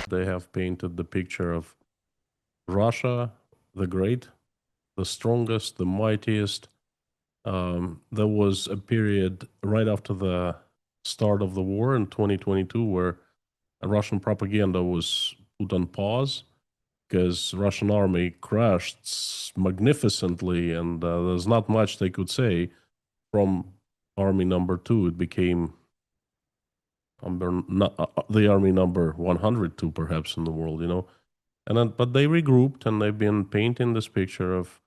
They have painted the picture of Russia, the great, the strongest, the mightiest. There was a period right after the start of the war in 2022 where Russian propaganda was put on pause because Russian army crashed magnificently, and there's not much they could say. From army number 2, it became the army number 102 perhaps in the world, And then, but they regrouped and they've been painting this picture of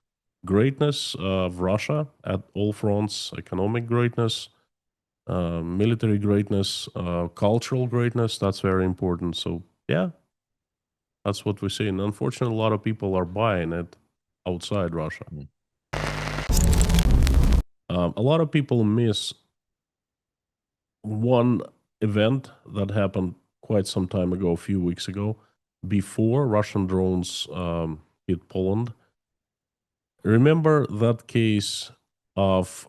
greatness of Russia at all fronts: economic greatness, military greatness, cultural greatness. That's very important. So yeah, that's what we see. And unfortunately, a lot of people are buying it outside Russia. A lot of people miss one event that happened quite some time ago, a few weeks ago, before Russian drones hit Poland. Remember that case of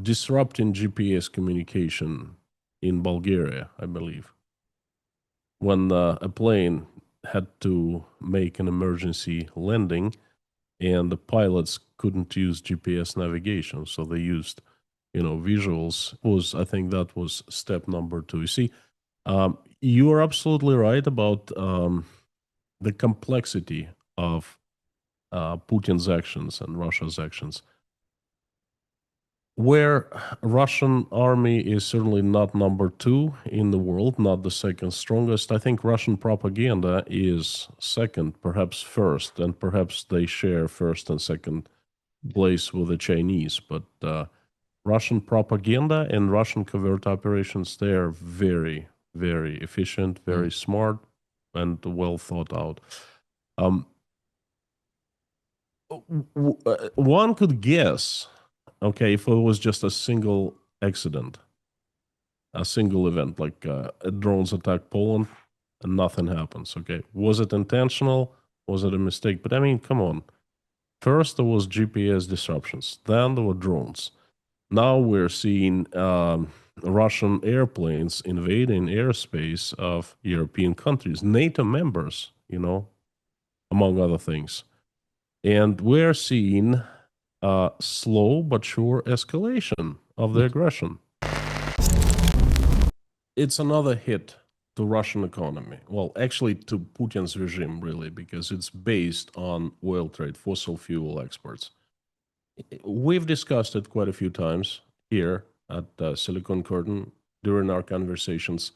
disrupting GPS communication in Bulgaria, I believe, when a plane had to make an emergency landing and the pilots couldn't use GPS navigation, so they used visuals. I think that was step number 2. You see, you are absolutely right about the complexity of Putin's actions and Russia's actions. Where Russian army is certainly not number 2 in the world, not the second strongest, I think Russian propaganda is second, perhaps first, and perhaps they share first and second place with the Chinese. But Russian propaganda and Russian covert operations, they are very, very efficient, very smart, and well thought out. One could guess, okay, if it was just a single accident, a single event, like drones attack Poland and nothing happens, okay? Was it intentional? Was it a mistake? But I mean, come on. First, there was GPS disruptions. Then there were drones. Now we're seeing Russian airplanes invading airspace of European countries, NATO members, among other things. And we're seeing slow but sure escalation of the aggression. It's another hit to Russian economy. Well, actually to Putin's regime, really, because it's based on oil trade, fossil fuel exports. We've discussed it quite a few times here at Silicon Curtain during our conversations.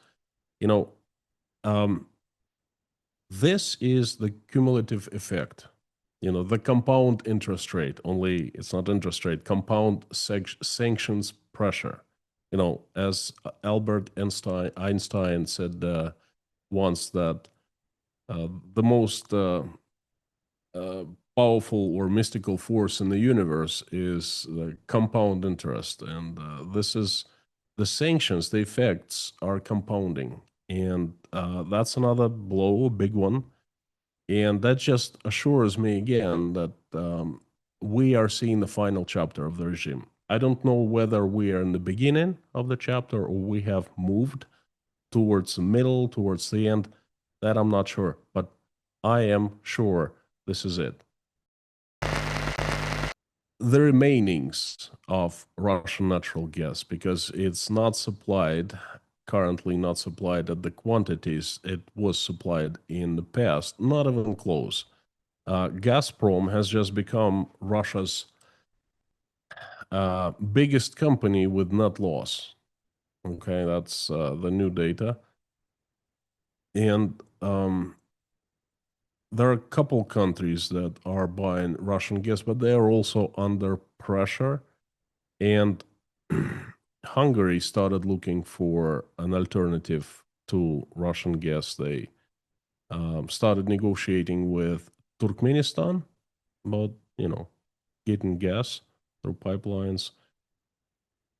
This is the cumulative effect. The compound interest rate, only it's not interest rate, compound sanctions pressure. As Albert Einstein said once, that the most powerful or mystical force in the universe is the compound interest. And this is the sanctions, the effects are compounding. And that's another blow, a big one. And that just assures me again that we are seeing the final chapter of the regime. I don't know whether we are in the beginning of the chapter or we have moved towards the middle, towards the end. That I'm not sure, but I am sure this is it. The remainings of Russian natural gas, because it's not supplied, currently not supplied at the quantities it was supplied in the past, not even close. Gazprom has just become Russia's biggest company with net loss. Okay, that's the new data. And there are a couple countries that are buying Russian gas, but they are also under pressure. And Hungary started looking for an alternative to Russian gas. They started negotiating with Turkmenistan about, getting gas through pipelines.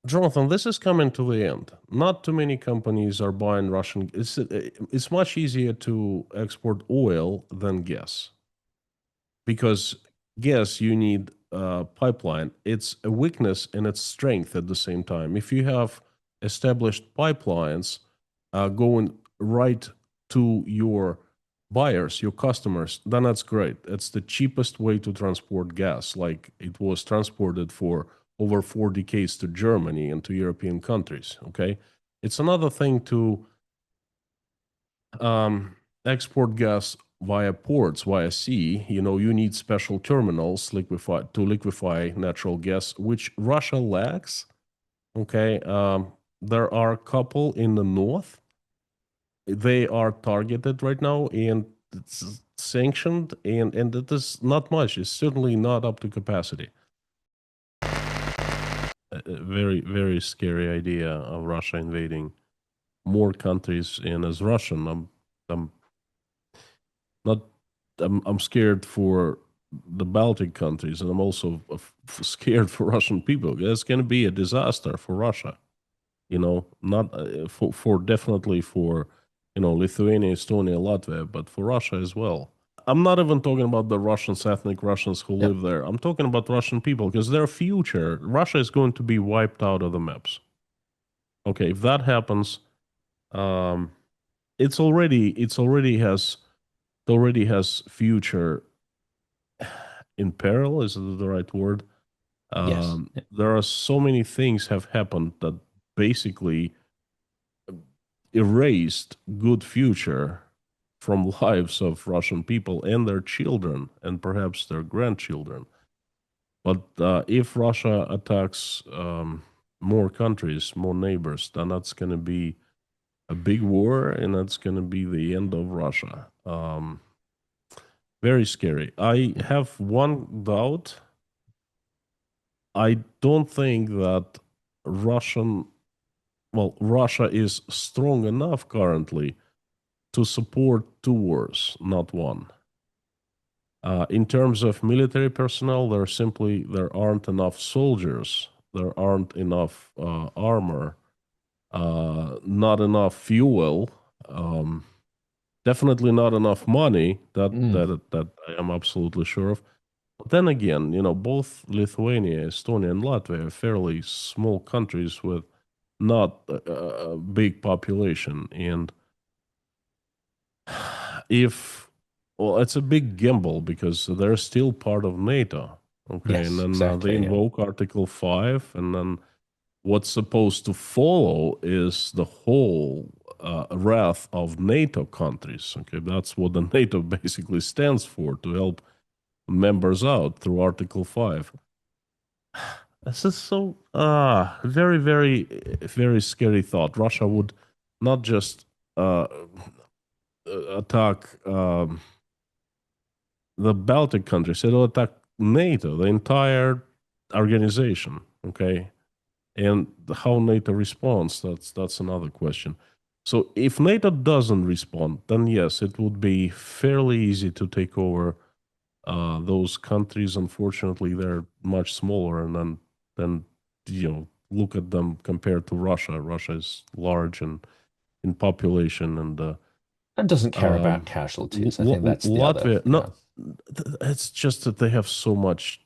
Jonathan, this is coming to the end. Not too many companies are buying Russian. It's much easier to export oil than gas, because gas, you need pipeline. It's a weakness and its strength at the same time. If you have established pipelines going right to your buyers, your customers, then that's great. It's the cheapest way to transport gas, like it was transported for over 4 decades to Germany and to European countries. Okay, it's another thing to export gas via ports, via sea. You need special terminals to liquefy natural gas, which Russia lacks. Okay, there are a couple in the north. They are targeted right now, and it's sanctioned, and it is not much. It's certainly not up to capacity. A very, very scary idea of Russia invading more countries. And as Russian, I'm not I'm scared for the Baltic countries, and I'm also scared for Russian people. It's going to be a disaster for Russia. Not for definitely for Lithuania, Estonia, Latvia, but for Russia as well. I'm not even talking about the Russians, ethnic Russians who Yep. live there. I'm talking about Russian people because their future, Russia is going to be wiped out of the maps. Okay, if that happens, um, it already has future in peril. Is it the right word? Yes. Yep. There are so many things have happened that basically erased good future from lives of Russian people and their children and perhaps their grandchildren. But if Russia attacks more countries, more neighbors, then that's going to be a big war, and that's going to be the end of Russia. Very scary. I have one doubt. I don't think that Russia is strong enough currently to support two wars, not one. In terms of military personnel, there aren't enough soldiers, there aren't enough armor, not enough fuel, definitely not enough money. That I am absolutely sure of. But then again, both Lithuania, Estonia, and Latvia are fairly small countries with not a big population, and if well, it's a big gamble because they're still part of NATO. Okay, and Yes, then they exactly. Yeah. invoke Article 5, and then what's supposed to follow is the whole wrath of NATO countries. Okay, that's what the NATO basically stands for, to help members out through Article 5. This is so very, very, very scary thought. Russia would not just attack the Baltic countries, it'll attack NATO, the entire organization. Okay, and how NATO responds, that's another question. So if NATO doesn't respond, then yes, it would be fairly easy to take over those countries. Unfortunately, they're much smaller, and then look at them compared to Russia. Russia is large and in population, And doesn't care about um, casualties. I think that's the other. Latvia. Yeah. No, it's just that they have so much.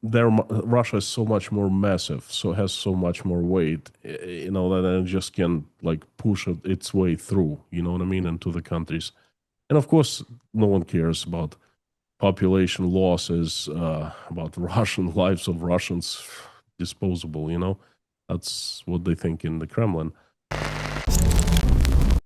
Russia is so much more massive, so has so much more weight, that it just can like push its way through. You know what I mean, into the countries. And of course, no one cares about population losses, about Russian lives of Russians disposable. That's what they think in the Kremlin.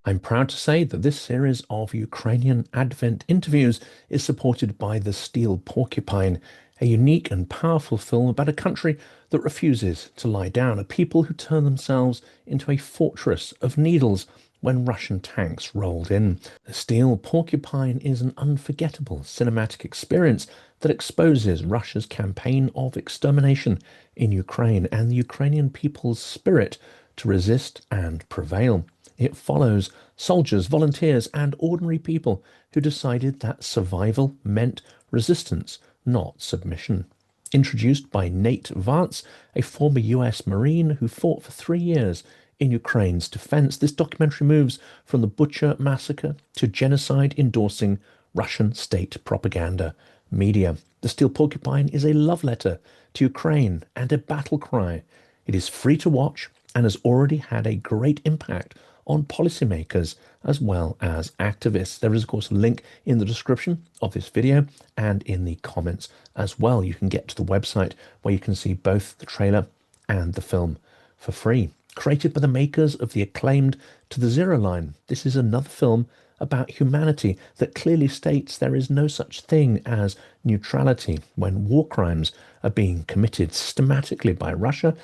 I'm proud to say that this series of Ukrainian Advent interviews is supported by The Steel Porcupine, a unique and powerful film about a country that refuses to lie down, a people who turn themselves into a fortress of needles when Russian tanks rolled in. The Steel Porcupine is an unforgettable cinematic experience that exposes Russia's campaign of extermination in Ukraine and the Ukrainian people's spirit to resist and prevail. It follows soldiers, volunteers, and ordinary people who decided that survival meant resistance, not submission. Introduced by Nate Vance, a former US Marine who fought for 3 years in Ukraine's defense, this documentary moves from the Bucha massacre to genocide endorsing Russian state propaganda media. The Steel Porcupine is a love letter to Ukraine and a battle cry. It is free to watch and has already had a great impact on policymakers as well as activists. There is, of course, a link in the description of this video and in the comments as well. You can get to the website where you can see both the trailer and the film for free. Created by the makers of the acclaimed To the Zero Line, this is another film about humanity that clearly states there is no such thing as neutrality when war crimes are being committed systematically by Russia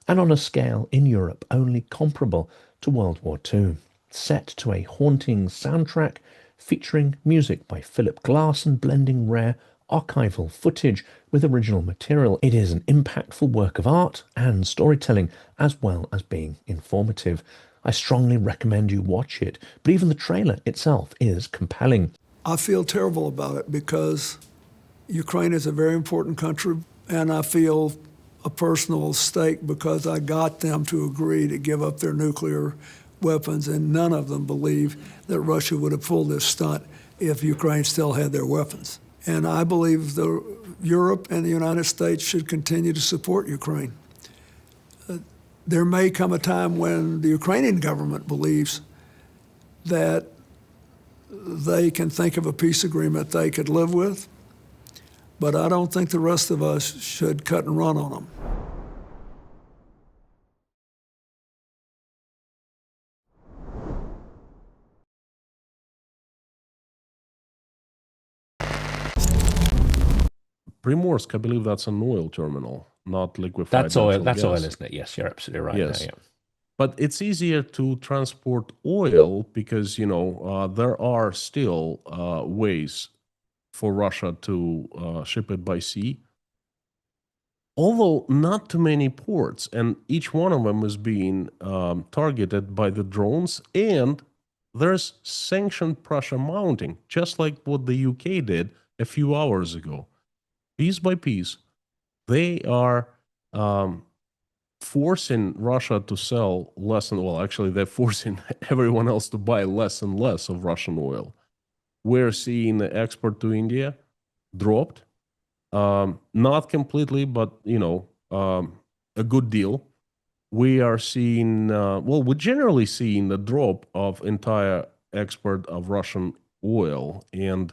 and on a scale in Europe only comparable to World War II. Set to a haunting soundtrack featuring music by Philip Glass and blending rare archival footage with original material. It is an impactful work of art and storytelling, as well as being informative. I strongly recommend you watch it, but even the trailer itself is compelling. I feel terrible about it because Ukraine is a very important country, and I feel a personal stake because I got them to agree to give up their nuclear weapons, and none of them believe that Russia would have pulled this stunt if Ukraine still had their weapons. And I believe Europe and the United States should continue to support Ukraine. There may come a time when the Ukrainian government believes that they can think of a peace agreement they could live with, but I don't think the rest of us should cut and run on them. Primorsk, I believe that's an oil terminal, not liquefied That's oil. natural That's gas. oil, isn't it? Yes, you're absolutely right. Yes. There, yeah. But it's easier to transport oil because, there are still ways for Russia to ship it by sea. Although not too many ports, and each one of them is being targeted by the drones, and there's sanctioned pressure mounting, just like what the UK did a few hours ago. Piece by piece, they are forcing Russia to sell less and, well, actually, they're forcing everyone else to buy less and less of Russian oil. We're seeing the export to India dropped, not completely, but, a good deal. We are seeing, we're generally seeing the drop of entire export of Russian oil. And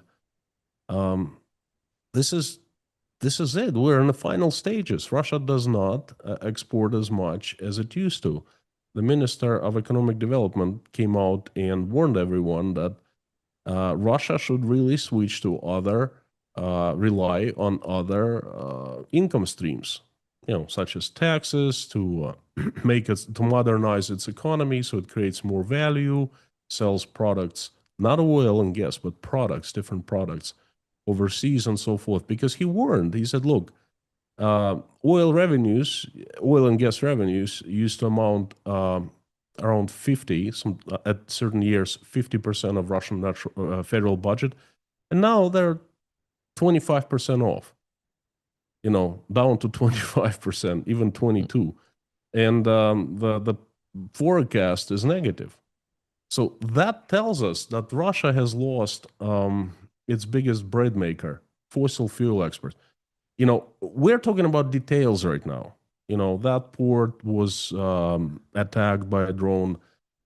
this is it. We're in the final stages. Russia does not export as much as it used to. The Minister of Economic Development came out and warned everyone that Russia should really switch to rely on other income streams, such as taxes to to modernize its economy so it creates more value, sells products, not oil and gas, but products, different products overseas and so forth, because he warned. He said, look, oil and gas revenues used to amount around 50, at certain years, 50% of Russian federal budget. And now they're 25% off, down to 25%, even 22. And the forecast is negative. So that tells us that Russia has lost its biggest bread maker, fossil fuel export. We're talking about details right now. That port was attacked by a drone.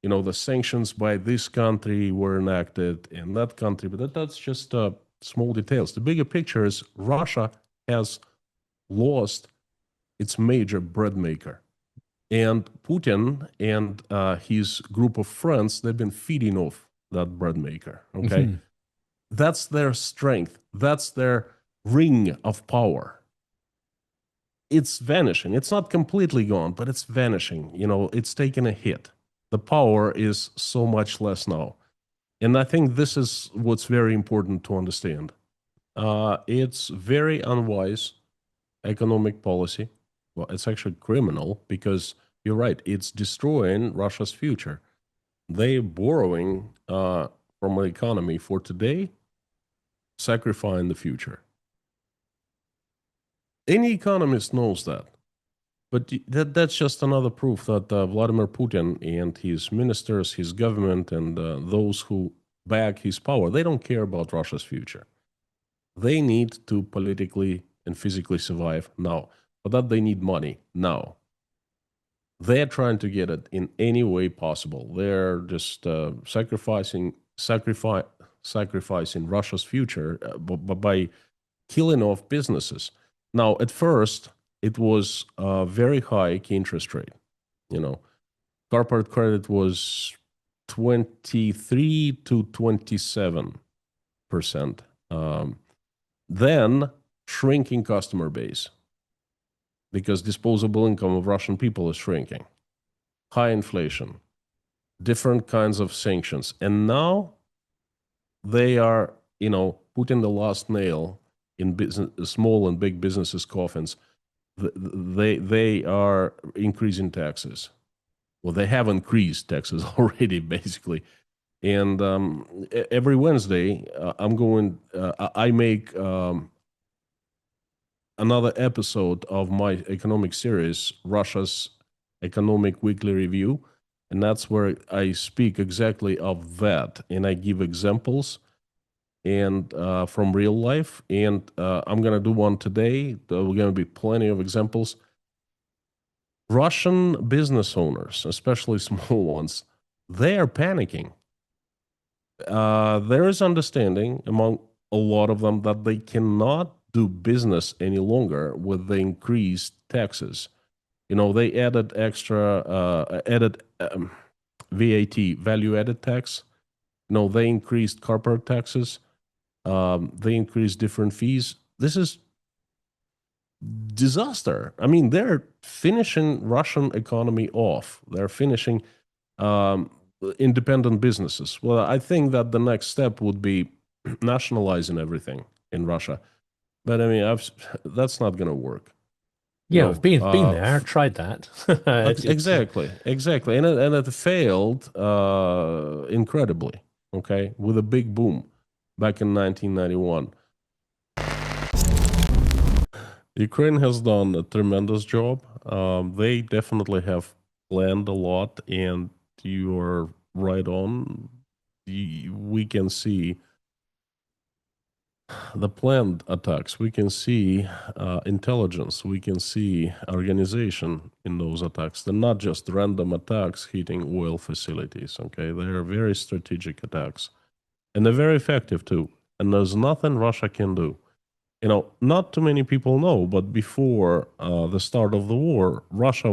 The sanctions by this country were enacted in that country, but that's just small details. The bigger picture is Russia has lost its major bread maker. And Putin and his group of friends, they've been feeding off that bread maker, okay? Mm-hmm. That's their strength. That's their ring of power. It's vanishing. It's not completely gone, but it's vanishing. It's taken a hit. The power is so much less now. And I think this is what's very important to understand. It's very unwise economic policy. Well, it's actually criminal because you're right. It's destroying Russia's future. They're borrowing from the economy for today, sacrificing the future. Any economist knows that. But that's just another proof that Vladimir Putin and his ministers, his government, and those who back his power, they don't care about Russia's future. They need to politically and physically survive now. For that, they need money now. they're trying to get it in any way possible. They're just sacrificing Russia's future by killing off businesses. Now, at first, it was a very high interest rate. Corporate credit was 23 to 27%. Then shrinking customer base because disposable income of Russian people is shrinking. High inflation, different kinds of sanctions. And now they are, putting the last nail in small and big businesses' coffins. They are increasing taxes. Well, they have increased taxes already, basically. And every Wednesday, I make another episode of my economic series, Russia's Economic Weekly Review. And that's where I speak exactly of that. And I give examples and from real life. And I'm going to do one today. There are going to be plenty of examples. Russian business owners, especially small ones, they are panicking. There is understanding among a lot of them that they cannot do business any longer with the increased taxes. They added VAT, value-added tax. They increased corporate taxes. They increased different fees. This is disaster. I mean, they're finishing Russian economy off. They're finishing independent businesses. Well, I think that the next step would be nationalizing everything in Russia. But I mean, that's not going to work. Yeah, I've been there, tried that. Exactly, and it failed incredibly. Okay, with a big boom back in 1991. Ukraine has done a tremendous job. They definitely have planned a lot, and you are right on. We can see the planned attacks. We can see intelligence. We can see organization in those attacks. They're not just random attacks hitting oil facilities. Okay, they are very strategic attacks, and they're very effective too. And there's nothing Russia can do. Not too many people know, but before the start of the war, Russian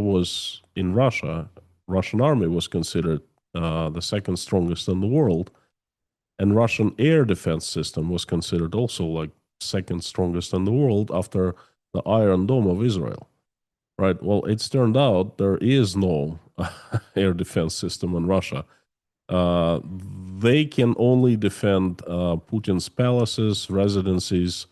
army was considered the second strongest in the world. And Russian air defense system was considered also like second strongest in the world after the Iron Dome of Israel. Right? Well, it's turned out there is no air defense system in Russia. They can only defend Putin's palaces, residencies,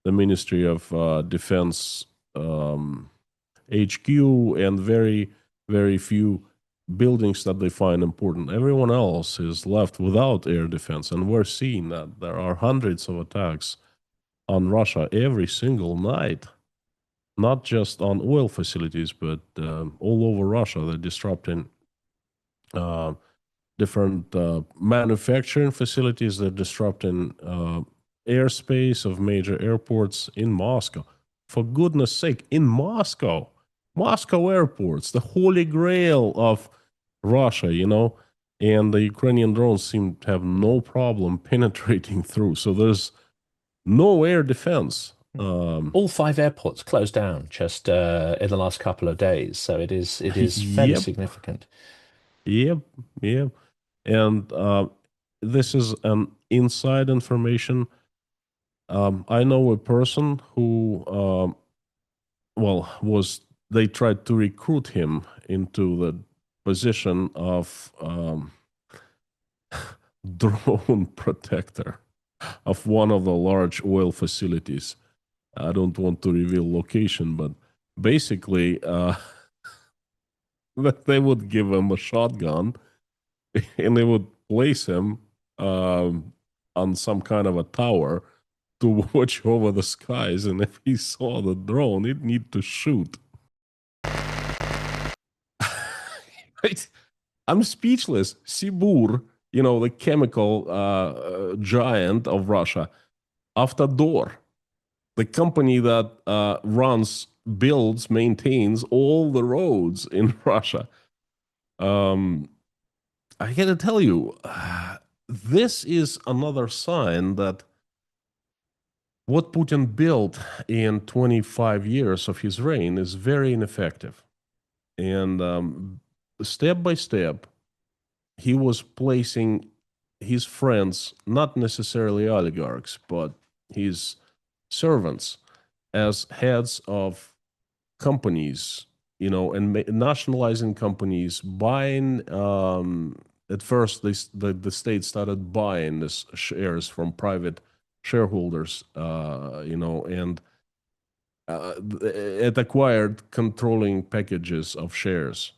the Ministry of Defense HQ, and very, very few buildings that they find important. Everyone else is left without air defense, and we're seeing that there are hundreds of attacks on Russia every single night, not just on oil facilities, but all over Russia. They're disrupting different manufacturing facilities. They're disrupting airspace of major airports in Moscow. For goodness sake, in Moscow airports, the holy grail of Russia, and the Ukrainian drones seem to have no problem penetrating through. So there's no air defense. All 5 airports closed down just in the last couple of days, so it is fairly Yep. significant. Yep. And this is an inside information. I know a person who, they tried to recruit him into the position of drone protector of one of the large oil facilities. I don't want to reveal location, but basically, that they would give him a shotgun and they would place him on some kind of a tower to watch over the skies. And if he saw the drone, he'd need to shoot. Right? I'm speechless. Sibur, the chemical giant of Russia, Avtodor, the company that runs builds, maintains all the roads in Russia. I gotta tell you, this is another sign that what Putin built in 25 years of his reign is very ineffective. And step by step, he was placing his friends, not necessarily oligarchs, but his servants, as heads of companies, and nationalizing companies, buying. At first, the state started buying these shares from private shareholders, and it acquired controlling packages of shares,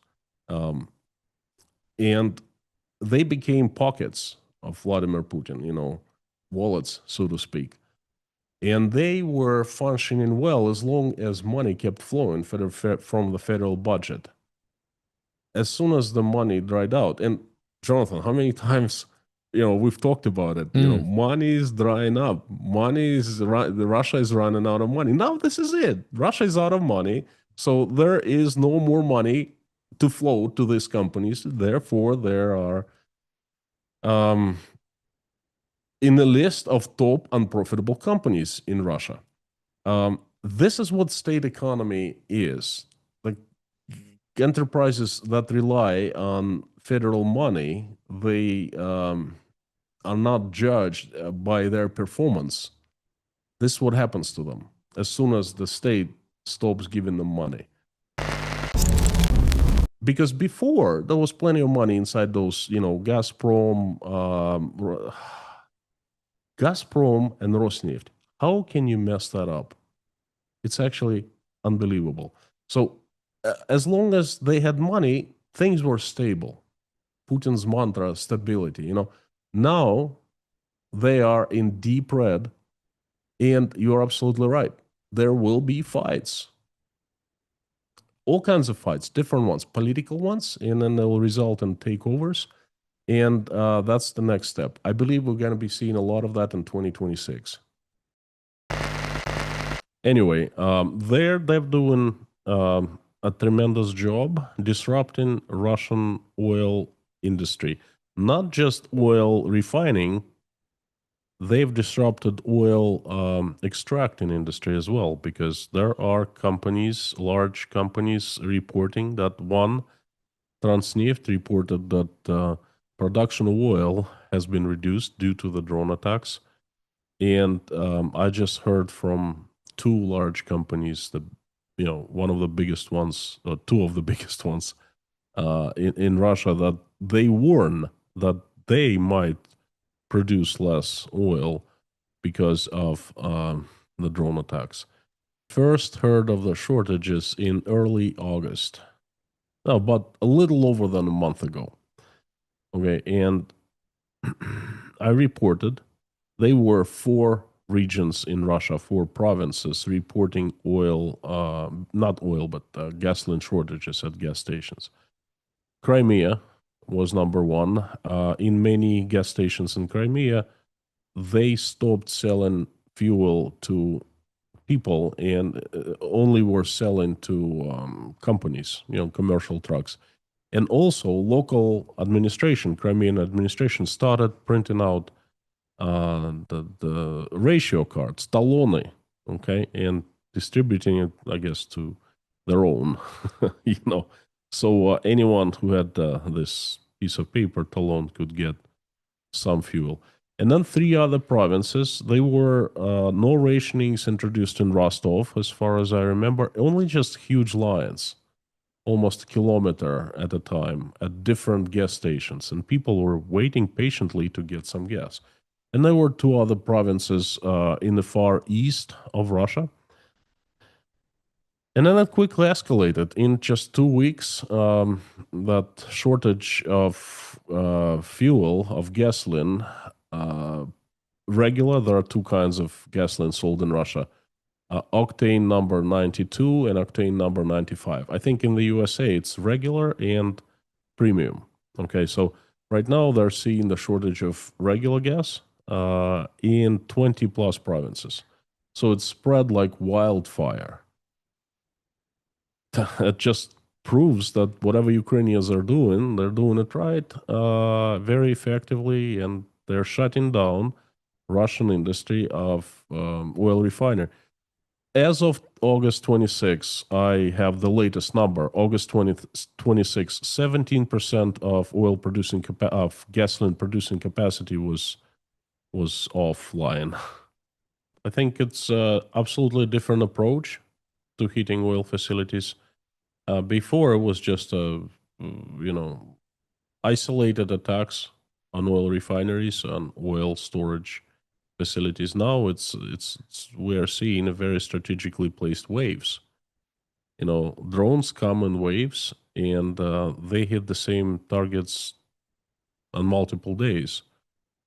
and they became pockets of Vladimir Putin, wallets, so to speak. And they were functioning well as long as money kept flowing from the federal budget. As soon as the money dried out, and Jonathan, how many times, we've talked about it, money is drying up. Russia is running out of money. Now this is it. Russia is out of money. So there is no more money to flow to these companies. Therefore, there are in the list of top unprofitable companies in Russia. This is what state economy is. Like enterprises that rely on federal money, they are not judged by their performance. This is what happens to them as soon as the state stops giving them money. Because before, there was plenty of money inside those, Gazprom and Rosneft. How can you mess that up? It's actually unbelievable. So as long as they had money, things were stable. Putin's mantra, stability. Now they are in deep red, and you're absolutely right. There will be fights. All kinds of fights, different ones, political ones, and then they will result in takeovers. And that's the next step. I believe we're going to be seeing a lot of that in 2026. Anyway, they're doing a tremendous job disrupting Russian oil industry. Not just oil refining, they've disrupted oil extracting industry as well, because there are companies, large companies, reporting that Transneft reported that production of oil has been reduced due to the drone attacks. And I just heard from two large companies that, one of the biggest ones, or two of the biggest ones in Russia, that they warn that they might produce less oil because of the drone attacks. First heard of the shortages in early August. No, but a little over than a month ago. Okay, and I reported they were 4 regions in Russia, 4 provinces reporting oil, not oil, but gasoline shortages at gas stations. Crimea was number 1. In many gas stations in Crimea, they stopped selling fuel to people and only were selling to companies, commercial trucks. And also local administration, Crimean administration, started printing out the ratio cards, talony, okay, and distributing it, I guess, to their own, So anyone who had this piece of paper, talon, could get some fuel. And then 3 other provinces, they were no rationings introduced in Rostov, as far as I remember, only just huge lines, almost a kilometer at a time, at different gas stations, and people were waiting patiently to get some gas. And there were 2 other provinces in the far east of Russia. And then it quickly escalated. In just 2 weeks, that shortage of fuel, of gasoline, regular, there are 2 kinds of gasoline sold in Russia, octane number 92 and octane number 95. I think in the USA it's regular and premium. Okay, so right now they're seeing the shortage of regular gas in 20 plus provinces. So it's spread like wildfire. it just proves that whatever Ukrainians are doing, they're doing it right, very effectively, and they're shutting down Russian industry of oil refinery. As of August 26, I have the latest number. August 26, 17% of oil producing of gasoline producing capacity was offline. I think it's absolutely different approach to heating oil facilities. Before it was just isolated attacks on oil refineries and oil storage facilities. Now it's we are seeing a very strategically placed waves. Drones come in waves and they hit the same targets on multiple days.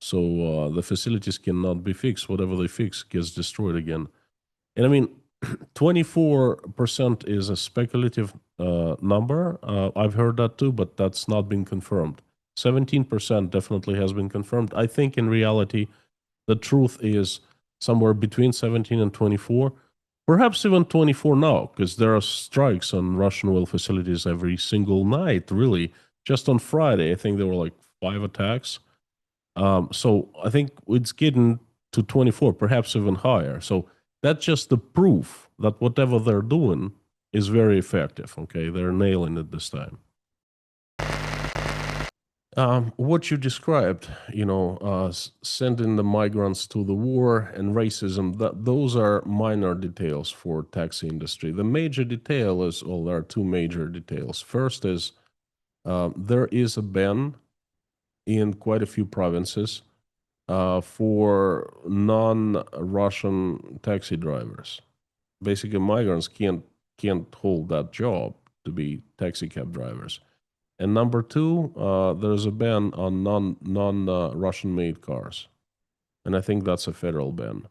So the facilities cannot be fixed. Whatever they fix gets destroyed again. And I mean, 24% is a speculative number. I've heard that too, but that's not been confirmed. 17% definitely has been confirmed. I think in reality, the truth is somewhere between 17 and 24, perhaps even 24 now, because there are strikes on Russian oil facilities every single night, really. Just on Friday, I think there were like 5 attacks. So I think it's getting to 24, perhaps even higher. So that's just the proof that whatever they're doing is very effective. Okay, they're nailing it this time. What you described, sending the migrants to the war and racism, those are minor details for taxi industry. The major detail is, there are 2 major details. First is there is a ban in quite a few provinces for non-Russian taxi drivers. Basically, migrants can't hold that job to be taxi cab drivers. And number 2, there's a ban on non-Russian made cars, and I think that's a federal ban.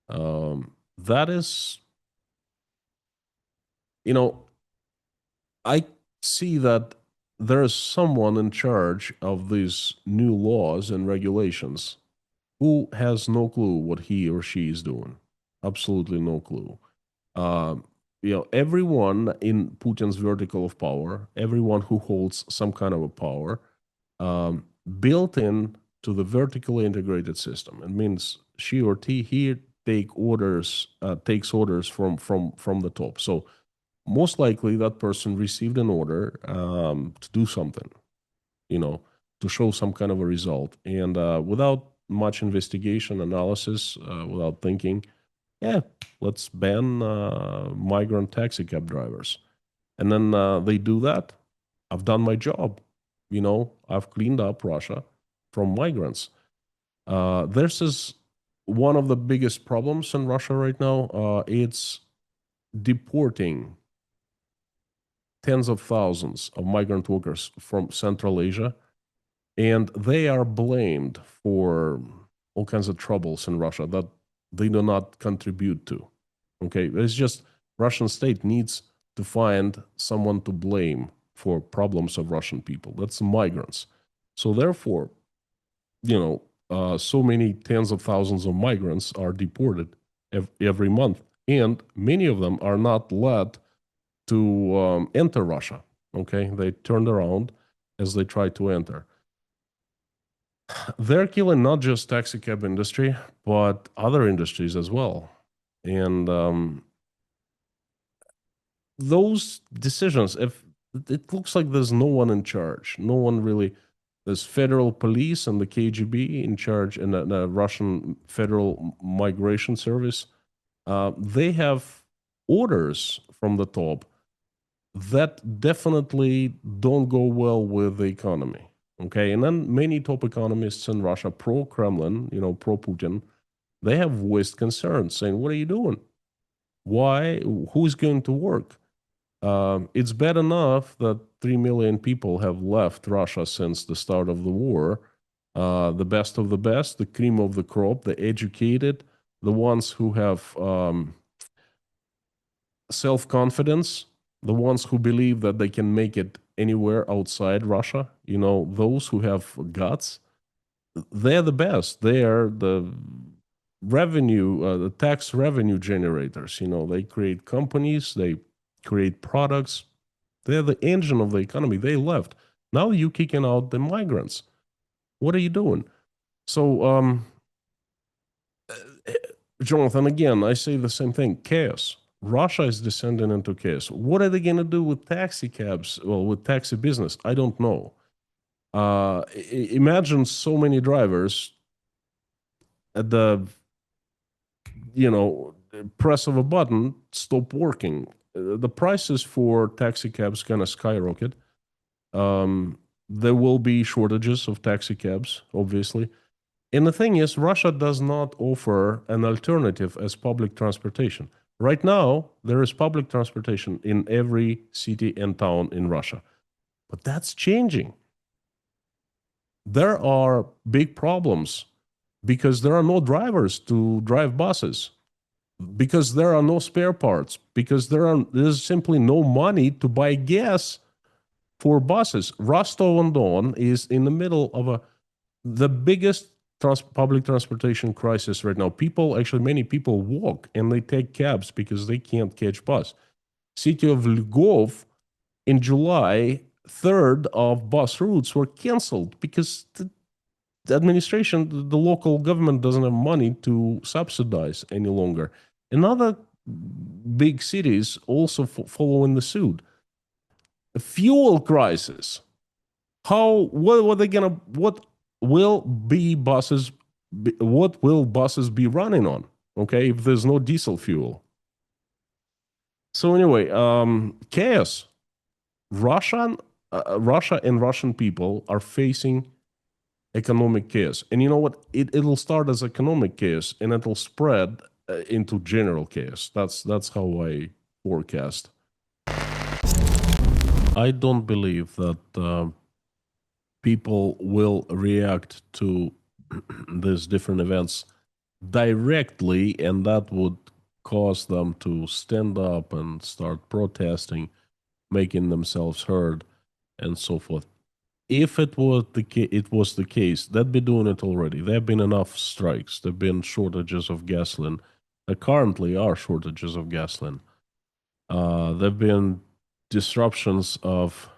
That is, I see that there is someone in charge of these new laws and regulations who has no clue what he or she is doing. Absolutely no clue. Everyone in Putin's vertical of power, everyone who holds some kind of a power, built in to the vertically integrated system. It means she or he takes orders from the top. So most likely that person received an order to do something, to show some kind of a result. And without much investigation, analysis, without thinking, let's ban migrant taxi cab drivers. And then they do that. I've done my job. I've cleaned up Russia from migrants. This is one of the biggest problems in Russia right now. It's deporting tens of thousands of migrant workers from Central Asia, and they are blamed for all kinds of troubles in Russia that they do not contribute to. Okay, it's just Russian state needs to find someone to blame for problems of Russian people. That's migrants. So therefore, so many tens of thousands of migrants are deported every month, and many of them are not let to enter Russia. Okay, they turned around as they tried to enter. They're killing not just taxi cab industry, but other industries as well. And those decisions, if it looks like there's no one in charge, no one really, there's federal police and the KGB in charge, and the Russian Federal Migration Service. They have orders from the top that definitely don't go well with the economy. Okay, and then many top economists in Russia, pro-Kremlin, pro-Putin, they have voiced concerns, saying, "What are you doing? Why? Who's going to work?" It's bad enough that 3 million people have left Russia since the start of the war. The best of the best, the cream of the crop, the educated, the ones who have self-confidence, the ones who believe that they can make it anywhere outside Russia, those who have guts, they're the best. They are the revenue, the tax revenue generators. They create companies, they create products. They're the engine of the economy. They left. Now you're kicking out the migrants. What are you doing? So, Jonathan, again, I say the same thing. Chaos. Russia is descending into chaos. What are they going to do with taxi cabs? Well, with taxi business? I don't know. Imagine so many drivers at the, press of a button, stop working. The prices for taxi cabs going to skyrocket. There will be shortages of taxi cabs, obviously. And the thing is, Russia does not offer an alternative as public transportation. Right now, there is public transportation in every city and town in Russia. But that's changing. There are big problems because there are no drivers to drive buses, because there are no spare parts, because there's simply no money to buy gas for buses. Rostov-on-Don is in the middle of the biggest public transportation crisis right now. Many people walk and they take cabs because they can't catch bus. City of Lvov, in July, third of bus routes were canceled because the administration, the local government doesn't have money to subsidize any longer. And other big cities also following the suit. The fuel crisis. What will buses be running on? Okay, if there's no diesel fuel. So anyway, chaos. Russia and Russian people are facing economic chaos, and you know what? It'll start as economic chaos, and it'll spread into general chaos. That's how I forecast. I don't believe that people will react to these different events directly, and that would cause them to stand up and start protesting, making themselves heard, and so forth. If it was the case, they'd be doing it already. There have been enough strikes. There have been shortages of gasoline. There currently are shortages of gasoline. There have been disruptions of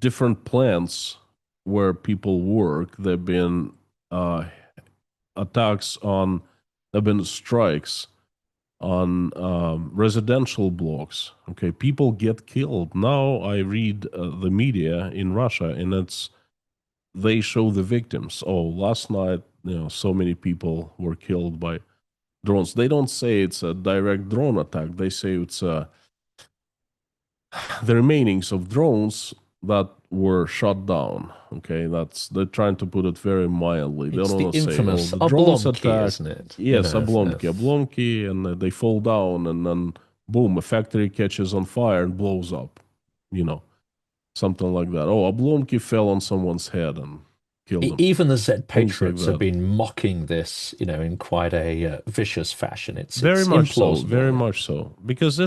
different plants where people work. There have been attacks on, there have been strikes on residential blocks. Okay, people get killed. Now I read the media in Russia, and they show the victims. Oh, last night, so many people were killed by drones. They don't say it's a direct drone attack. They say it's the remainings of drones that were shot down. Okay, they're trying to put it very mildly. It's they don't the infamous say, the drones oblomki, attack, isn't it? Yes, oblomki, and they fall down, and then boom, a factory catches on fire and blows up. Something like that. Oh, oblomki fell on someone's head and killed them. Even the Z-Patriots like have been mocking this, in quite a vicious fashion. It's very much so, implausible. very much so, because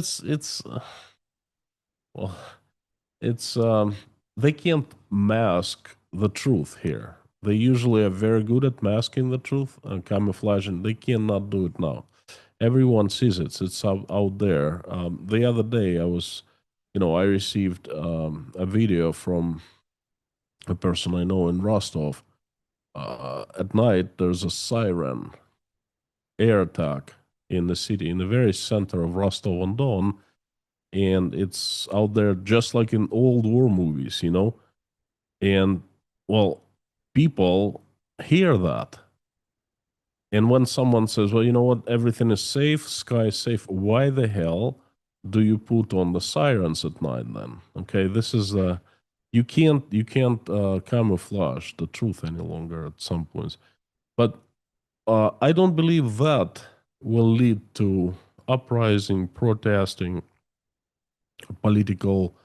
they can't mask the truth here. They usually are very good at masking the truth and camouflaging. They cannot do it now. Everyone sees it. It's out there. The other day, I received a video from a person I know in Rostov. At night, there's a siren air attack in the city, in the very center of Rostov-on-Don, and it's out there just like in old war movies, And, well, people hear that. And when someone says, well, you know what, everything is safe, sky is safe, why the hell do you put on the sirens at night then? Okay, this is you can't camouflage the truth any longer at some points. But I don't believe that will lead to uprising, protesting, political,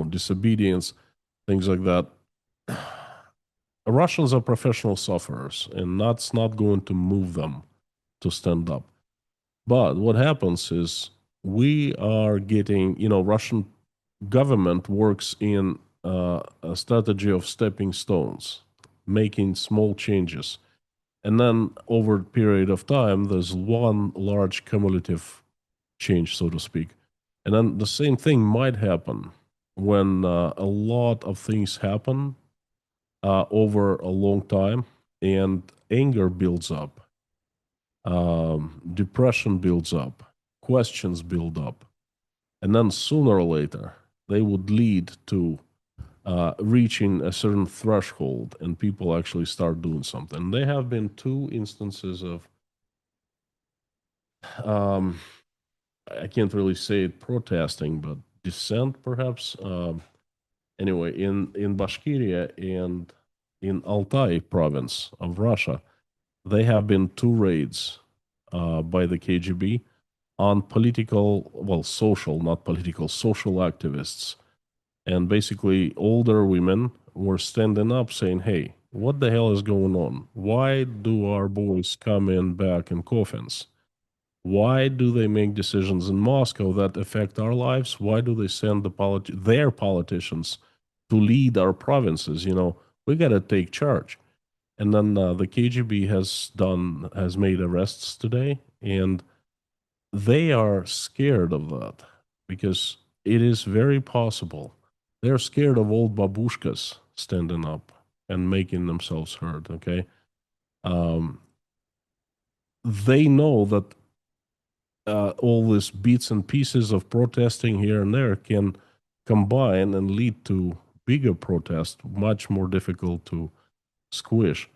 disobedience, things like that. Russians are professional sufferers, and that's not going to move them to stand up. But what happens is we are getting, Russian government works in a strategy of stepping stones, making small changes. And then over a period of time, there's one large cumulative change, so to speak. And then the same thing might happen when a lot of things happen over a long time and anger builds up, depression builds up, questions build up. And then sooner or later, they would lead to reaching a certain threshold and people actually start doing something. There have been two instances of, I can't really say it protesting, but dissent perhaps. Anyway, in Bashkiria and in Altai province of Russia, there have been two raids by the KGB on political, well, social, not political, social activists. And basically, older women were standing up saying, hey, what the hell is going on? Why do our boys come in back in coffins? Why do they make decisions in Moscow that affect our lives? Why do they send their politicians to lead our provinces? You know, we got to take charge. And then the KGB has made arrests today, and they are scared of that because it is very possible they're scared of old babushkas standing up and making themselves heard. Okay, they know that all these bits and pieces of protesting here and there can combine and lead to bigger protests, much more difficult to squish.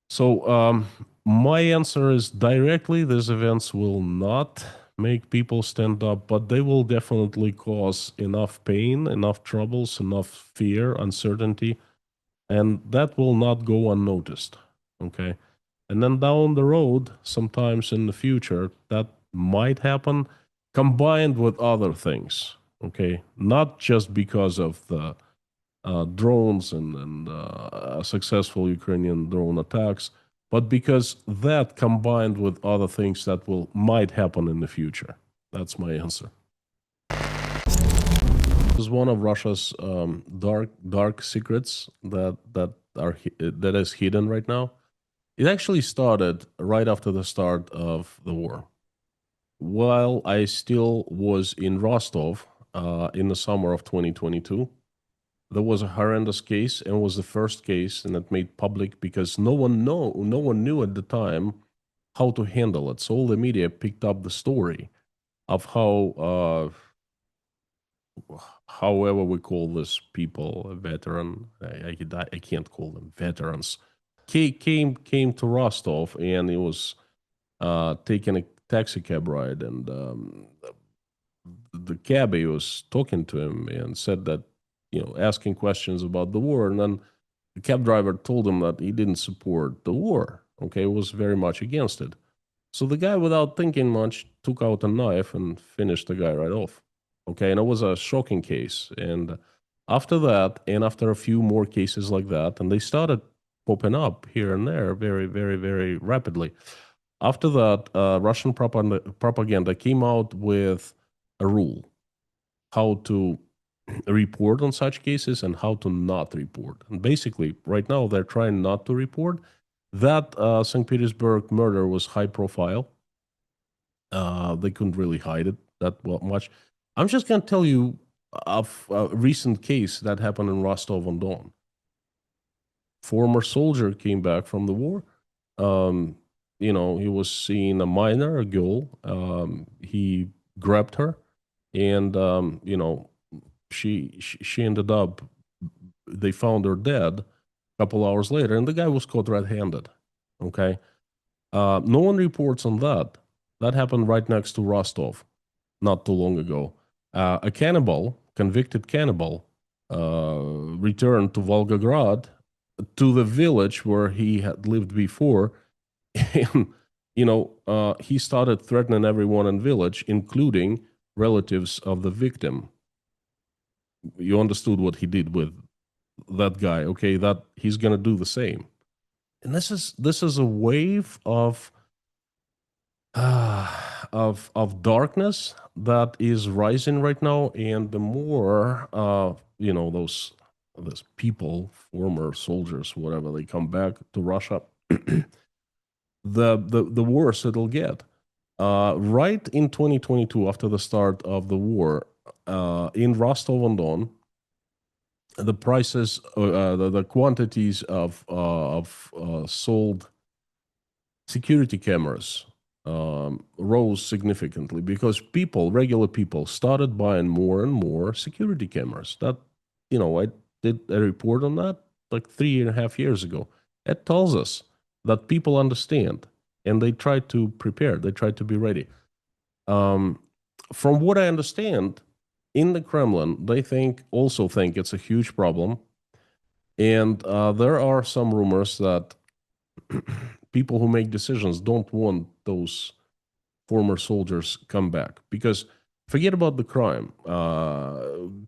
So my answer is directly, these events will not make people stand up, but they will definitely cause enough pain, enough troubles, enough fear, uncertainty, and that will not go unnoticed. Okay. And then down the road, sometimes in the future, that might happen combined with other things. Okay. Not just because of the drones and successful Ukrainian drone attacks, but because that combined with other things that might happen in the future. That's my answer. This is one of Russia's dark secrets that is hidden right now. It actually started right after the start of the war. While I still was in Rostov in the summer of 2022, there was a horrendous case, and it was the first case, and it made public because no one knew at the time how to handle it. So all the media picked up the story of how, however we call this people, a veteran, I can't call them veterans, came to Rostov, and he was taking a taxi cab ride, and the cabbie was talking to him and said that, asking questions about the war. And then the cab driver told him that he didn't support the war. Okay, was very much against it. So the guy, without thinking much, took out a knife and finished the guy right off. Okay, and it was a shocking case. And after that, and after a few more cases like that, and they started popping up here and there very, very, very rapidly. After that, Russian propaganda came out with a rule how to report on such cases and how to not report. And basically, right now, they're trying not to report. That St. Petersburg murder was high profile. They couldn't really hide it that much. I'm just going to tell you of a recent case that happened in Rostov-on-Don. Former soldier came back from the war. He was seeing a minor, a girl. He grabbed her, and she ended up. They found her dead a couple hours later, and the guy was caught red-handed. Okay, no one reports on that. That happened right next to Rostov, not too long ago. A cannibal, convicted cannibal, returned to Volgograd, to the village where he had lived before, and he started threatening everyone in village, including relatives of the victim. You understood what he did with that guy, okay? That he's gonna do the same. And this is a wave of darkness that is rising right now, and the more those people, former soldiers, whatever, they come back to Russia, the worse it'll get. Right in 2022, after the start of the war, in Rostov-on-Don, the prices, the quantities of sold security cameras rose significantly because regular people, started buying more and more security cameras. That, I did a report on that like 3.5 years ago. It tells us that people understand and they try to prepare, they try to be ready. From what I understand, in the Kremlin, they also think it's a huge problem. And there are some rumors that people who make decisions don't want those former soldiers come back, because forget about the crime.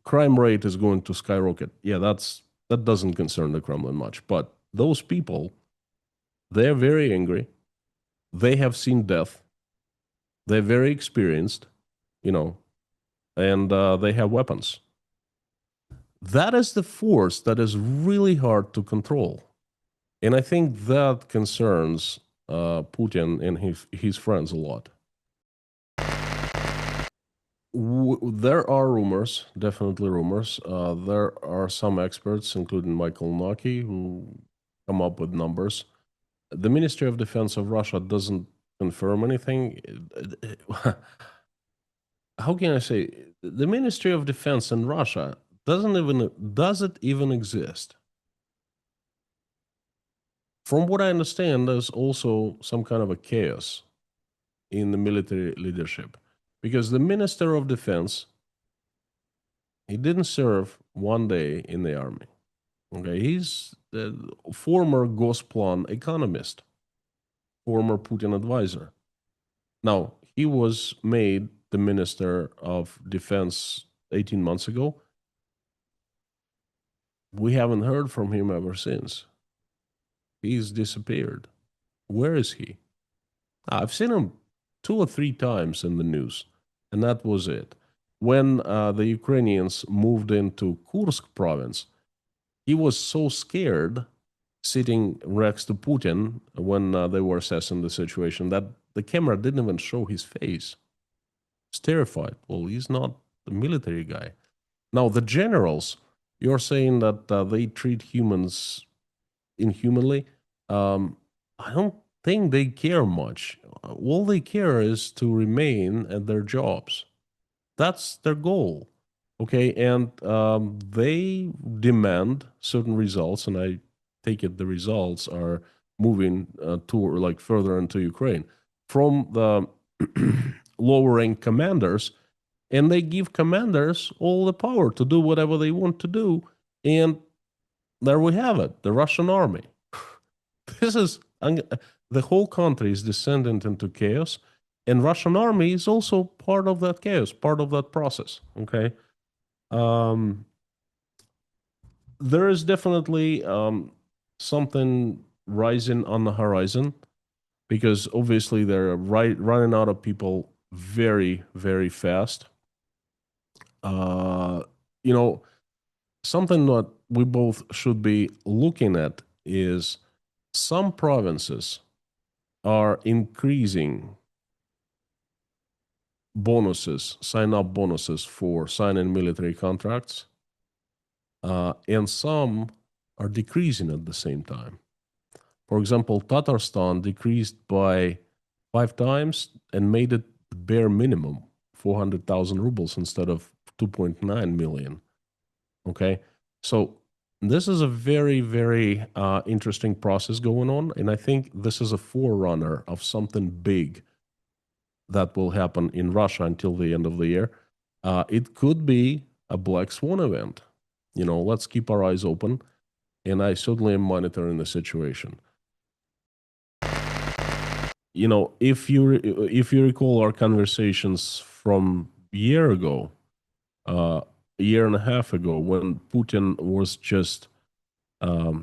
Crime rate is going to skyrocket. Yeah, that doesn't concern the Kremlin much. But those people, they're very angry. They have seen death. They're very experienced, and they have weapons. That is the force that is really hard to control. And I think that concerns Putin and his friends a lot. There are rumors, definitely rumors. There are some experts, including Michael Naki, who come up with numbers. The Ministry of Defense of Russia doesn't confirm anything. How can I say? The Ministry of Defense in Russia does it even exist? From what I understand, there's also some kind of a chaos in the military leadership, because the Minister of Defense, he didn't serve one day in the army. Okay, he's the former Gosplan economist, former Putin advisor. Now, he was made the Minister of Defense 18 months ago. We haven't heard from him ever since. He's disappeared. Where is he? I've seen him 2 or 3 times in the news, and that was it. When the Ukrainians moved into Kursk province, he was so scared sitting next to Putin when they were assessing the situation that the camera didn't even show his face. He's terrified. Well, he's not the military guy. Now, the generals, you're saying that they treat humans inhumanly. I don't think they care much. All they care is to remain at their jobs. That's their goal. Okay, and they demand certain results, and I take it the results are moving further into Ukraine from the lower rank commanders, and they give commanders all the power to do whatever they want to do, and there we have it, the Russian army. This is the whole country is descending into chaos, and Russian army is also part of that chaos, part of that process. Okay, there is definitely something rising on the horizon, because obviously they're running out of people very, very fast. Something that we both should be looking at is some provinces are increasing bonuses, sign-up bonuses for signing military contracts, and some are decreasing at the same time. For example, Tatarstan decreased by 5 times and made it the bare minimum, 400,000 rubles instead of 2.9 million. Okay, so this is a very, very interesting process going on, and I think this is a forerunner of something big that will happen in Russia until the end of the year. It could be a black swan event. Let's keep our eyes open, and I certainly am monitoring the situation. If you recall our conversations from a year ago, a year and a half ago, when Putin was just, I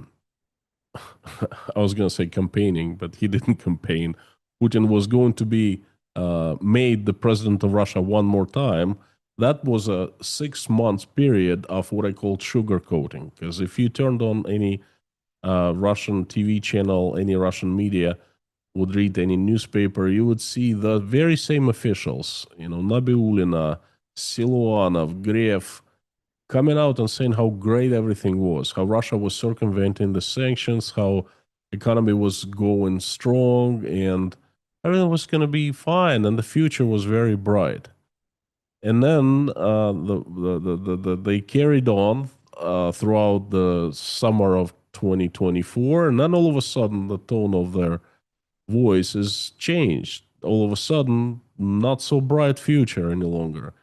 was going to say campaigning, but he didn't campaign. Putin was going to be made the president of Russia one more time. That was a 6-month period of what I call sugarcoating. Because if you turned on any Russian TV channel, any Russian media, would read any newspaper, you would see the very same officials, Nabiulina, Siluanov, Grev, coming out and saying how great everything was, how Russia was circumventing the sanctions, how economy was going strong, and everything was going to be fine, and the future was very bright. And then they carried on throughout the summer of 2024, and then all of a sudden the tone of their voice is changed. All of a sudden, not so bright future any longer.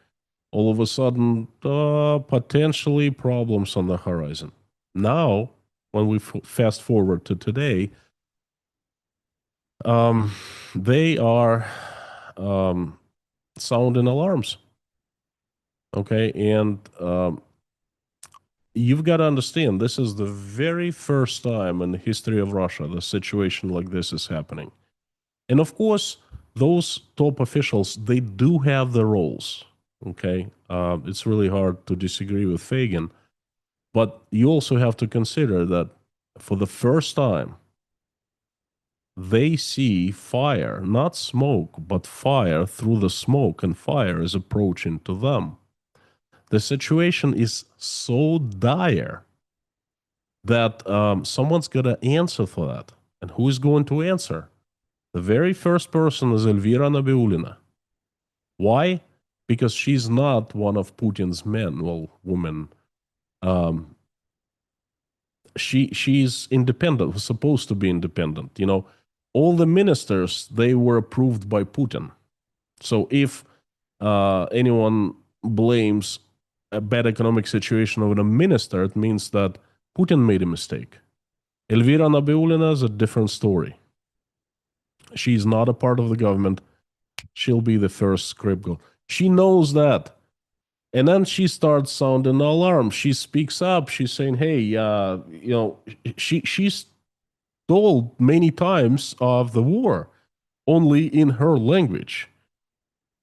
All of a sudden, potentially problems on the horizon. Now, when we fast forward to today, they are sounding alarms. Okay, and you've got to understand, this is the very first time in the history of Russia the situation like this is happening. And of course, those top officials, they do have their roles. Okay, it's really hard to disagree with Fagin, but you also have to consider that for the first time, they see fire, not smoke, but fire through the smoke, and fire is approaching to them. The situation is so dire that someone's got to answer for that. And who is going to answer? The very first person is Elvira Nabiulina. Why? Because she's not one of Putin's men, women. She's independent, supposed to be independent. All the ministers, they were approved by Putin. So if anyone blames a bad economic situation on a minister, it means that Putin made a mistake. Elvira Nabiulina is a different story. She's not a part of the government. She'll be the first scapegoat. She knows that. And then she starts sounding alarm. She speaks up. She's saying, hey, she's told many times of the war, only in her language.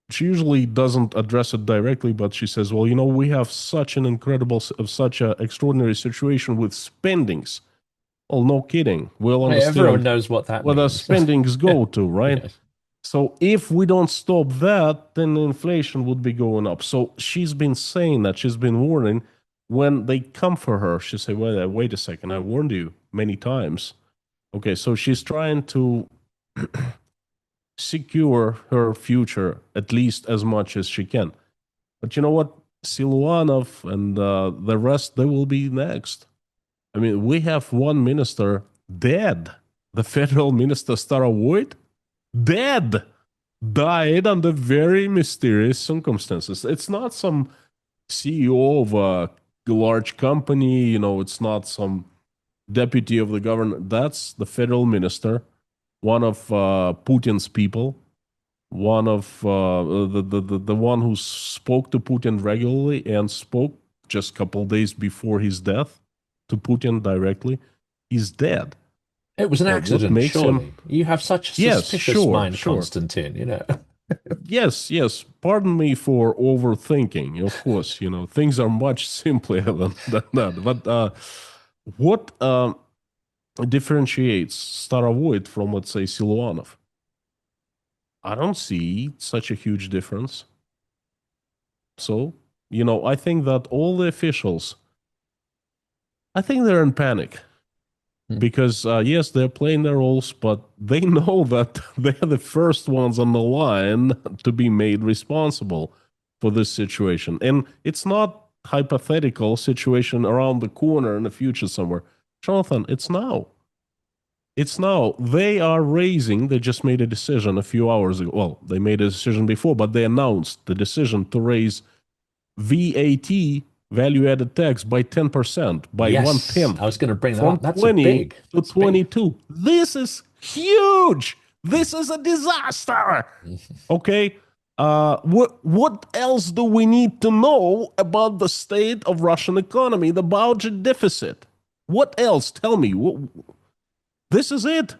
She usually doesn't address it directly, but she says, well, we have such an extraordinary situation with spendings. Well, no kidding. We'll understand. Everyone knows what that where means. the spendings go to, right? Yes. So if we don't stop that, then inflation would be going up. So she's been saying that. She's been warning. When they come for her, she say, well, wait a second. I warned you many times. Okay, so she's trying to secure her future at least as much as she can. But you know what? Siluanov and the rest, they will be next. I mean, we have one minister dead. The federal minister, Starovoyt, dead. Died under very mysterious circumstances. It's not some CEO of a large company, it's not some deputy of the government. That's the federal minister, one of Putin's people, one of the one who spoke to Putin regularly and spoke just a couple days before his death to Putin directly. He's dead. It was an accident, surely. You have such a suspicious mind, sure. Konstantin, Yes. Pardon me for overthinking. Of course, things are much simpler than that. But what differentiates Starovoyt from, let's say, Siluanov? I don't see such a huge difference. So, I think that all the officials, I think they're in panic. Because, yes, they're playing their roles, but they know that they're the first ones on the line to be made responsible for this situation. And it's not hypothetical situation around the corner in the future somewhere. Jonathan, it's now. It's now. They just made a decision a few hours ago. Well, they made a decision before, but they announced the decision to raise VAT, value-added tax, by 10%, by 1/10. I was going to bring that from up. That's 20 big. to 22. Big. This is huge. This is a disaster. Okay. What else do we need to know about the state of Russian economy, the budget deficit? What else? Tell me. This is it.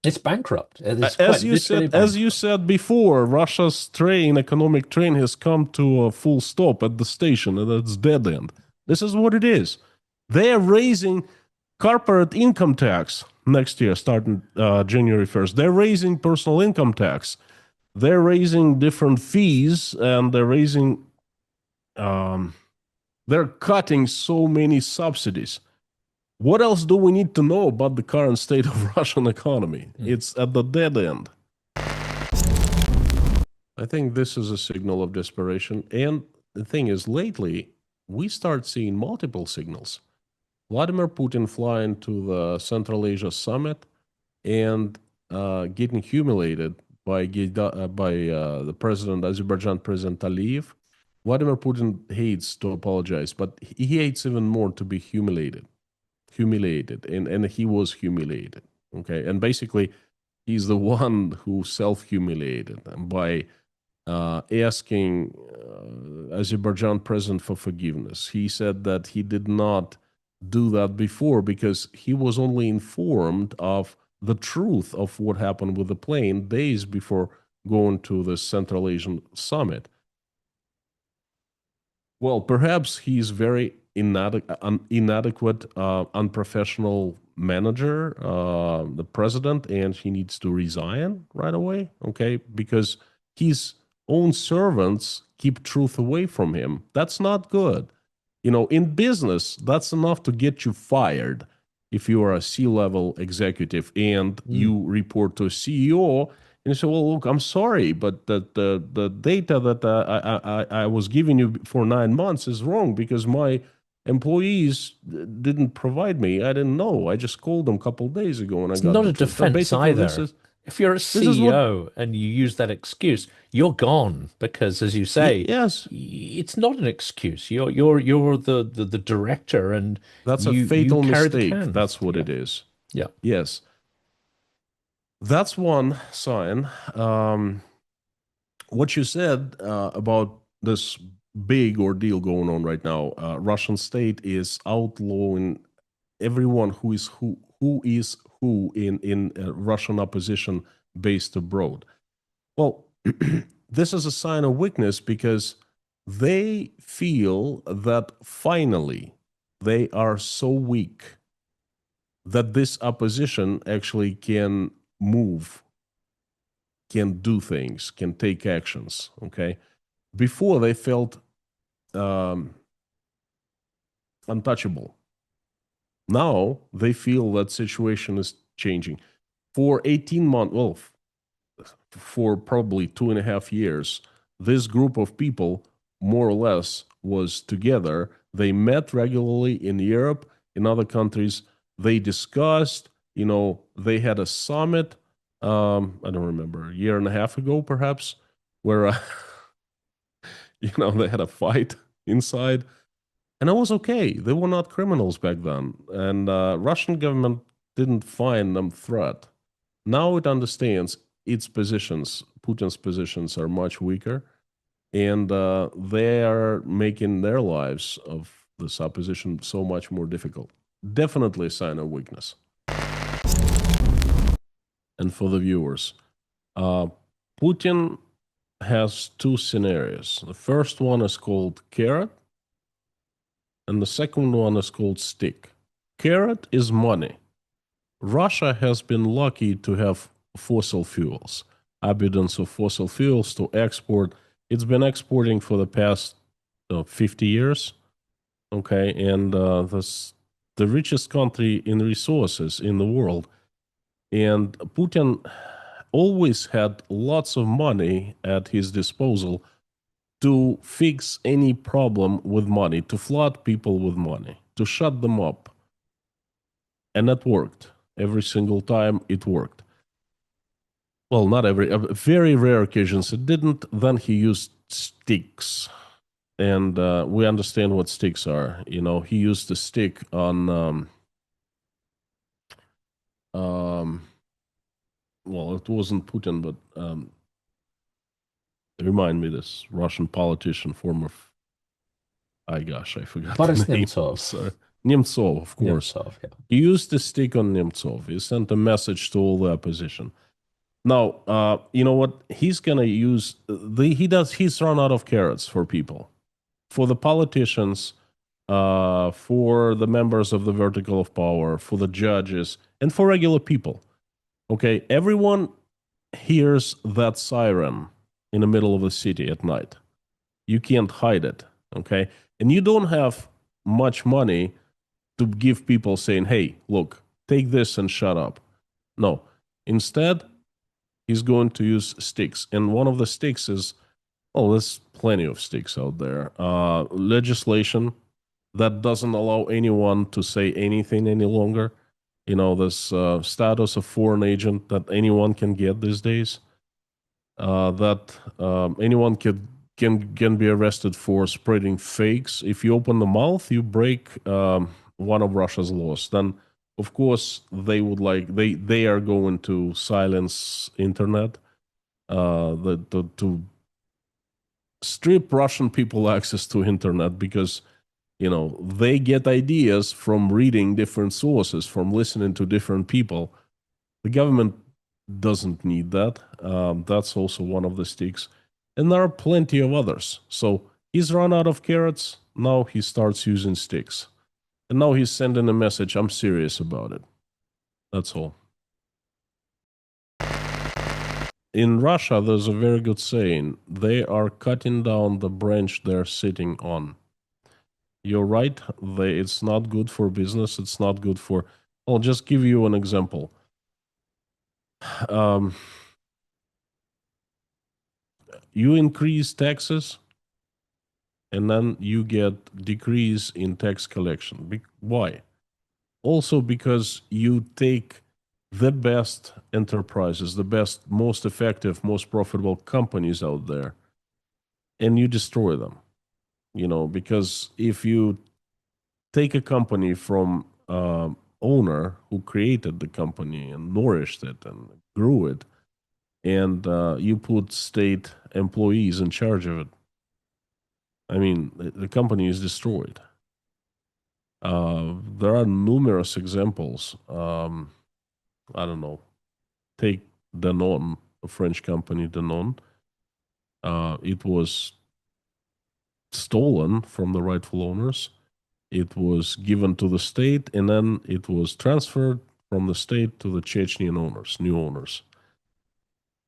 It's bankrupt. As you said before, Russia's economic train has come to a full stop at the station, and it's dead end. This is what it is. They are raising corporate income tax next year, starting January 1st. They're raising personal income tax. They're raising different fees, and they're cutting so many subsidies. What else do we need to know about the current state of Russian economy? It's at the dead end. I think this is a signal of desperation. And the thing is, lately, we start seeing multiple signals. Vladimir Putin flying to the Central Asia summit and getting humiliated by the president, Azerbaijan President Aliyev. Vladimir Putin hates to apologize, but he hates even more to be humiliated, and he was humiliated. Okay, and basically, he's the one who self-humiliated by asking Azerbaijan president for forgiveness. He said that he did not do that before because he was only informed of the truth of what happened with the plane days before going to the Central Asian summit. Well, perhaps he's very inadequate, unprofessional manager, the president, and he needs to resign right away, okay? Because his own servants keep truth away from him. That's not good. You know, in business, that's enough to get you fired if you are a C-level executive and you report to a CEO and you say, well, look, I'm sorry, but the data that I was giving you for 9 months is wrong because my employees didn't provide me. I didn't know. I just called them a couple of days ago and I got Not the a truth. defense either. If you're a is what- CEO and you use that excuse, you're gone because, as you say, yes, it's not an excuse. You're the director, and that's a you fatal carry the mistake. can. That's what it is. Yeah. Yes. That's one sign. What you said about this big ordeal going on right now, Russian state is outlawing everyone who is who in Russian opposition based abroad. Well, this is a sign of weakness because they feel that finally they are so weak that this opposition actually can move, can do things, can take actions. Okay, before they felt untouchable. Now they feel that situation is changing. For 18 months, well, for probably 2.5 years, this group of people more or less was together. They met regularly in Europe, in other countries. They discussed, they had a summit, I don't remember, a year and a half ago, perhaps, where, they had a fight inside. And it was okay. They were not criminals back then. And Russian government didn't find them threat. Now it understands its positions, Putin's positions are much weaker, and they are making their lives of this opposition so much more difficult. Definitely a sign of weakness. And for the viewers, Putin has two scenarios. The first one is called carrot, and the second one is called stick. Carrot is money. Russia has been lucky to have fossil fuels, abundance of fossil fuels to export. It's been exporting for the past 50 years. Okay, and that's the richest country in resources in the world. And Putin always had lots of money at his disposal to fix any problem with money, to flood people with money, to shut them up. And that worked. Every single time it worked. Well, not every, very rare occasions it didn't. Then he used sticks. And we understand what sticks are. He used a stick on, well, it wasn't Putin, but remind me, this Russian politician, former, I forgot Boris the name. Nemtsov. Nemtsov, of course. Nemtsov, yeah. He used the stick on Nemtsov. He sent a message to all the opposition. Now, you know what? He's going to use, he's run out of carrots for people. For the politicians, for the members of the vertical of power, for the judges, and for regular people. Okay, everyone hears that siren in the middle of the city at night. You can't hide it, okay? And you don't have much money to give people saying, hey, look, take this and shut up. No. Instead, he's going to use sticks. And one of the sticks is, oh, there's plenty of sticks out there. Legislation that doesn't allow anyone to say anything any longer. You know, this status of foreign agent that anyone can get these days. That anyone can be arrested for spreading fakes. If you open the mouth, you break one of Russia's laws. Then, of course, they are going to silence internet, to strip Russian people access to internet because they get ideas from reading different sources, from listening to different people. The government doesn't need that. That's also one of the sticks. And there are plenty of others. So he's run out of carrots. Now he starts using sticks. And now he's sending a message, I'm serious about it. That's all. In Russia, there's a very good saying. They are cutting down the branch they're sitting on. You're right. It's not good for business. It's not good for... I'll just give you an example. You increase taxes, and then you get decrease in tax collection. Why? Also because you take the best enterprises, the best, most effective, most profitable companies out there, and you destroy them. Because if you take a company from owner who created the company and nourished it and grew it, and you put state employees in charge of it, I mean, the company is destroyed. There are numerous examples. I don't know. Take Danone, a French company, Danone. It was stolen from the rightful owners. It was given to the state, and then it was transferred from the state to the Chechnyan owners, new owners.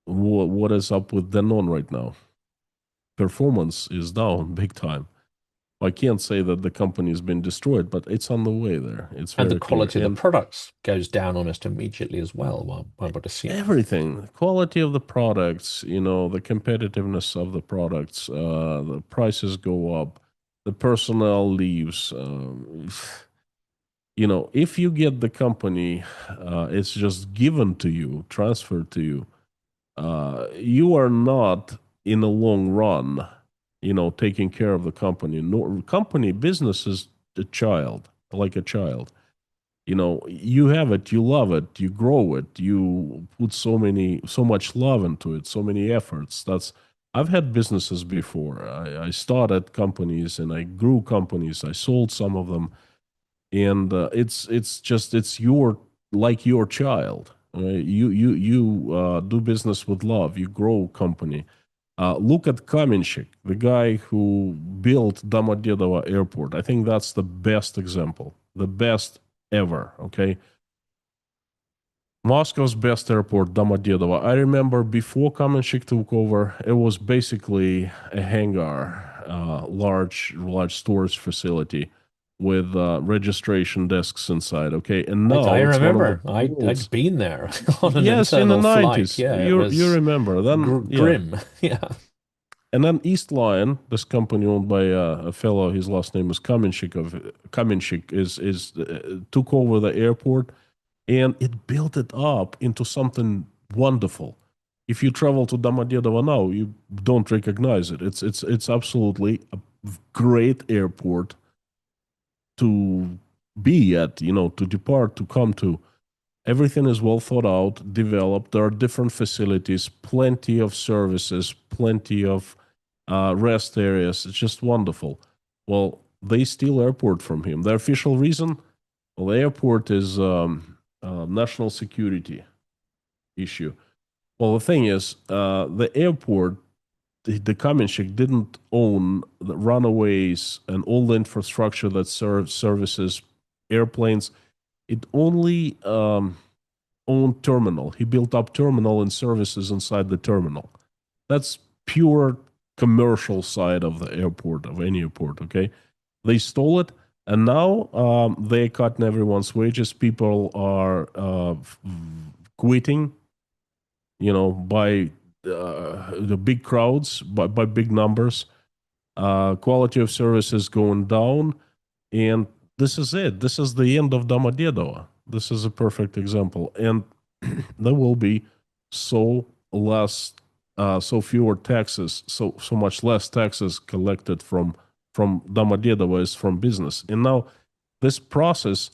What is up with Danone right now? Performance is down big time. I can't say that the company has been destroyed, but it's on the way there. It's very And the quality clear. of the products goes down almost immediately as well, I would assume. Everything, the quality of the products, the competitiveness of the products, the prices go up, the personnel leaves. If you get the company, it's just given to you, transferred to you. You are not in the long run, taking care of the company. No, company business is a child, like a child. You have it, you love it, you grow it, you put so much love into it, so many efforts. I've had businesses before. I started companies and I grew companies. I sold some of them, and it's your child. Right? You do business with love. You grow company. Look at Kamenshik, the guy who built Domodedovo Airport. I think that's the best example, the best ever, okay? Moscow's best airport, Domodedovo. I remember before Kamenshik took over, it was basically a hangar, large storage facility with registration desks inside, okay? And now I it's remember. one of the world's... I'd been there on an Yes, in the internal flight. 90s. Yeah, it you was remember. Then, grim. Yeah. And then East Lion, this company owned by a fellow, his last name is Kamenshik, took over the airport, and it built it up into something wonderful. If you travel to Domodedovo now, you don't recognize it. It's absolutely a great airport to be at, to depart, to come to. Everything is well thought out, developed. There are different facilities, plenty of services, plenty of rest areas. It's just wonderful. Well, they steal airport from him. The official reason? Well, the airport is national security issue. Well, the thing is, the airport the Kamenshik didn't own the runaways and all the infrastructure that services airplanes. It only owned terminal. He built up terminal and services inside the terminal. That's pure commercial side of the airport, of any airport, okay? They stole it, and now they're cutting everyone's wages. People are quitting, by the big crowds, by big numbers. Quality of service is going down, and this is it. This is the end of Domodedovo. This is a perfect example, and there will be so fewer taxes, so much less taxes collected from Domodedovo is from business. And now this process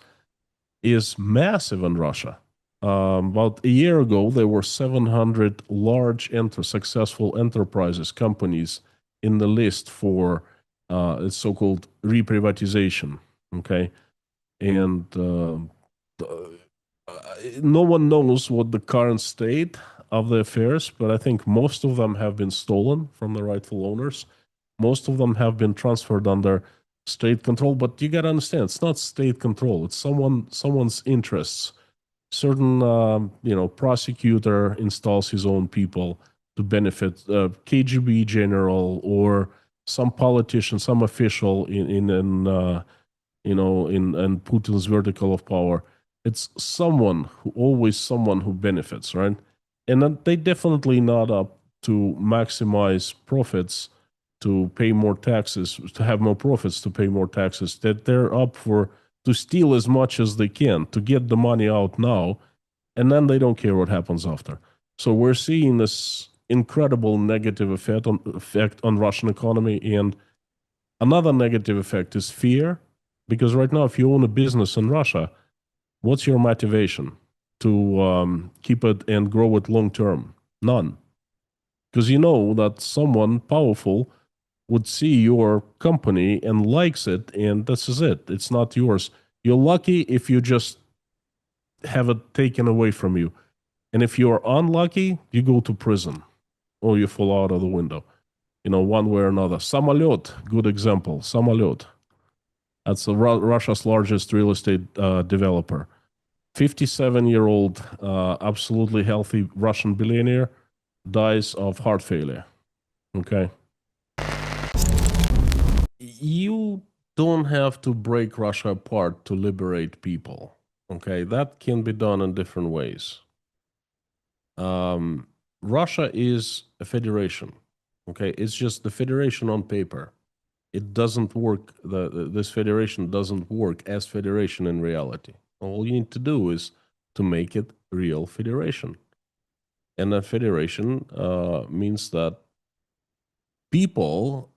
is massive in Russia. About a year ago, there were 700 large successful enterprises, companies in the list for it's so-called reprivatization. Okay, and no one knows what the current state of the affairs, but I think most of them have been stolen from the rightful owners. Most of them have been transferred under state control, but you got to understand, it's not state control. It's someone's interests. Certain, prosecutor installs his own people to benefit KGB general or some politician, some official in Putin's vertical of power. It's always someone who benefits, right? And they definitely not up to maximize profits, to pay more taxes, to have more profits, to pay more taxes. That they're up to steal as much as they can, to get the money out now, and then they don't care what happens after. So we're seeing this incredible negative effect on Russian economy. And another negative effect is fear, because right now, if you own a business in Russia, what's your motivation to keep it and grow it long term? None. Because you know that someone powerful would see your company and likes it, and this is it. It's not yours. You're lucky if you just have it taken away from you. And if you're unlucky, you go to prison or you fall out of the window, one way or another. Samoilov, good example. Samoilov. That's Russia's largest real estate developer. 57-year-old, absolutely healthy Russian billionaire dies of heart failure. Okay. You don't have to break Russia apart to liberate people. Okay, that can be done in different ways. Russia is a federation. Okay, it's just the federation on paper. It doesn't work. This federation doesn't work as federation in reality. All you need to do is to make it real federation. And a federation means that people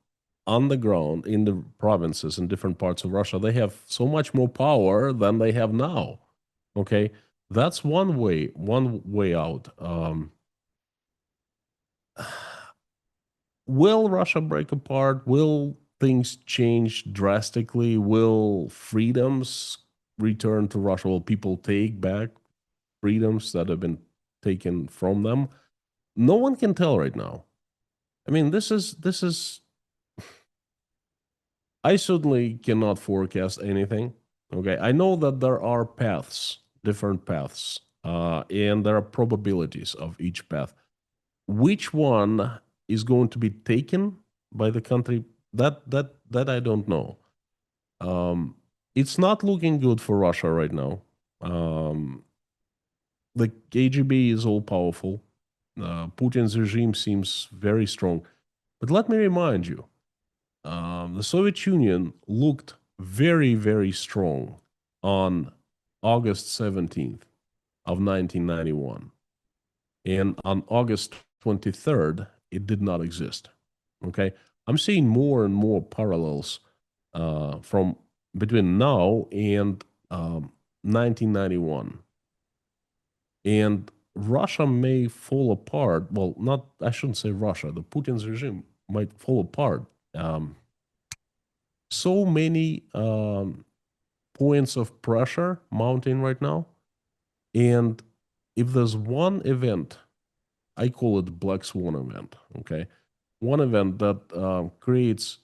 on the ground in the provinces in different parts of Russia, they have so much more power than they have now. Okay, that's one way out. Will Russia break apart? Will things change drastically? Will freedoms return to Russia? Will people take back freedoms that have been taken from them? No one can tell right now. I mean, this is. I certainly cannot forecast anything. Okay, I know that there are paths, different paths, and there are probabilities of each path. Which one is going to be taken by the country? That I don't know. It's not looking good for Russia right now. The KGB is all powerful. Putin's regime seems very strong. But let me remind you, the Soviet Union looked very, very strong on August 17th of 1991. And on August 23rd, it did not exist. Okay? I'm seeing more and more parallels from between now and 1991. And Russia may fall apart. Well, I shouldn't say Russia. The Putin's regime might fall apart. So many points of pressure mounting right now. And if there's one event, I call it Black Swan event, okay? one event that creates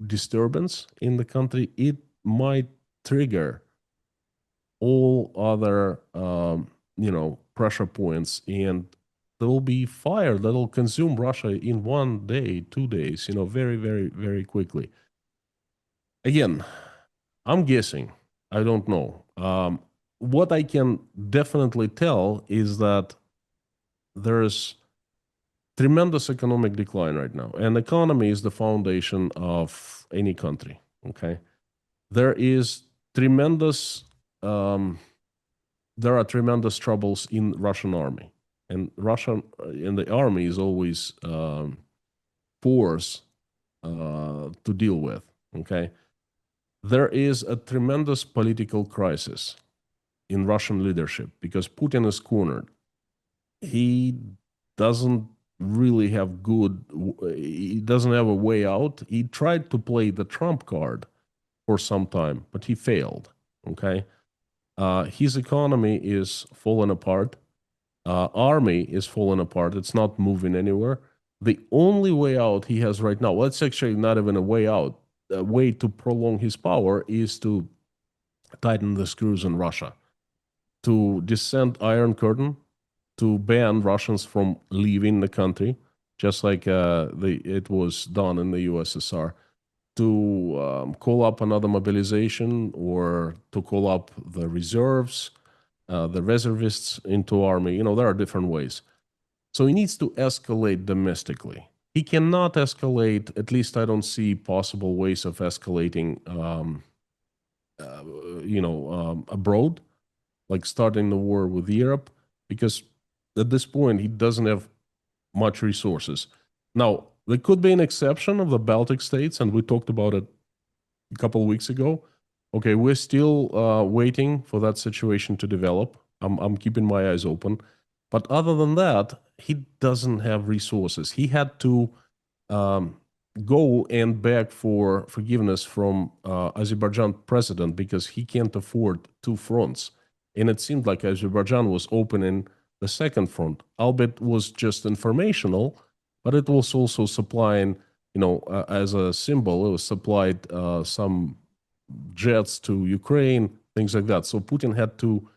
disturbance in the country, it might trigger all other, pressure points, and there will be fire that will consume Russia in 1 day, 2 days, very, very, very quickly. Again, I'm guessing. I don't know. What I can definitely tell is that there's tremendous economic decline right now, and economy is the foundation of any country. Okay, there is tremendous. There are tremendous troubles in Russian army, and Russian in the army is always force to deal with. Okay, there is a tremendous political crisis in Russian leadership because Putin is cornered. He doesn't really have he doesn't have a way out. He tried to play the Trump card for some time, but he failed. Okay. His economy is falling apart. Army is falling apart. It's not moving anywhere. The only way out he has right now, well, it's actually not even a way out. A way to prolong his power is to tighten the screws in Russia, to descend Iron Curtain, to ban Russians from leaving the country, just like it was done in the USSR, to call up another mobilization or to call up the reserves, the reservists into army. There are different ways. So he needs to escalate domestically. He cannot escalate, at least I don't see possible ways of escalating, abroad, like starting the war with Europe, because at this point he doesn't have much resources. Now, there could be an exception of the Baltic states, and we talked about it a couple of weeks ago. Okay, we're still waiting for that situation to develop. I'm keeping my eyes open. But other than that, he doesn't have resources. He had to go and beg for forgiveness from Azerbaijan president because he can't afford two fronts. And it seemed like Azerbaijan was opening the second front, albeit was just informational, but it was also supplying, as a symbol, it was supplied some jets to Ukraine, things like that. So Putin had to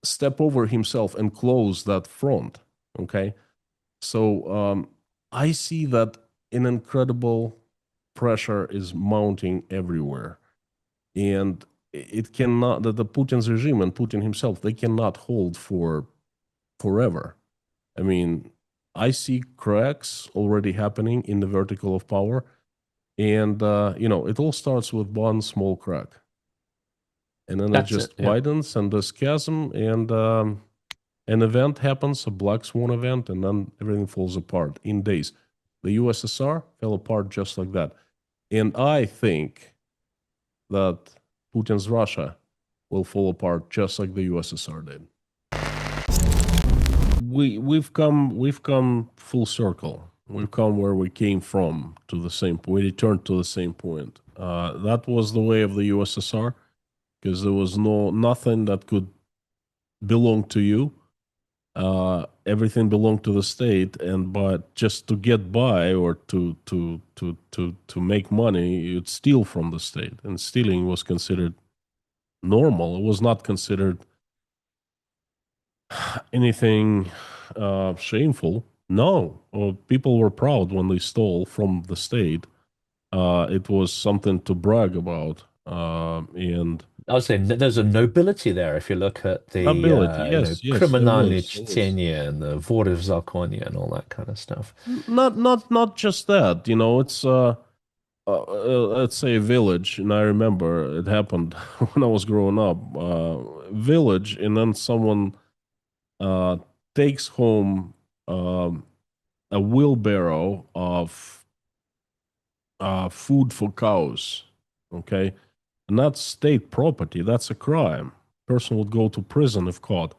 step over himself and close that front. Okay, so I see that an incredible pressure is mounting everywhere, and it cannot, that the Putin's regime and Putin himself, they cannot hold for forever. I mean, I see cracks already happening in the vertical of power, and it all starts with one small crack, and then That's it just it. Yeah. widens, and this chasm, and an event happens, a black swan event, and then everything falls apart in days. The USSR fell apart just like that, and I think that Putin's Russia will fall apart just like the USSR did. We've come full circle. We've come where we came from to the same. We returned to the same point. That was the way of the USSR, because there was nothing that could belong to you. Everything belonged to the state, but just to get by or to make money, you'd steal from the state, and stealing was considered normal. It was not considered anything shameful. No, people were proud when they stole from the state. It was something to brag about, and I would say there's a nobility there if you look at the ability. Yes, yes, there Криминальное was. чтение and the Воды в законе and all that kind of stuff. Not just that. It's let's say a village, and I remember it happened when I was growing up. Village, and then someone takes home a wheelbarrow of food for cows. Okay, and that's state property. That's a crime. Person would go to prison if caught.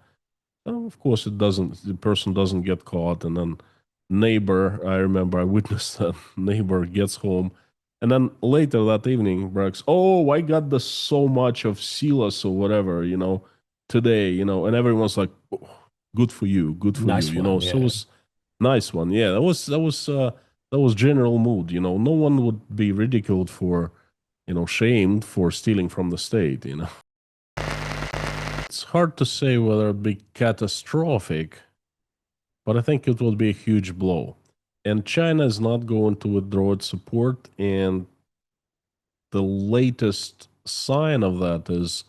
Of course, it doesn't. The person doesn't get caught, and then neighbor. I remember I witnessed that neighbor gets home, and then later that evening, brags, "Oh, I got so much of silas or whatever, today, and everyone's like, oh, good for you, good for Nice you, one, So yeah. Nice one. Yeah, that was general mood. No one would be ridiculed for, shamed for stealing from the state. It's hard to say whether it'd be catastrophic, but I think it would be a huge blow. And China is not going to withdraw its support, and the latest sign of that is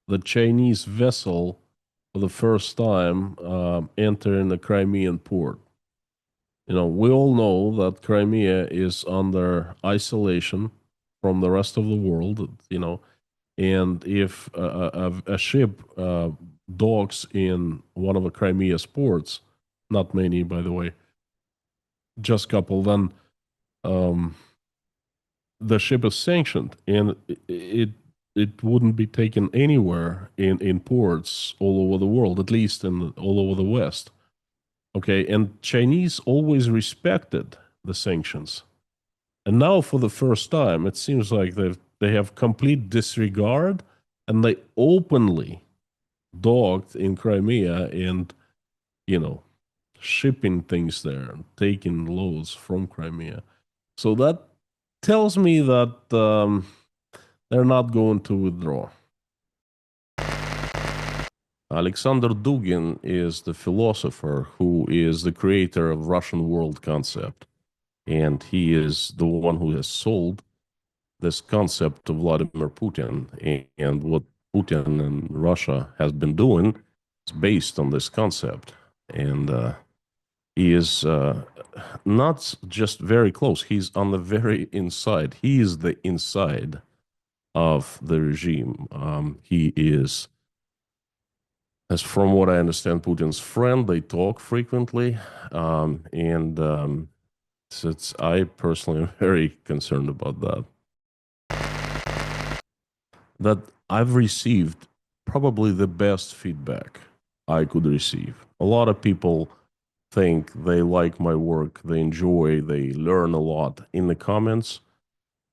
the Chinese vessel for the first time entering the Crimean port. We all know that Crimea is under isolation from the rest of the world. And if a ship docks in one of the Crimea's ports, not many, by the way, just a couple, then um, the ship is sanctioned, and it wouldn't be taken anywhere in ports all over the world, at least all over the West. Okay, and Chinese always respected the sanctions. And now, for the first time, it seems like they have complete disregard, and they openly docked in Crimea and, shipping things there, taking loads from Crimea. So that tells me that they're not going to withdraw. Alexander Dugin is the philosopher who is the creator of Russian world concept. And he is the one who has sold this concept to Vladimir Putin. And what Putin and Russia has been doing is based on this concept. And he is not just very close, he's on the very inside. He is the inside of the regime. He is, as from what I understand, Putin's friend. They talk frequently. I personally am very concerned about that. That I've received probably the best feedback I could receive. A lot of people think they like my work, they enjoy, they learn a lot in the comments,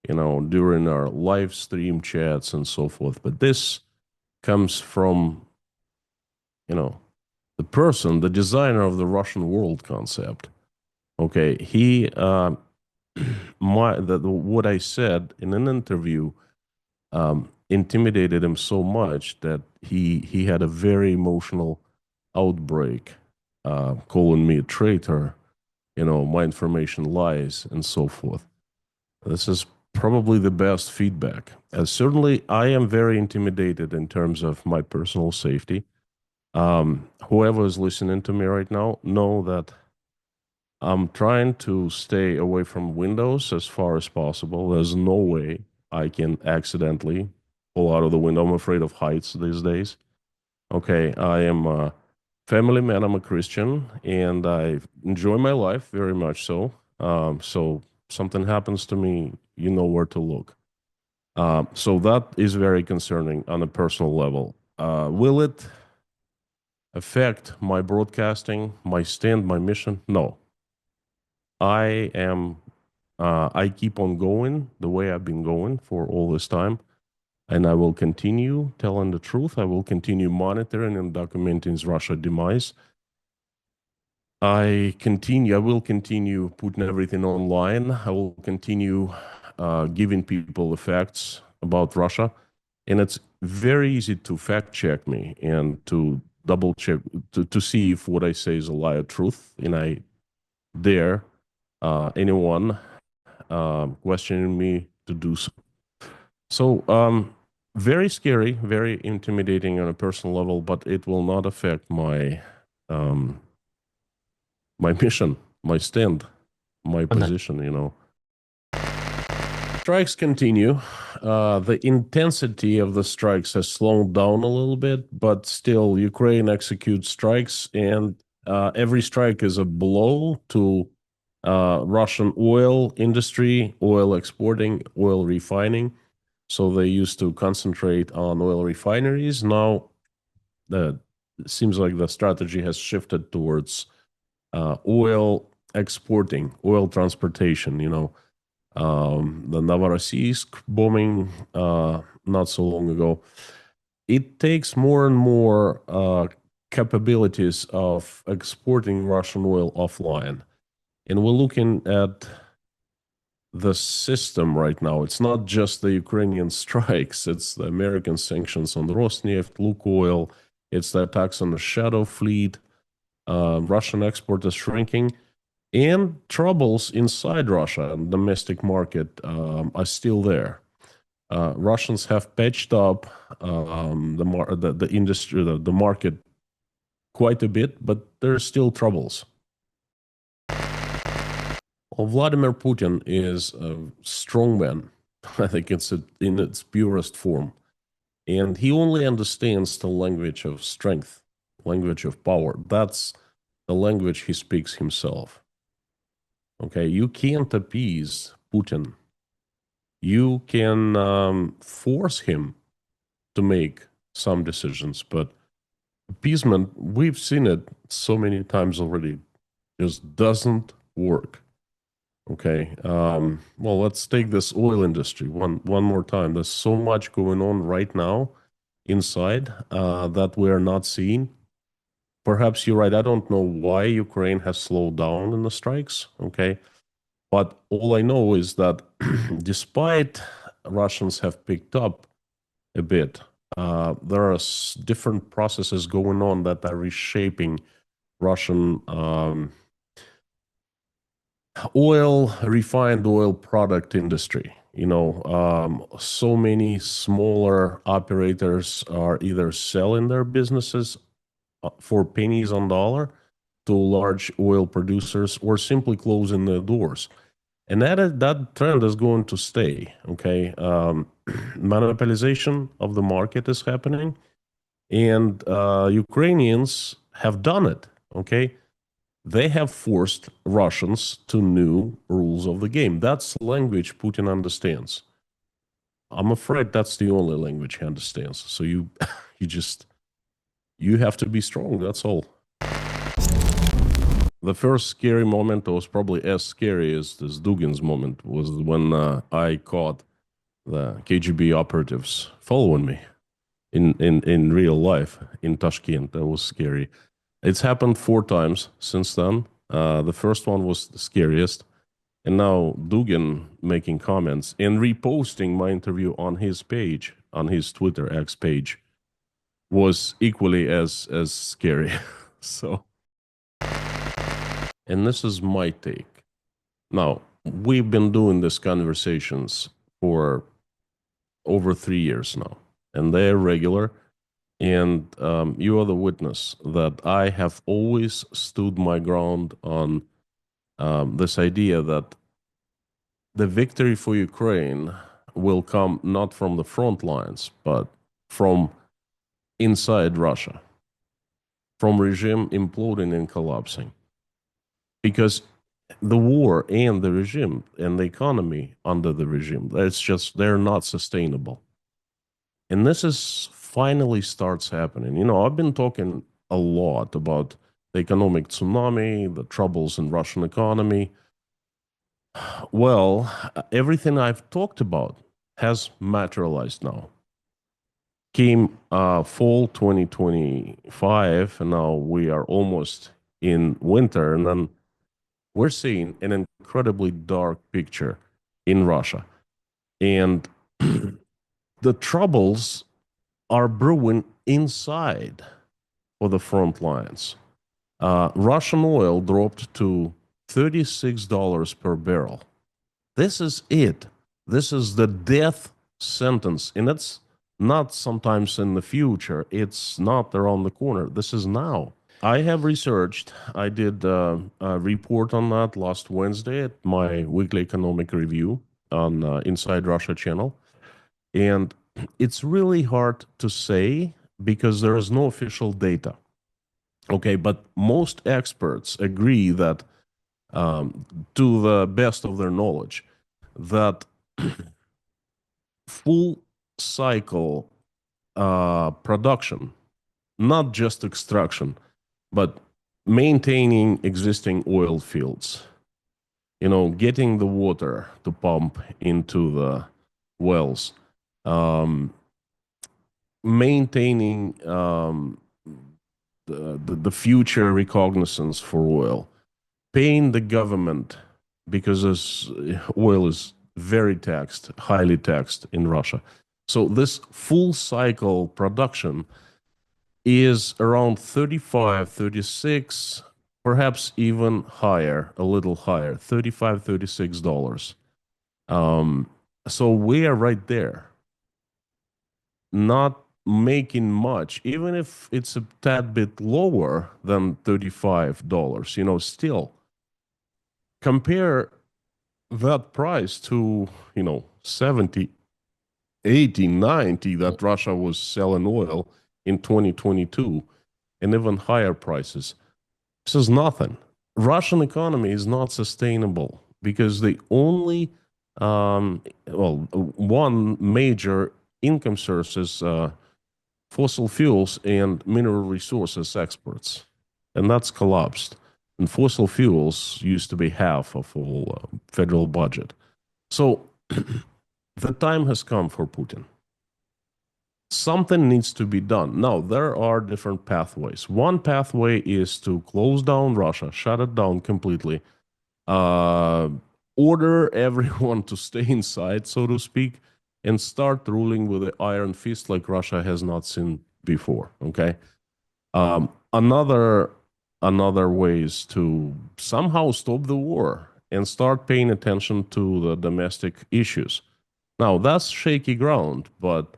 during our live stream chats and so forth. But this comes from, the person, the designer of the Russian world concept. Okay, he, what I said in an interview intimidated him so much that he had a very emotional outbreak, calling me a traitor, my information lies, and so forth. This is probably the best feedback. Certainly, I am very intimidated in terms of my personal safety. Whoever is listening to me right now, know that I'm trying to stay away from windows as far as possible. There's no way I can accidentally pull out of the window. I'm afraid of heights these days. Okay, I am a family man. I'm a Christian, and I enjoy my life very much so. So something happens to me, you know where to look. So that is very concerning on a personal level. Will it affect my broadcasting, my stand, my mission? No. I keep on going the way I've been going for all this time, and I will continue telling the truth. I will continue monitoring and documenting Russia's demise. I will continue putting everything online. I will continue giving people the facts about Russia. And it's very easy to fact check me and to double check, to see if what I say is a lie or truth. And I dare anyone questioning me to do so. So, very scary, very intimidating on a personal level, but it will not affect my my mission, my stand, my position. Strikes continue. The intensity of the strikes has slowed down a little bit, but still, Ukraine executes strikes, and every strike is a blow to Russian oil industry, oil exporting, oil refining. So they used to concentrate on oil refineries. Now, it seems like the strategy has shifted towards oil exporting, oil transportation. The Novorossiysk bombing not so long ago. It takes more and more capabilities of exporting Russian oil offline. And we're looking at the system right now. It's not just the Ukrainian strikes, it's the American sanctions on Rosneft, Lukoil, it's the attacks on the shadow fleet. Russian export is shrinking, and troubles inside Russia and domestic market are still there. Russians have patched up the industry, the market quite a bit, but there are still troubles. Well, Vladimir Putin is a strong man. I think it's in its purest form. And he only understands the language of strength, language of power. That's the language he speaks himself. Okay, you can't appease Putin. You can force him to make some decisions, but appeasement, we've seen it so many times already, just doesn't work. Okay, well, let's take this oil industry one more time. There's so much going on right now inside that we're not seeing. Perhaps you're right. I don't know why Ukraine has slowed down in the strikes. Okay, but all I know is that despite Russians have picked up a bit, there are different processes going on that are reshaping Russian refined oil product industry. So many smaller operators are either selling their businesses for pennies on dollar to large oil producers or simply closing their doors. And that trend is going to stay, okay? Monopolization of the market is happening, and Ukrainians have done it, okay? They have forced Russians to new rules of the game. That's language Putin understands. I'm afraid that's the only language he understands. So you have to be strong, that's all. The first scary moment was probably as scary as this Dugan's moment was when I caught the KGB operatives following me in real life in Tashkent. That was scary. It's happened 4 times since then. The first one was the scariest. And now Dugan making comments and reposting my interview on his page, on his Twitter X page, was equally as scary. So, and this is my take. Now, we've been doing these conversations for over 3 years now, and they're regular. And you are the witness that I have always stood my ground on this idea that the victory for Ukraine will come not from the front lines, but from inside Russia, from regime imploding and collapsing. Because the war and the regime and the economy under the regime, they're not sustainable. And this is finally starts happening. I've been talking a lot about the economic tsunami, the troubles in Russian economy. Well, everything I've talked about has materialized now. Came fall 2025, and now we are almost in winter, and then we're seeing an incredibly dark picture in Russia. And the troubles are brewing inside for the front lines. Russian oil dropped to $36 per barrel. This is it. This is the death sentence. And it's not sometimes in the future. It's not around the corner. This is now. I have researched. I did a report on that last Wednesday at my weekly economic review on Inside Russia channel. And it's really hard to say because there is no official data. Okay, but most experts agree that, to the best of their knowledge, that full cycle production, not just extraction, but maintaining existing oil fields, getting the water to pump into the wells, maintaining the future recognizance for oil, paying the government because oil is very taxed, highly taxed in Russia. So this full cycle production is around 35, 36, perhaps even higher, a little higher, $35, $36. So we are right there, not making much, even if it's a tad bit lower than $35, still compare that price to, 70, 80, 90 that Russia was selling oil in 2022, and even higher prices. This is nothing. Russian economy is not sustainable because the only, one major income source is fossil fuels and mineral resources exports, and that's collapsed. And fossil fuels used to be half of all federal budget. So the time has come for Putin. Something needs to be done. Now, there are different pathways. One pathway is to close down Russia, shut it down completely, order everyone to stay inside, so to speak, and start ruling with an iron fist like Russia has not seen before. Okay. Another way is to somehow stop the war and start paying attention to the domestic issues. Now, that's shaky ground, but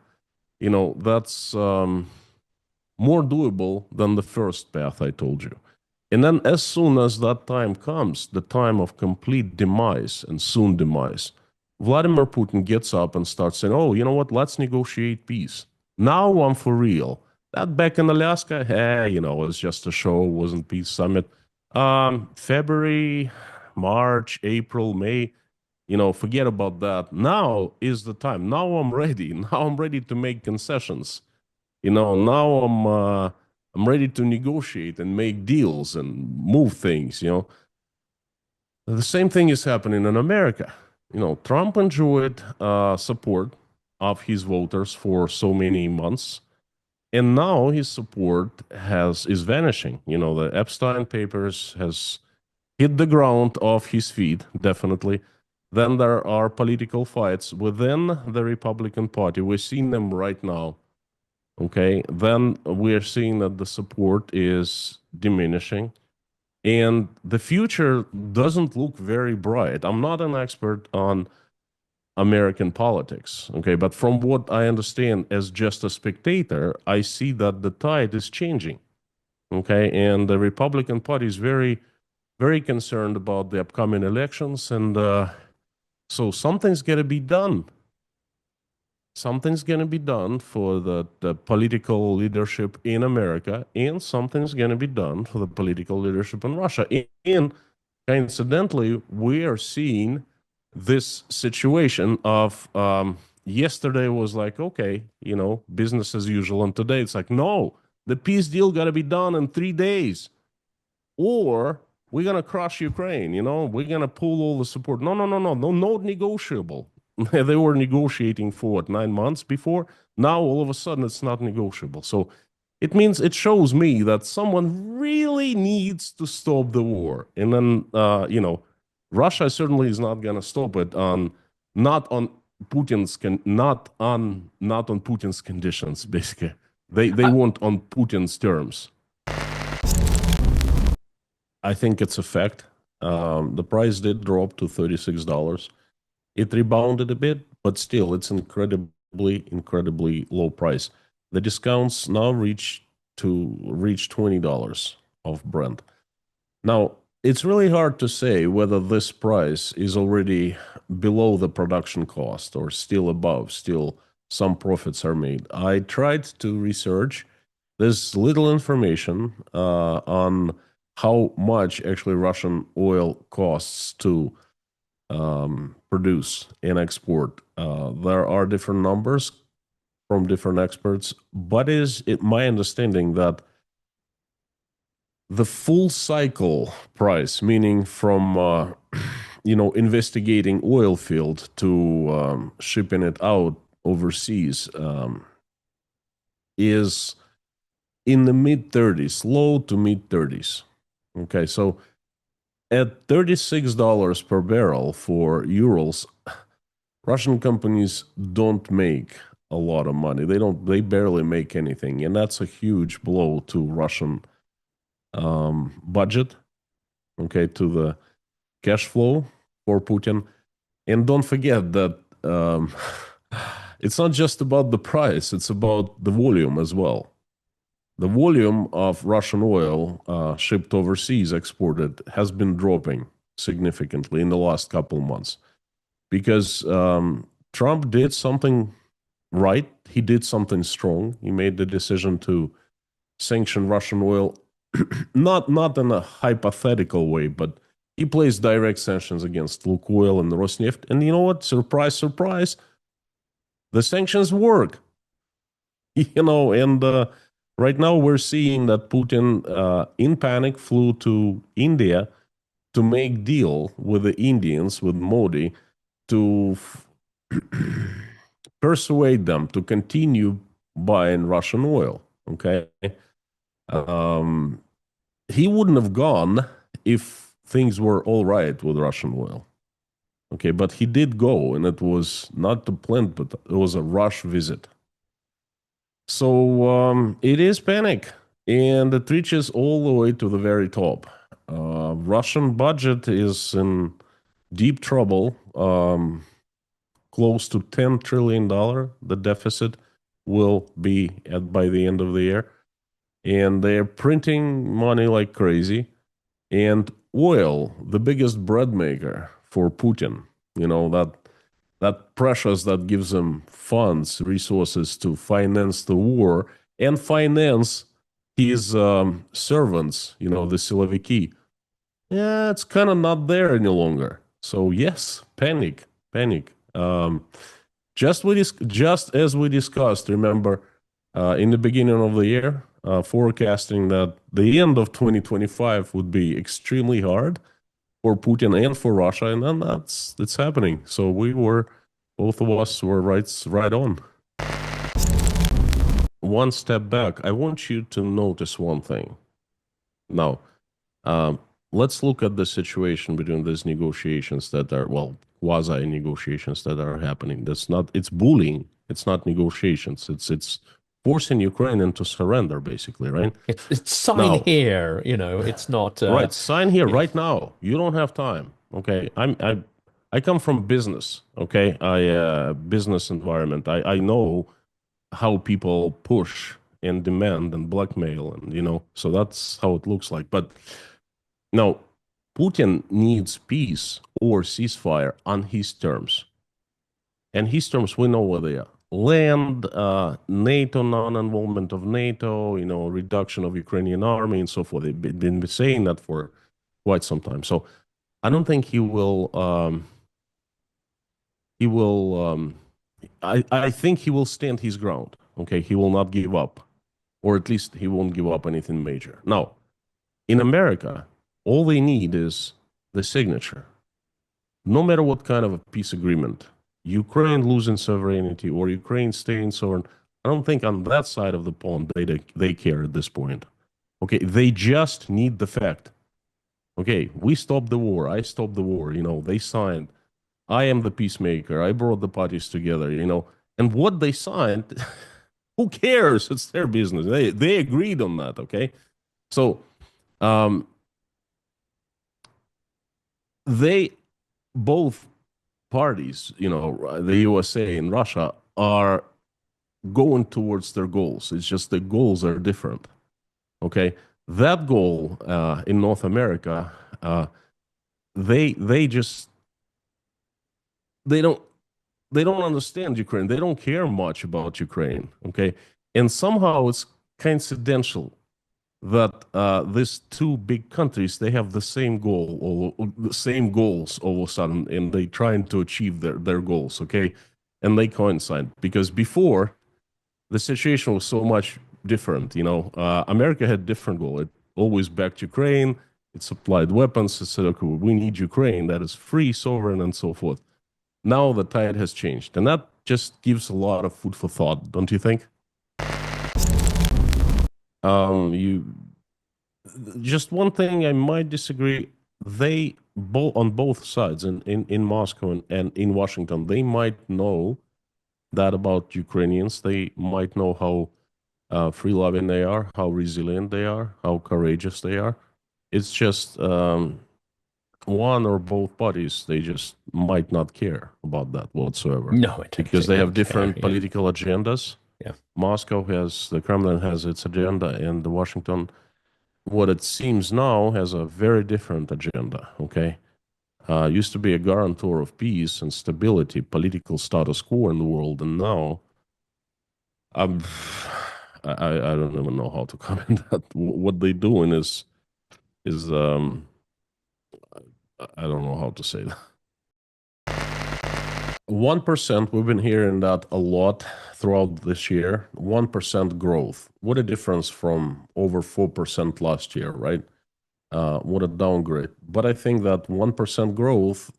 that's more doable than the first path I told you. And then as soon as that time comes, the time of complete demise and soon demise, Vladimir Putin gets up and starts saying, oh, you know what, let's negotiate peace. Now I'm for real. That back in Alaska, it was just a show, wasn't peace summit. February, March, April, May, forget about that. Now is the time. Now I'm ready. Now I'm ready to make concessions. Now I'm ready to negotiate and make deals and move things. The same thing is happening in America. Trump enjoyed support of his voters for so many months, and now his support is vanishing. The Epstein papers has hit the ground off his feet, definitely. Then there are political fights within the Republican Party. We're seeing them right now. Okay, then we're seeing that the support is diminishing, and the future doesn't look very bright. I'm not an expert on American politics, okay, but from what I understand as just a spectator, I see that the tide is changing, okay, and the Republican Party is very, very concerned about the upcoming elections, and so something's got to be done. Something's going to be done for the political leadership in America, and something's going to be done for the political leadership in Russia. And coincidentally, we are seeing this situation of yesterday was like, okay, business as usual. And today it's like, no, the peace deal got to be done in 3 days, or we're going to crush Ukraine. We're going to pull all the support. No, negotiable. They were negotiating for 9 months before. Now all of a sudden it's not negotiable. So it shows me that someone really needs to stop the war. And then Russia certainly is not going to stop it not on Putin's conditions. Basically, they want on Putin's terms. I think it's a fact. The price did drop to $36. It rebounded a bit, but still, it's incredibly low price. The discounts now reach $20 of Brent. Now, it's really hard to say whether this price is already below the production cost or still above, still some profits are made. I tried to research. There's little information on how much actually Russian oil costs to produce and export. There are different numbers from different experts, but is it my understanding that the full cycle price, meaning from investigating oil field to shipping it out overseas, is in the mid 30s, low to mid 30s. Okay, so at $36 per barrel for Urals, Russian companies don't make a lot of money. They barely make anything, and that's a huge blow to Russian budget. Okay, to the cash flow for Putin. And don't forget that it's not just about the price, it's about the volume as well. The volume of Russian oil shipped overseas, exported, has been dropping significantly in the last couple of months because Trump did something right. He did something strong. He made the decision to sanction Russian oil, not in a hypothetical way, but he placed direct sanctions against Lukoil and Rosneft. And you know what? Surprise, surprise. The sanctions work. And right now we're seeing that Putin, in panic, flew to India to make deal with the Indians, with Modi, to persuade them to continue buying Russian oil. Okay. He wouldn't have gone if things were all right with Russian oil. Okay, but he did go, and it was not the planned, but it was a rush visit. So it is panic, and it reaches all the way to the very top. Russian budget is in deep trouble, close to $10 trillion. The deficit will be by the end of the year. And they're printing money like crazy. And oil, the biggest bread maker for Putin, that precious that gives him funds, resources to finance the war and finance his servants, the Siloviki. Yeah, it's kind of not there any longer. So yes, panic. Just as we discussed, remember, in the beginning of the year, forecasting that the end of 2025 would be extremely hard for Putin and for Russia, and then it's happening. So both of us were right on. One step back, I want you to notice one thing. Now, let's look at the situation between these negotiations that are, quasi-negotiations that are happening. It's bullying. It's not negotiations. It's forcing Ukraine to surrender, basically, right? It's sign here, it's not... right, sign here right now. You don't have time, okay? I come from business, okay? Business environment. I know how people push and demand and blackmail, and, so that's how it looks like. But now, Putin needs peace or ceasefire on his terms. And his terms, we know what they are. Land, NATO, non-involvement of NATO, reduction of Ukrainian army and so forth. They've been saying that for quite some time. So I don't think he will, I think he will stand his ground. Okay, he will not give up, or at least he won't give up anything major. Now, in America, all they need is the signature. No matter what kind of a peace agreement, Ukraine losing sovereignty or Ukraine staying sovereign, I don't think on that side of the pond they care at this point. Okay, they just need the fact. Okay, we stopped the war. I stopped the war. They signed. I am the peacemaker. I brought the parties together. And what they signed, who cares? It's their business. They agreed on that. Okay, so they both parties, the USA and Russia, are going towards their goals. It's just the goals are different. Okay, that goal in North America, they don't understand Ukraine. They don't care much about Ukraine. Okay, and somehow it's coincidental that these two big countries, they have the same goal, or the same goals all of a sudden, and they trying to achieve their goals, okay? And they coincide, because before, the situation was so much different, America had different goal. It always backed Ukraine, it supplied weapons, it said, okay, we need Ukraine that is free, sovereign, and so forth. Now the tide has changed, and that just gives a lot of food for thought, don't you think? You just one thing I might disagree. They both on both sides, in Moscow and in Washington, they might know that about Ukrainians. They might know how free-loving they are, how resilient they are, how courageous they are. It's just one or both parties, they just might not care about that whatsoever. No, I don't Because think they they have care, different yeah. political agendas. Yeah. The Kremlin has its agenda, and the Washington, what it seems now, has a very different agenda, okay? Used to be a guarantor of peace and stability, political status quo in the world, and now I'm, I don't even know how to comment that. What they're doing is I don't know how to say that. 1%, we've been hearing that a lot throughout this year. 1% growth. What a difference from over 4% last year, right? What a downgrade. But I think that 1% growth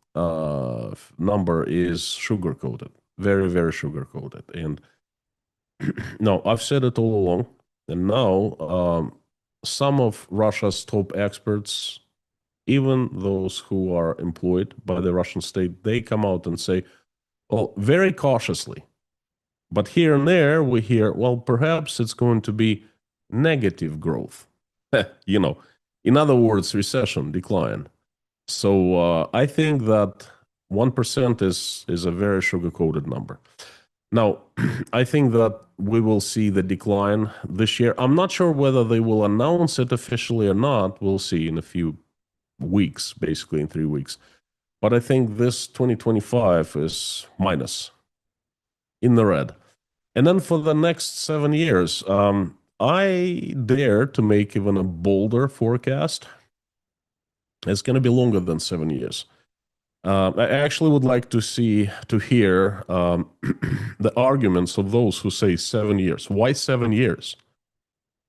number is sugar coated, very, very sugar coated. And no, I've said it all along. And now some of Russia's top experts, even those who are employed by the Russian state, they come out and say, well, very cautiously. But here and there we hear, well, perhaps it's going to be negative growth. In other words, recession, decline. So I think that 1% is a very sugar-coated number. Now, I think that we will see the decline this year. I'm not sure whether they will announce it officially or not. We'll see in a few weeks, basically in 3 weeks. But I think this 2025 is minus, in the red. And then for the next 7 years, I dare to make even a bolder forecast. It's going to be longer than 7 years. I actually would like to hear the arguments of those who say 7 years. Why 7 years?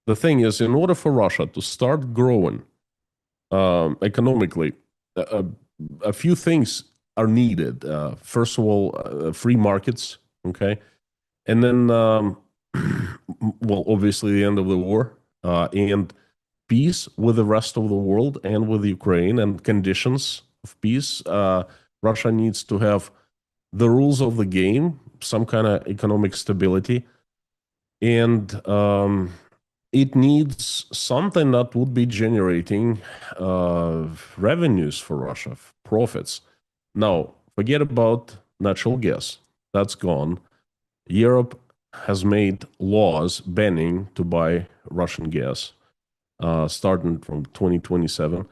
The thing is, in order for Russia to start growing economically, a few things are needed. First of all, free markets, okay? And then, well, obviously the end of the war and peace with the rest of the world and with Ukraine and conditions of peace. Russia needs to have the rules of the game, some kind of economic stability, and it needs something that would be generating revenues for Russia, profits. Now, forget about natural gas. That's gone. Europe has made laws banning to buy Russian gas starting from 2027.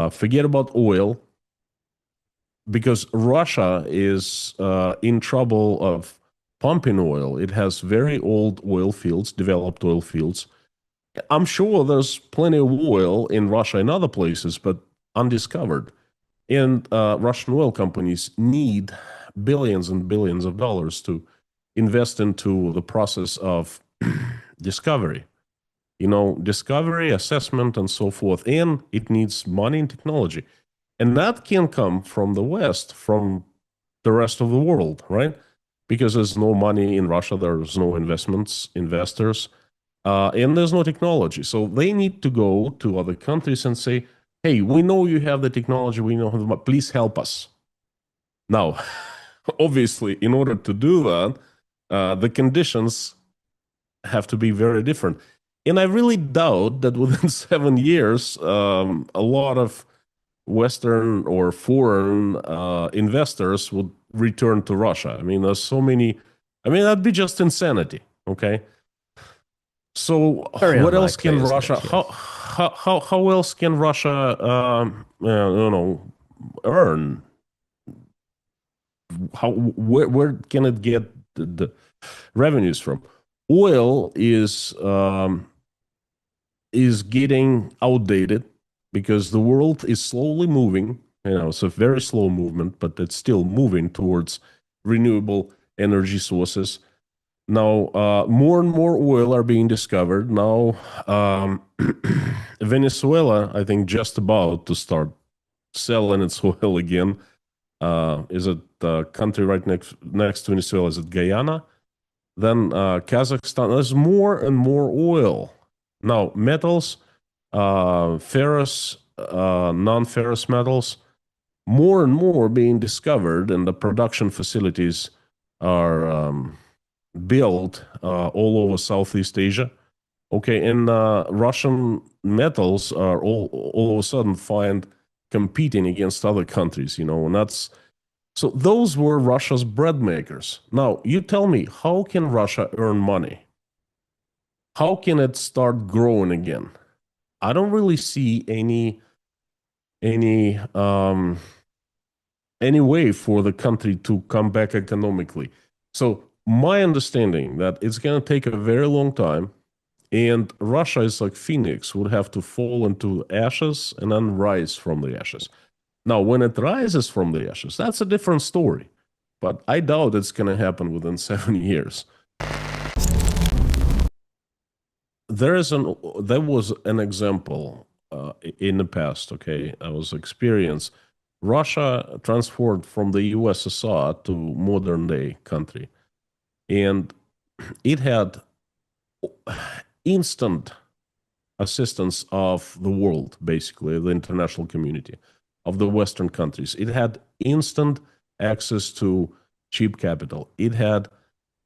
Forget about oil, because Russia is in trouble of pumping oil. It has very old oil fields, developed oil fields. I'm sure there's plenty of oil in Russia and other places, but undiscovered. And Russian oil companies need billions and billions of dollars to invest into the process of discovery. Discovery, assessment, and so forth. And it needs money and technology. And that can come from the West, from the rest of the world, right? Because there's no money in Russia, there's no investors, and there's no technology. So they need to go to other countries and say, hey, we know you have the technology, we know how, please help us. Now, obviously, in order to do that, the conditions have to be very different. And I really doubt that within 7 years, a lot of Western or foreign investors would return to Russia. I mean, there's so many. I mean, that'd be just insanity. Okay. So, Very what else unlikely, can isn't Russia? it? Yeah. How else can Russia, earn? Where can it get the revenues from? Oil is getting outdated because the world is slowly moving. It's a very slow movement, but it's still moving towards renewable energy sources. Now, more and more oil are being discovered. Now, Venezuela, I think, just about to start selling its oil again. Is it the country right next to Venezuela? Is it Guyana? Then Kazakhstan. There's more and more oil Now, metals, ferrous, non-ferrous metals, more and more being discovered, and the production facilities are built all over Southeast Asia. Okay, and Russian metals are all of a sudden find competing against other countries, and that's so those were Russia's bread makers. Now, you tell me, how can Russia earn money? How can it start growing again? I don't really see any any way for the country to come back economically. So my understanding that it's going to take a very long time, and Russia is like Phoenix, would have to fall into ashes and then rise from the ashes. Now, when it rises from the ashes, that's a different story. But I doubt it's going to happen within 7 years. There was an example in the past. Okay, I was experienced. Russia transformed from the USSR to modern day country, and it had instant assistance of the world, basically the international community of the Western countries. It had instant access to cheap capital. It had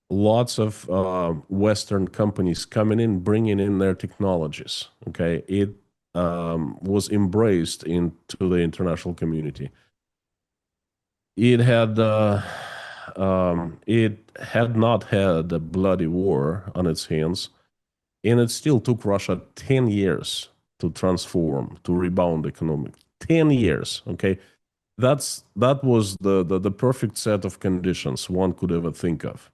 lots of Western companies coming in, bringing in their technologies. Okay, it was embraced into the international community. It had not had a bloody war on its hands, and it still took Russia 10 years to transform, to rebound economic. 10 years, okay? That was the perfect set of conditions one could ever think of.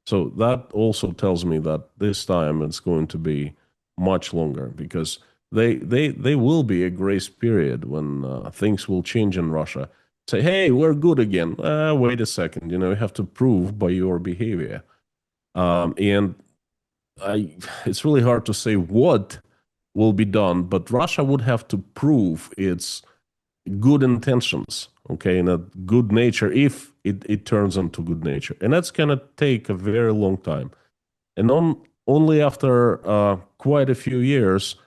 So that also tells me that this time it's going to be much longer, because they will be a grace period when things will change in Russia. Say, hey, we're good again. Wait a second, you have to prove by your behavior. And it's really hard to say what will be done, but Russia would have to prove its good intentions, okay, and a good nature, if it turns into good nature. And that's going to take a very long time. And only after quite a few years,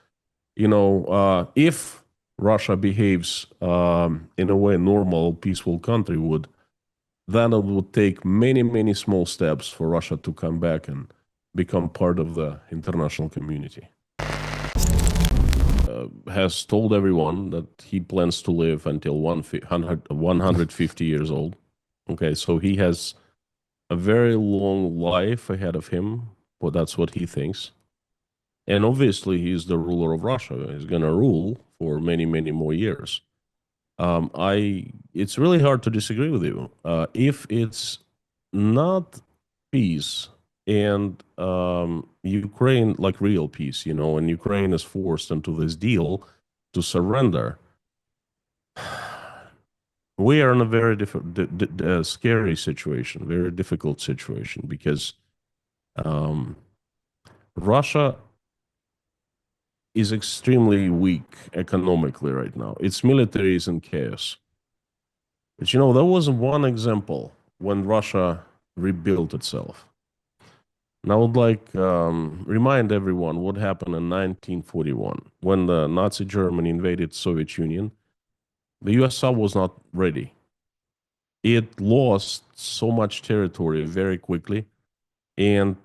if Russia behaves in a way a normal, peaceful country would, then it would take many, many small steps for Russia to come back and become part of the international community. Has told everyone that he plans to live until 150 years old. Okay, so he has a very long life ahead of him, but that's what he thinks. And obviously, he's the ruler of Russia. He's going to rule for many, many more years. It's really hard to disagree with you. If it's not peace and Ukraine, like real peace, and Ukraine is forced into this deal to surrender, we are in a very scary situation, very difficult situation, because Russia is extremely weak economically right now. Its military is in chaos. But there was one example when Russia rebuilt itself. And I would like remind everyone what happened in 1941 when the Nazi Germany invaded Soviet Union. The USSR was not ready. It lost so much territory very quickly, and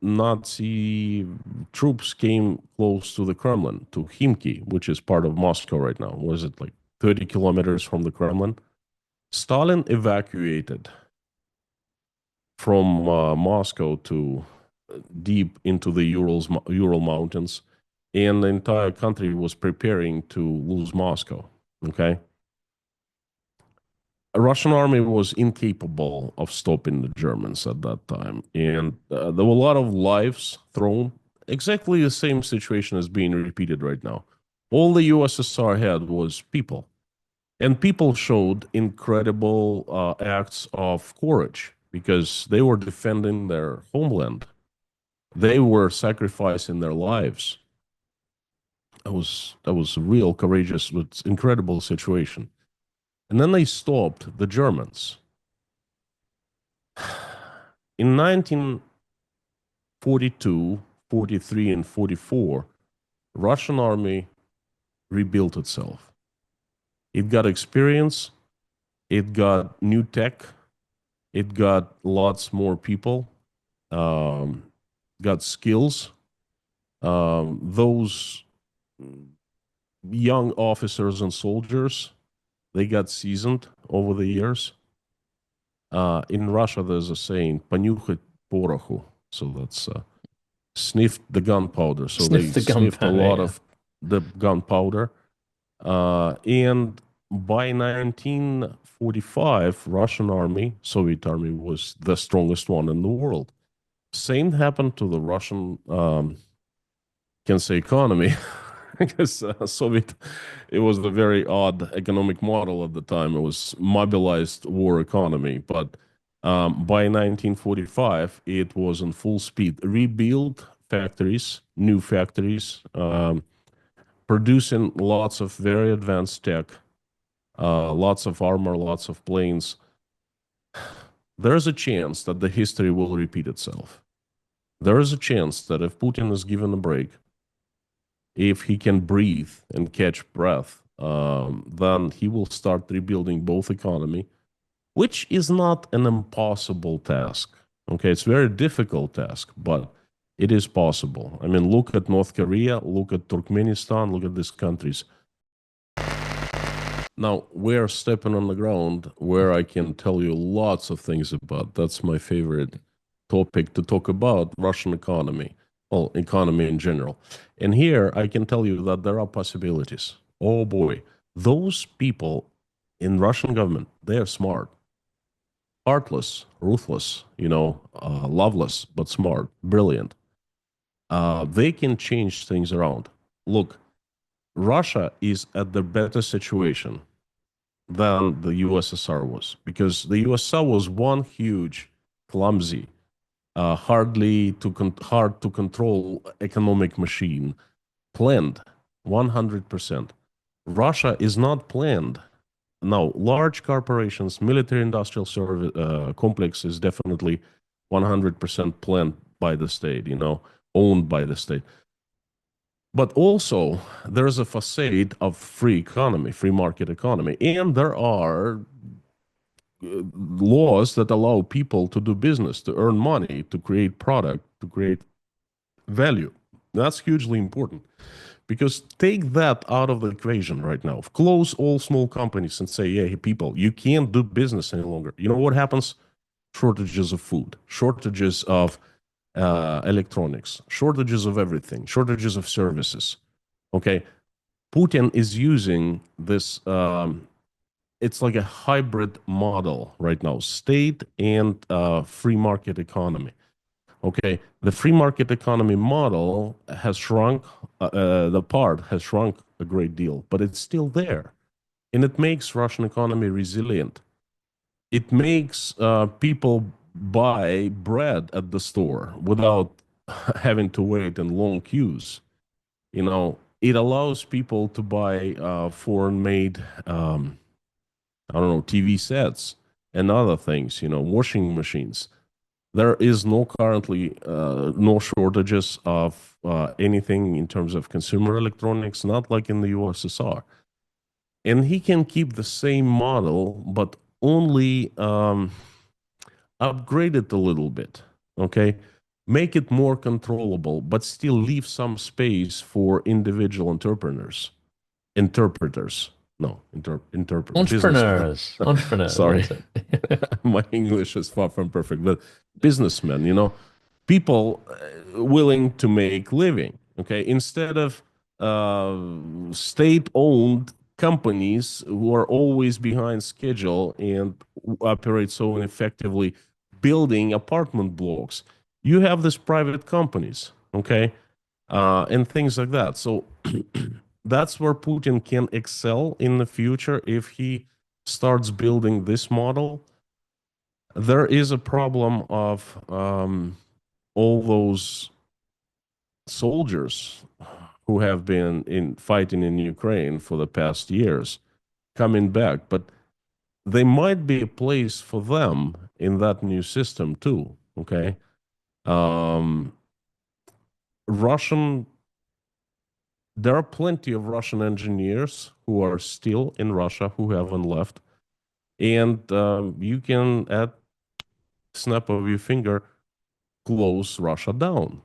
Nazi troops came close to the Kremlin, to Khimki, which is part of Moscow right now. Was it like 30 kilometers from the Kremlin? Stalin evacuated from Moscow to deep into the Ural Mountains, and the entire country was preparing to lose Moscow. Okay, a Russian army was incapable of stopping the Germans at that time, and there were a lot of lives thrown. Exactly the same situation is being repeated right now. All the USSR had was people, and people showed incredible acts of courage because they were defending their homeland. They were sacrificing their lives. That was a real courageous, but incredible situation. And then they stopped the Germans. In 1942, 43 and 44, Russian army rebuilt itself. It got experience, it got new tech, it got lots more people, got skills. Those young officers and soldiers, they got seasoned over the years. In Russia, there's a saying, "Понюхать пороху." So that's sniffed the gunpowder. So Sniff they the sniffed a gunpowder, lot yeah. of the gunpowder. And by 1945, Russian army, Soviet army, was the strongest one in the world. Same happened to the Russian, can say economy, because Soviet, it was a very odd economic model at the time. It was mobilized war economy, but by 1945, it was in full speed. Rebuild factories, new factories, producing lots of very advanced tech, lots of armor, lots of planes. There's a chance that the history will repeat itself. There is a chance that if Putin is given a break, if he can breathe and catch breath, then he will start rebuilding both economy, which is not an impossible task. Okay, it's a very difficult task, but it is possible. I mean, look at North Korea, look at Turkmenistan, look at these countries. Now, we're stepping on the ground where I can tell you lots of things about. That's my favorite topic to talk about, Russian economy, well, economy in general. And here I can tell you that there are possibilities. Oh boy, those people in Russian government, they are smart, heartless, ruthless, loveless, but smart, brilliant. They can change things around. Look, Russia is at the better situation than the USSR was, because the USSR was one huge, clumsy, hard to control economic machine, planned 100%. Russia is not planned. Now, large corporations, military industrial service complex is definitely 100% planned by the state, owned by the state. But also, there's a facade of free economy, free market economy, and there are laws that allow people to do business, to earn money, to create product, to create value. That's hugely important, because take that out of the equation right now. Close all small companies and say, "Hey, people, you can't do business any longer." You know what happens? Shortages of food, shortages of electronics, shortages of everything, shortages of services. Okay, Putin is using this. It's like a hybrid model right now, state and free market economy. Okay, the free market economy model has shrunk. The part has shrunk a great deal, but it's still there, and it makes Russian economy resilient. It makes people buy bread at the store without having to wait in long queues. It allows people to buy foreign-made, I don't know, TV sets and other things, washing machines. There is currently no shortages of anything in terms of consumer electronics, not like in the USSR. And he can keep the same model, but only upgrade it a little bit, okay? Make it more controllable, but still leave some space for individual interpreters. No, Entrepreneurs. Sorry, That's it. my English is far from perfect, but businessmen, people willing to make living, okay? Instead of state-owned companies who are always behind schedule and operate so ineffectively, building apartment blocks. You have these private companies, okay, and things like that. So that's where Putin can excel in the future if he starts building this model. There is a problem of all those soldiers who have been fighting in Ukraine for the past years coming back, but they might be a place for them in that new system too. Okay, there are plenty of Russian engineers who are still in Russia who haven't left. And you can, at snap of your finger, close Russia down,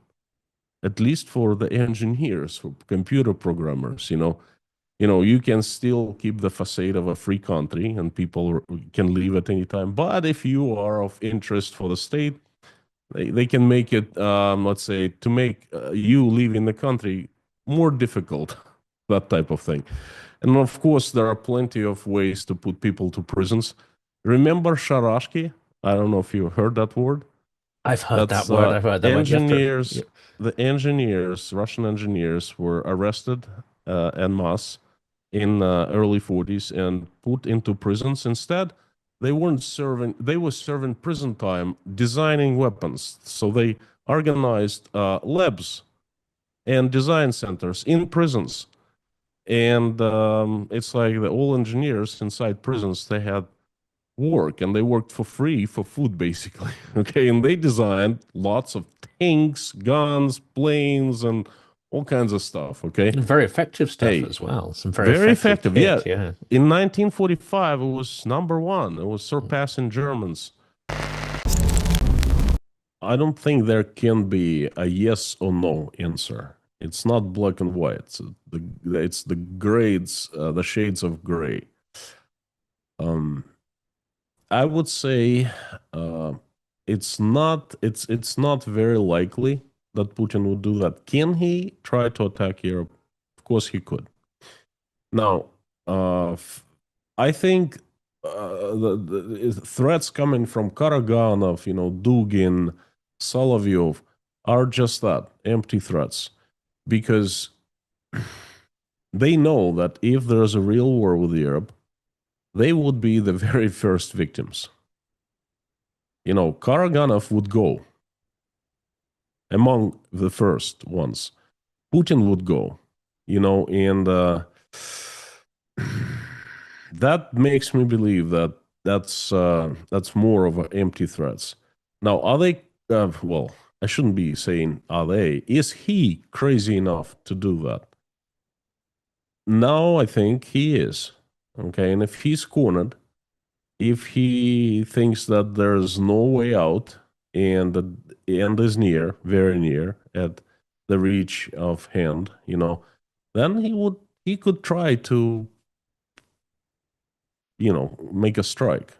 at least for the engineers, for computer programmers. You can still keep the facade of a free country and people can leave at any time. But if you are of interest for the state, they can make it, let's say, to make you live in the country more difficult, that type of thing. And of course, there are plenty of ways to put people to prisons. Remember Sharashki? I don't know if you heard that word. I've heard that word. I've heard that engineers, word. The engineers, Russian engineers, were arrested en masse in early 40s and put into prisons. Instead, they were serving prison time designing weapons. So they organized labs and design centers in prisons. And it's like all engineers inside prisons, they had work and they worked for free for food, basically. Okay, and they designed lots of tanks, guns, planes, and all kinds of stuff. Okay, and very effective stuff as well. Some very effective kit, yeah. In 1945, it was #1. It was surpassing Germans. I don't think there can be a yes or no answer. It's not black and white. It's the grades, the shades of gray. I would say it's not very likely that Putin would do that. Can he try to attack Europe? Of course he could. Now, I think the threats coming from Karaganov, Dugin, Solovyov are just that, empty threats, because they know that if there's a real war with Europe, they would be the very first victims. Karaganov would go among the first ones. Putin would go, and that makes me believe that that's more of empty threats. Now, are they? Well, I shouldn't be saying are they. Is he crazy enough to do that? Now, I think he is. Okay, and if he's cornered, if he thinks that there's no way out and the end is near, very near, at the reach of hand, then he could try to, make a strike.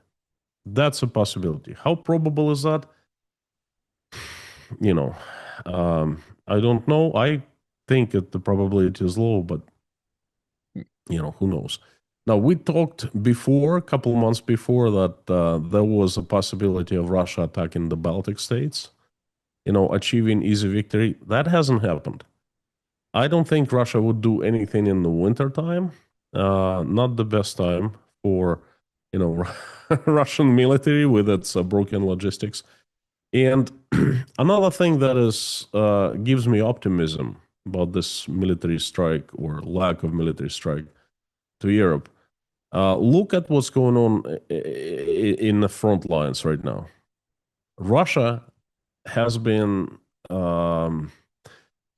That's a possibility. How probable is that? I don't know. I think the probability is low, but who knows? Now, we talked before, a couple months before, that there was a possibility of Russia attacking the Baltic states, achieving easy victory. That hasn't happened. I don't think Russia would do anything in the wintertime. Not the best time for, Russian military with its broken logistics. And another thing that gives me optimism about this military strike or lack of military strike to Europe. Look at what's going on in the front lines right now. Russia has been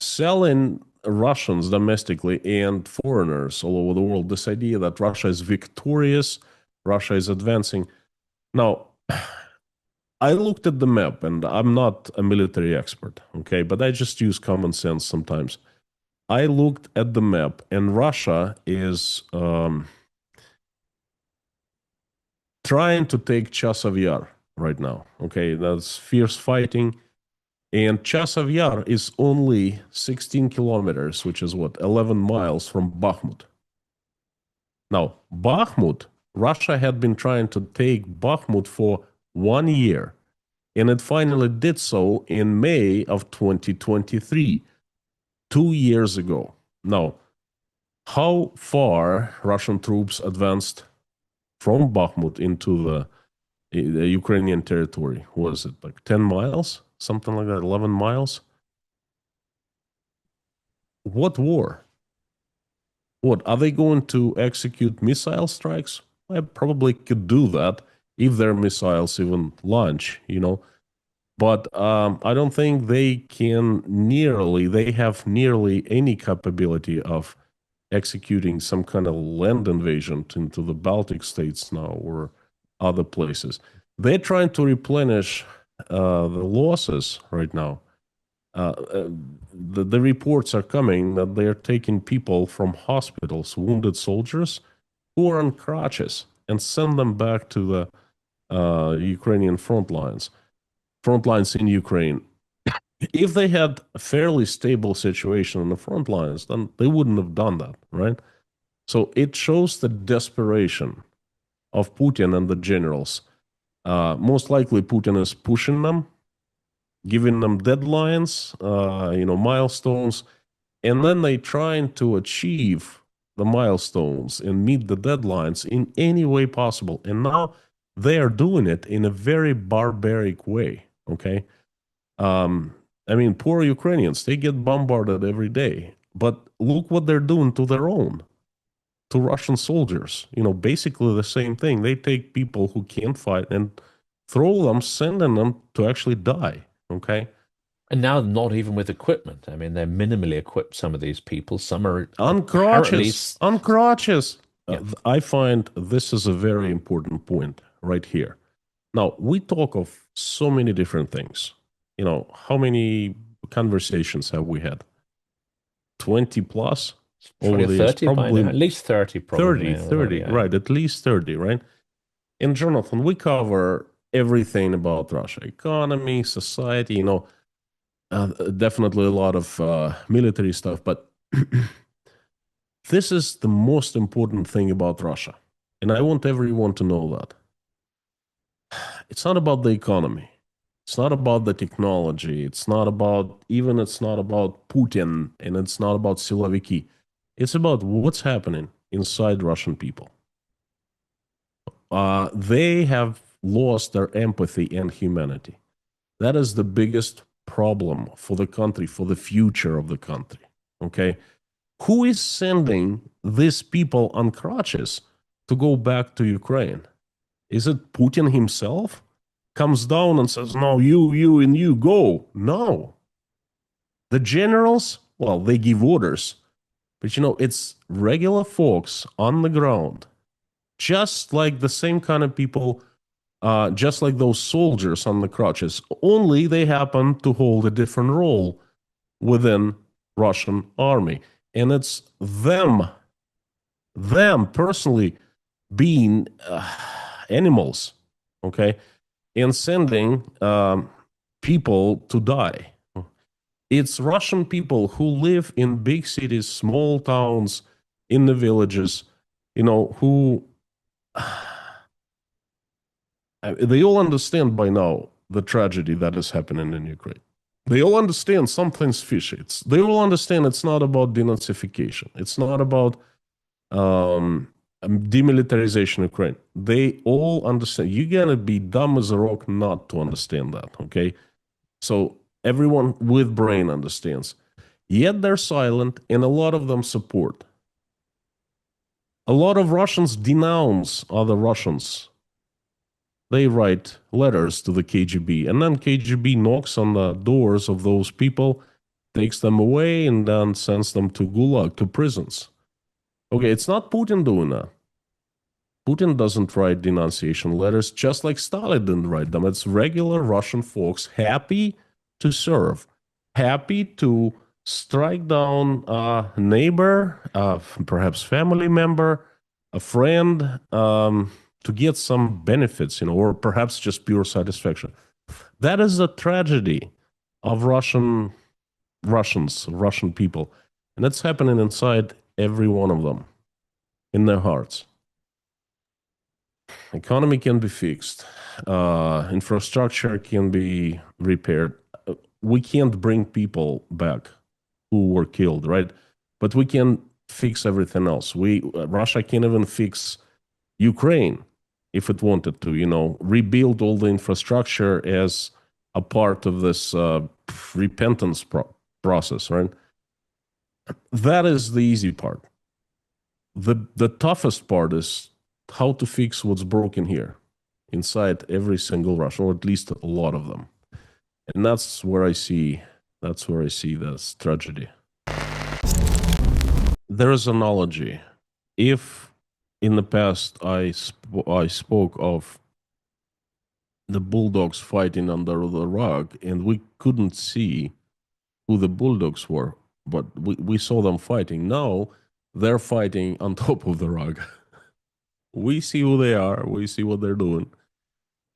selling Russians domestically and foreigners all over the world this idea that Russia is victorious, Russia is advancing. Now, I looked at the map, and I'm not a military expert, okay, but I just use common sense sometimes. I looked at the map, and Russia is trying to take Chasiv Yar right now. Okay, that's fierce fighting. And Chasiv Yar is only 16 kilometers, which is 11 miles from Bakhmut. Now, Bakhmut, Russia had been trying to take Bakhmut for 1 year, and it finally did so in May of 2023, 2 years ago. Now, how far Russian troops advanced from Bakhmut into the Ukrainian territory? Was it like 10 miles? Something like that, 11 miles? What war? What, are they going to execute missile strikes? I probably could do that if their missiles even launch, But I don't think they have nearly any capability of executing some kind of land invasion into the Baltic states now or other places. They're trying to replenish the losses right now. The reports are coming that they're taking people from hospitals, wounded soldiers who are on crutches, and send them back to the Ukrainian front lines in Ukraine. If they had a fairly stable situation on the front lines, then they wouldn't have done that, right? So it shows the desperation of Putin and the generals. Most likely, Putin is pushing them, giving them deadlines, milestones, and then they trying to achieve the milestones and meet the deadlines in any way possible. And now they are doing it in a very barbaric way. Okay. I mean, poor Ukrainians, they get bombarded every day. But look what they're doing to their own, to Russian soldiers. Basically the same thing. They take people who can't fight and throw them, sending them to actually die. Okay. And now not even with equipment. I mean, they're minimally equipped, some of these people. Some are On apparently crutches. On crutches. Yeah. I find this is a very important point right here. Now, we talk of so many different things. How many conversations have we had? 20 plus over 20 or the years? 30 by now. At least 30 probably. 30, Yeah. right, at least 30, right? And Jonathan, we cover everything about Russia, economy, society, definitely a lot of military stuff, but this is the most important thing about Russia. And I want everyone to know that. It's not about the economy. It's not about the technology. It's not about Putin, and it's not about Siloviki. It's about what's happening inside Russian people. They have lost their empathy and humanity. That is the biggest problem for the country, for the future of the country. Okay? Who is sending these people on crutches to go back to Ukraine? Is it Putin himself? Comes down and says, no, you, and you, go. No. The generals, well, they give orders. But it's regular folks on the ground, just like the same kind of people, just like those soldiers on the crutches, only they happen to hold a different role within Russian army. And it's them personally being animals, okay, and sending people to die. It's Russian people who live in big cities, small towns, in the villages, who they all understand by now the tragedy that is happening in Ukraine. They all understand something's fishy. They all understand it's not about denazification. It's not about demilitarization of Ukraine. They all understand. You gotta be dumb as a rock not to understand that, okay? So everyone with brain understands. Yet they're silent, and a lot of them support. A lot of Russians denounce other Russians. They write letters to the KGB, and then KGB knocks on the doors of those people, takes them away, and then sends them to Gulag, to prisons. Okay, it's not Putin doing that. Putin doesn't write denunciation letters, just like Stalin didn't write them. It's regular Russian folks happy to serve, happy to strike down a neighbor, perhaps family member, a friend, to get some benefits, or perhaps just pure satisfaction. That is a tragedy of Russian people. And that's happening inside every one of them, in their hearts. Economy can be fixed. Infrastructure can be repaired. We can't bring people back who were killed, right? But we can fix everything else. Russia can't even fix Ukraine if it wanted to, rebuild all the infrastructure as a part of this repentance process, right? That is the easy part. The toughest part is how to fix what's broken here inside every single Russian, or at least a lot of them. And that's where I see this tragedy. There is analogy. If in the past I spoke of the bulldogs fighting under the rug, and we couldn't see who the bulldogs were, but we saw them fighting. Now they're fighting on top of the rug. We see who they are. We see what they're doing.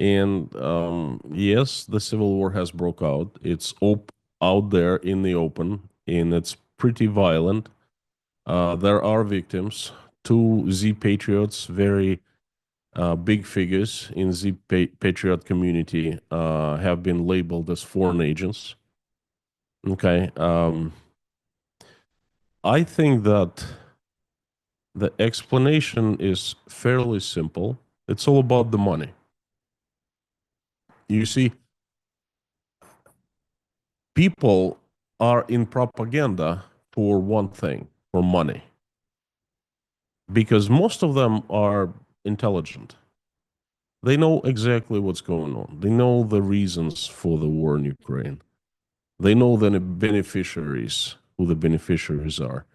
And yes, the civil war has broke out. It's out there in the open, and it's pretty violent. There are victims. Two Z-Patriots, very big figures in Z-Patriot community, have been labeled as foreign agents. Okay. I think that the explanation is fairly simple. It's all about the money. You see, people are in propaganda for one thing, for money. Because most of them are intelligent. They know exactly what's going on. They know the reasons for the war in Ukraine. They know the beneficiaries, who the beneficiaries are.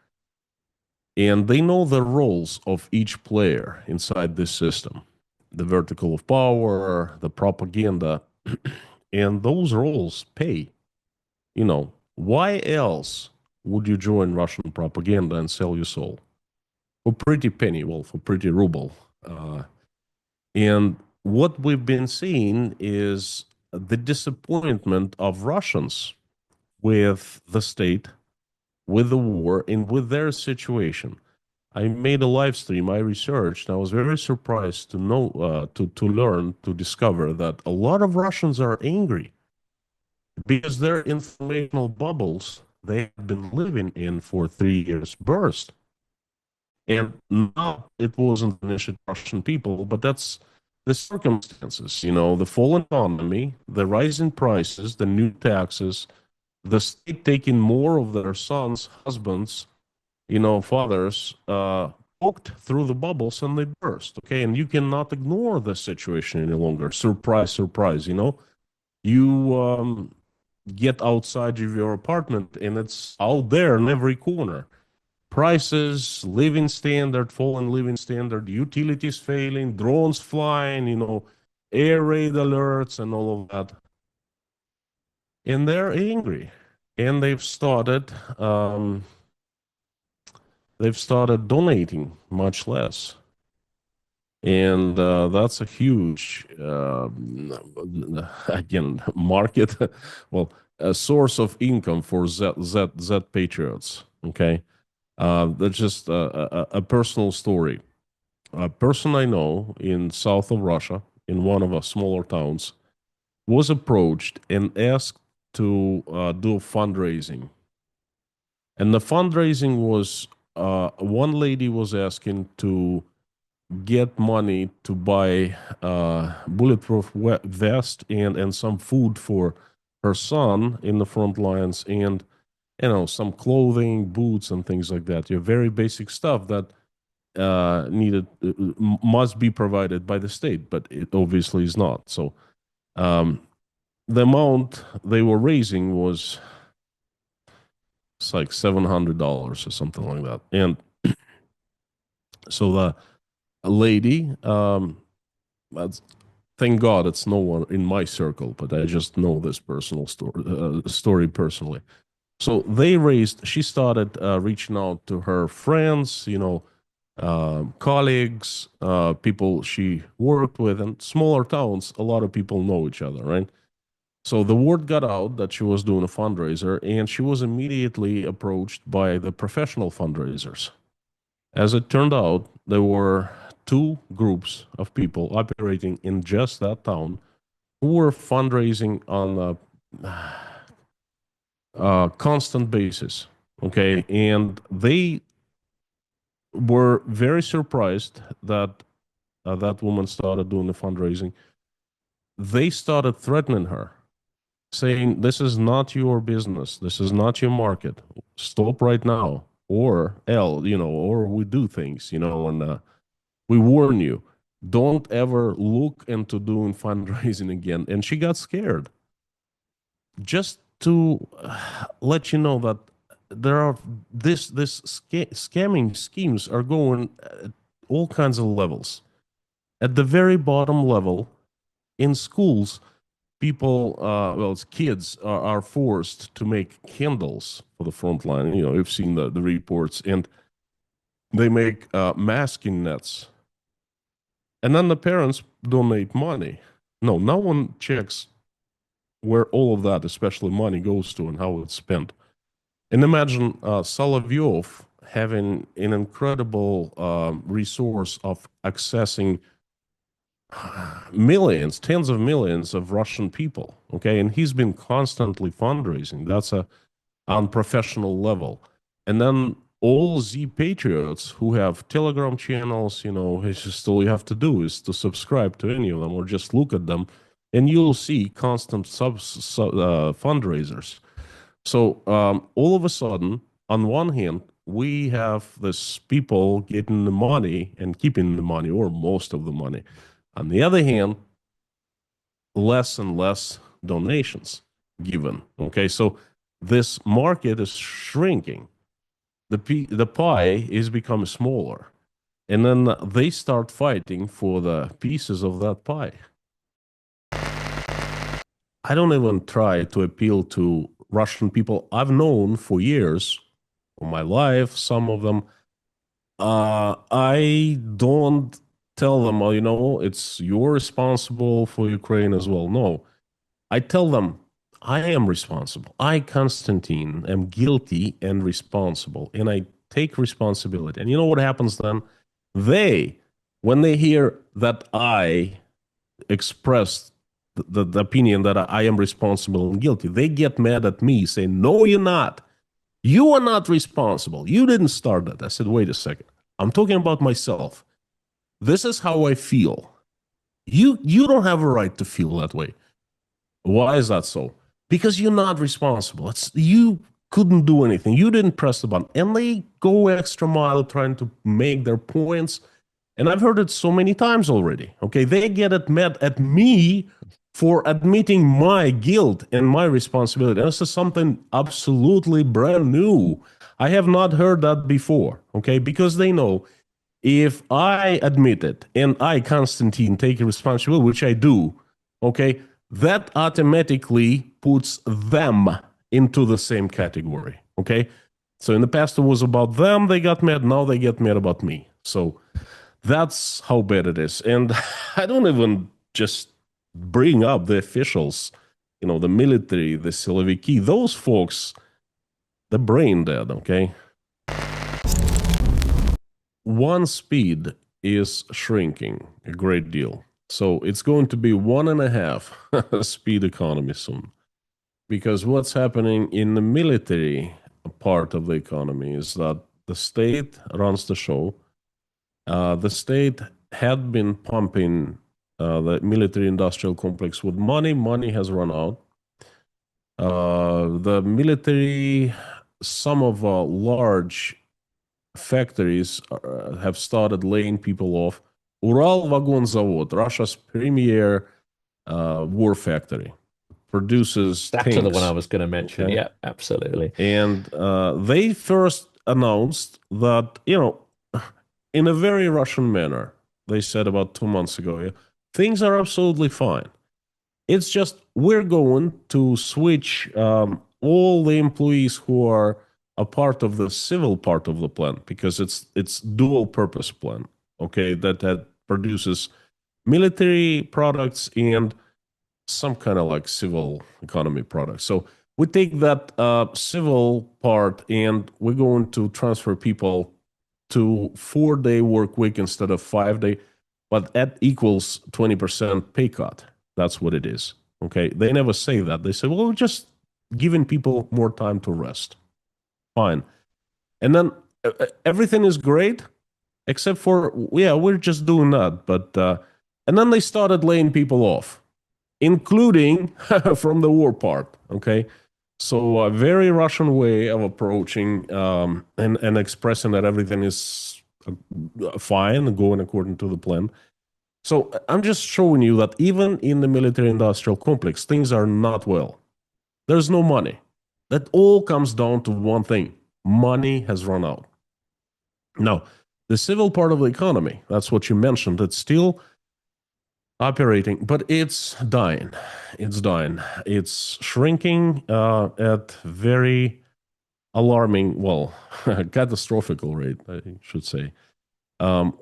And they know the roles of each player inside this system, the vertical of power, the propaganda, and those roles pay. You know, why else would you join Russian propaganda and sell your soul? For pretty penny, well, for pretty ruble. And what we've been seeing is the disappointment of Russians with the state, with the war, and with their situation. I made a live stream. I researched. And I was very surprised to know, to learn, to discover that a lot of Russians are angry because their informational bubbles they have been living in for 3 years burst. And now it wasn't an issue to Russian people, but that's the circumstances, you know, the fallen economy, the rising prices, the new taxes, the state taking more of their sons, husbands, you know, fathers, poked through the bubbles and they burst. Okay. And you cannot ignore the situation any longer. Surprise, surprise, you know, you get outside of your apartment and it's out there in every corner. Prices, living standard, fallen living standard, utilities failing, drones flying, you know, air raid alerts and all of that. And they're angry. And they've started donating much less. And that's a huge, again, market, well, a source of income for Z Patriots. Okay. That's just a personal story. A person I know in south of Russia, in one of our smaller towns, was approached and asked to do fundraising. And the fundraising was one lady was asking to get money to buy bulletproof vest and some food for her son in the front lines and you know some clothing, boots, and things like that. Your very basic stuff that must be provided by the state, but it obviously is not. So the amount they were raising was it's like $700 or something like that, and so the lady, thank God it's no one in my circle, but I just know this personal story personally. So she started reaching out to her friends, you know, colleagues, people she worked with, and smaller towns, a lot of people know each other, right? So the word got out that she was doing a fundraiser, and she was immediately approached by the professional fundraisers. As it turned out, there were two groups of people operating in just that town who were fundraising on a constant basis. Okay. And they were very surprised that that woman started doing the fundraising. They started threatening her, saying, "This is not your business. This is not your market. Stop right now, or or we do things, and we warn you, don't ever look into doing fundraising again." And she got scared. just to let you know that there are this scamming schemes are going at all kinds of levels. At the very bottom level, in schools, people, it's kids are forced to make candles for the front line. You know, you've seen the reports, and they make masking nets. And then the parents donate money. No one checks where all of that, especially money, goes to and how it's spent. And imagine Solovyov having an incredible resource of accessing millions, tens of millions of Russian people. Okay, and he's been constantly fundraising. That's a unprofessional level. And then all Z-Patriots who have Telegram channels, you know, it's just all you have to do is to subscribe to any of them or just look at them, and you'll see constant fundraisers. So all of a sudden, on one hand, we have this people getting the money and keeping the money, or most of the money. On the other hand, less and less donations given. Okay, so this market is shrinking. The pie is becoming smaller, and then they start fighting for the pieces of that pie. I don't even try to appeal to Russian people I've known for years, for my life, some of them. I don't tell them, well, you know, you're responsible for Ukraine as well. No, I tell them I am responsible. I, Konstantin, am guilty and responsible, and I take responsibility. And you know what happens then? When they hear that I expressed the opinion that I am responsible and guilty, they get mad at me, saying, no, you're not. You are not responsible. You didn't start that. I said, wait a second. I'm talking about myself. This is how I feel. You don't have a right to feel that way. Why is that so? Because you're not responsible. You couldn't do anything. You didn't press the button. And they go extra mile trying to make their points. And I've heard it so many times already. Okay, they get mad at me for admitting my guilt and my responsibility. And this is something absolutely brand new. I have not heard that before. Okay, because they know if I admit it and I, Konstantin, take responsibility, which I do, okay, that automatically puts them into the same category, okay? So in the past, it was about them, they got mad, now they get mad about me. So that's how bad it is. And I don't even just bring up the officials, you know, the military, the Siloviki, those folks, the brain dead, okay? One speed is shrinking a great deal. So it's going to be 1.5 speed economy soon. Because what's happening in the military part of the economy is that the state runs the show. The state had been pumping the military industrial complex with money. Money has run out. The military, some of large factories have started laying people off. Uralvagonzavod, Russia's premier war factory, produces That's tanks. the one I was going to mention. Okay. Yeah, absolutely. And they first announced that, you know, in a very Russian manner, they said about 2 months ago, yeah, things are absolutely fine. It's just we're going to switch all the employees who are a part of the civil part of the plant, because it's dual purpose plant, okay, that produces military products and some kind of like civil economy products. So we take that civil part and we're going to transfer people to 4-day work week instead of 5-day, but that equals 20% pay cut. That's what it is. Okay, they never say that. They say, well, we're just giving people more time to rest. Fine. And then everything is great, except for, yeah, we're just doing that. But and then they started laying people off, including from the war part. Okay, so a very Russian way of approaching and expressing that everything is fine, going according to the plan. So I'm just showing you that even in the military-industrial complex, things are not well. There's no money. That all comes down to one thing: money has run out. Now, the civil part of the economy, that's what you mentioned, it's still operating, but it's dying. It's dying. It's shrinking at very alarming, well, catastrophical rate, I should say.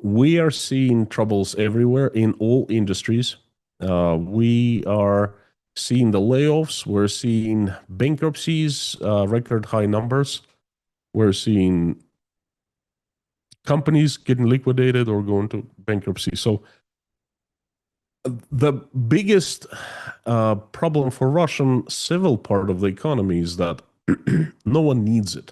We are seeing troubles everywhere in all industries. We are seeing the layoffs. We're seeing bankruptcies, record high numbers. We're seeing companies getting liquidated or going to bankruptcy. So the biggest problem for Russian civil part of the economy is that no one needs it.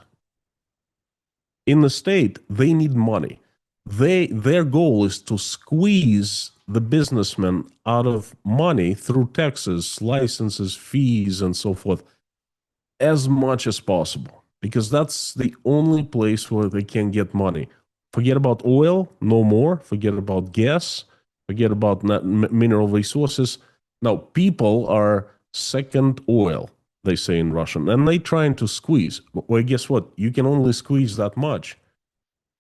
In the state, they need money. Their goal is to squeeze the businessmen out of money through taxes, licenses, fees, and so forth, as much as possible, because that's the only place where they can get money. Forget about oil, no more. Forget about gas. Forget about mineral resources. Now, people are second oil, they say in Russian, and they trying to squeeze. Well, guess what? You can only squeeze that much.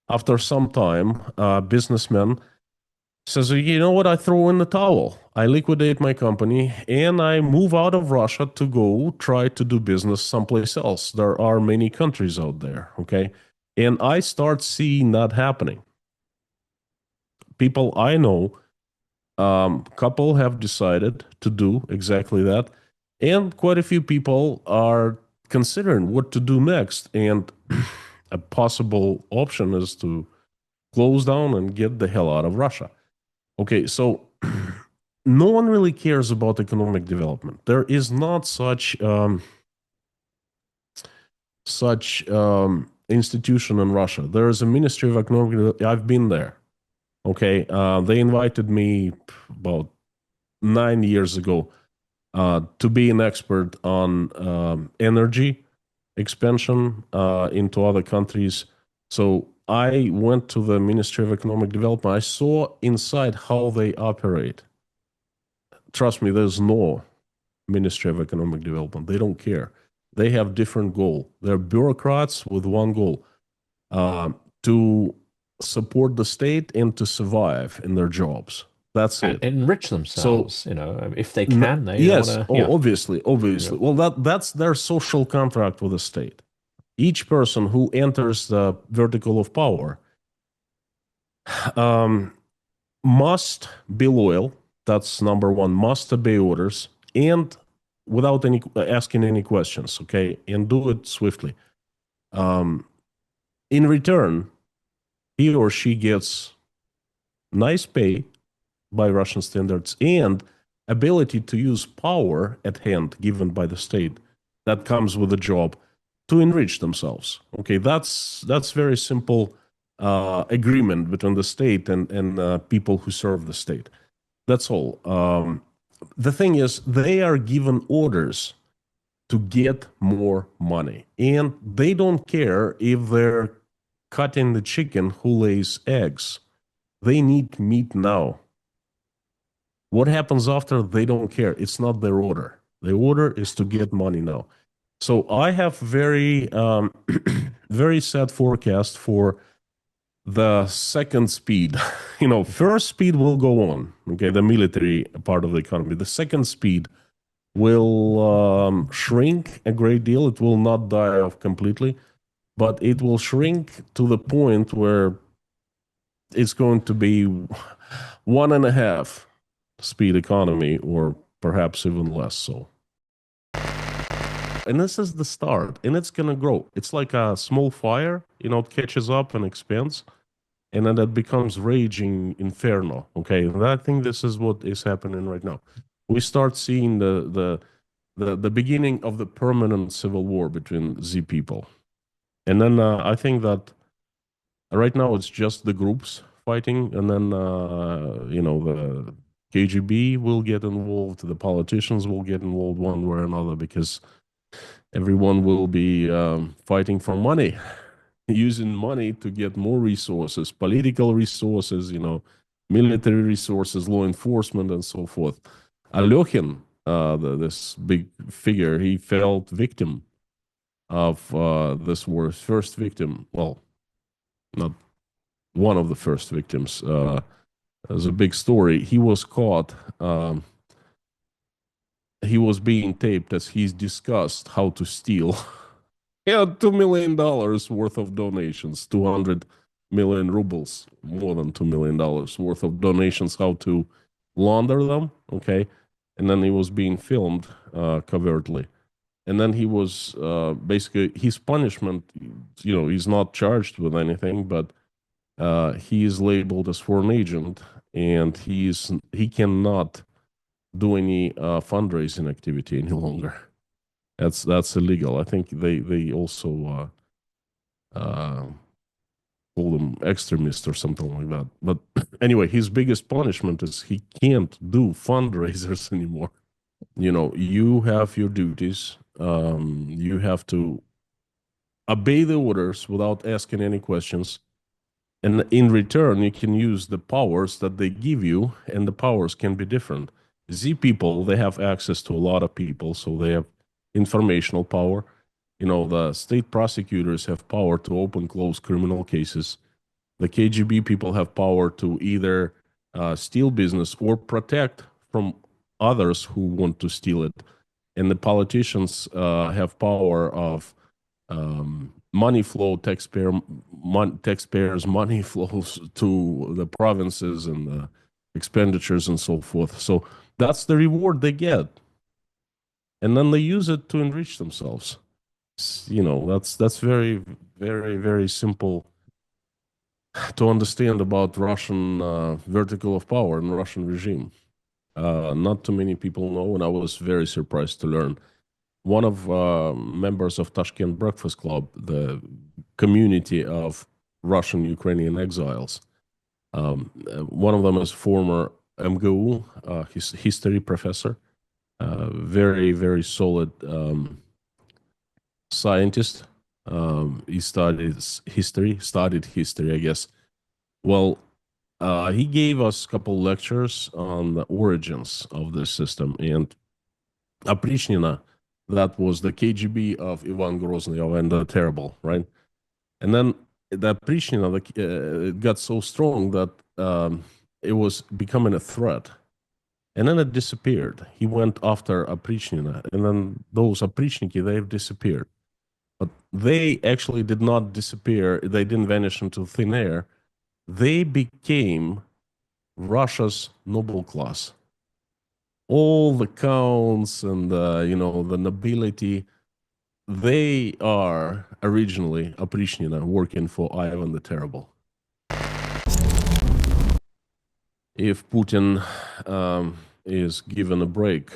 After some time, a businessman says, you know what, I throw in the towel. I liquidate my company and I move out of Russia to go try to do business someplace else. There are many countries out there, okay? And I start seeing that happening. People I know, couple have decided to do exactly that. And quite a few people are considering what to do next. And a possible option is to close down and get the hell out of Russia. Okay, so no one really cares about economic development. There is not such institution in Russia. There is a Ministry of Economic Development. I've been there. Okay, they invited me about 9 years ago to be an expert on energy expansion into other countries. So I went to the Ministry of Economic Development. I saw inside how they operate. Trust me, there's no Ministry of Economic Development. They don't care. They have different goal. They're bureaucrats with one goal, to support the state and to survive in their jobs. That's it. Enrich themselves, So, if they can, they yes, want to. obviously. Yeah. Well, that's their social contract with the state. Each person who enters the vertical of power must be loyal. That's number one. Must obey orders and without any asking any questions. Okay, and do it swiftly. In return, he or she gets nice pay by Russian standards and ability to use power at hand given by the state that comes with the job to enrich themselves. Okay, that's very simple agreement between the state and people who serve the state. That's all. The thing is, they are given orders to get more money, and they don't care if they're cutting the chicken who lays eggs. They need meat now. What happens after, they don't care. It's not their order. The order is to get money now. So I have very, very sad forecast for the second speed. First speed will go on, okay, the military part of the economy. The second speed will shrink a great deal. It will not die off completely, but it will shrink to the point where it's going to be 1.5 speed economy, or perhaps even less so. And this is the start, and it's going to grow. It's like a small fire, it catches up and expands, and then it becomes raging inferno, okay? And I think this is what is happening right now. We start seeing the beginning of the permanent civil war between Z people. And then I think that right now it's just the groups fighting, and then, the KGB will get involved, the politicians will get involved one way or another, because everyone will be fighting for money, using money to get more resources, political resources, military resources, law enforcement, and so forth. Alekhin, this big figure, he felt victim of this war. First victim, well, not one of the first victims. There's a big story. He was caught. He was being taped as he's discussed how to steal. He had $2 million worth of donations, 200 million rubles, more than $2 million worth of donations, how to launder them. Okay. And then he was being filmed covertly. And then he was basically, his punishment, he's not charged with anything, but he is labeled as foreign agent, and he cannot do any fundraising activity any longer. That's illegal. I think they also call them extremist or something like that. But anyway, his biggest punishment is he can't do fundraisers anymore. You have your duties. You have to obey the orders without asking any questions. And in return, you can use the powers that they give you, and the powers can be different. Z people, they have access to a lot of people, so they have informational power. The state prosecutors have power to open, close criminal cases. The KGB people have power to either steal business or protect from others who want to steal it. And the politicians have power of money flow, taxpayers' money flows to the provinces and the expenditures and so forth. So that's the reward they get. And then they use it to enrich themselves. That's very, very, very simple to understand about Russian vertical of power and Russian regime. Not too many people know, and I was very surprised to learn. One of members of Tashkent Breakfast Club, the community of Russian Ukrainian exiles, one of them is former MGU, history professor, very, very solid scientist. He studied history, I guess. Well, he gave us a couple lectures on the origins of this system, and Oprichnina, that was the KGB of Ivan Grozny, and the terrible, right? And then the Oprichnina it got so strong that it was becoming a threat. And then it disappeared. He went after Oprichnina, and then those Oprichniki, they've disappeared. But they actually did not disappear. They didn't vanish into thin air. They became Russia's noble class. All the counts and the nobility, they are originally Oprichnina working for Ivan the Terrible. If Putin is given a break,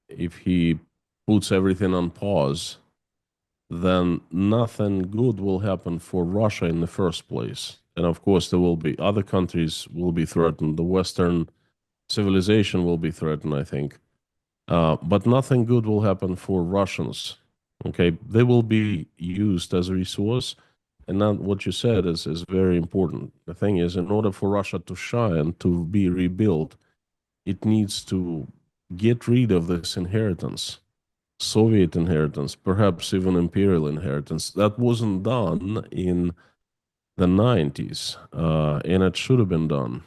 if he puts everything on pause, then nothing good will happen for Russia in the first place. And of course, there will be other countries will be threatened. The Western civilization will be threatened, I think. But nothing good will happen for Russians. Okay, they will be used as a resource. And then what you said is very important. The thing is, in order for Russia to shine, to be rebuilt, it needs to get rid of this inheritance, Soviet inheritance, perhaps even imperial inheritance. That wasn't done in the 90s, and it should have been done.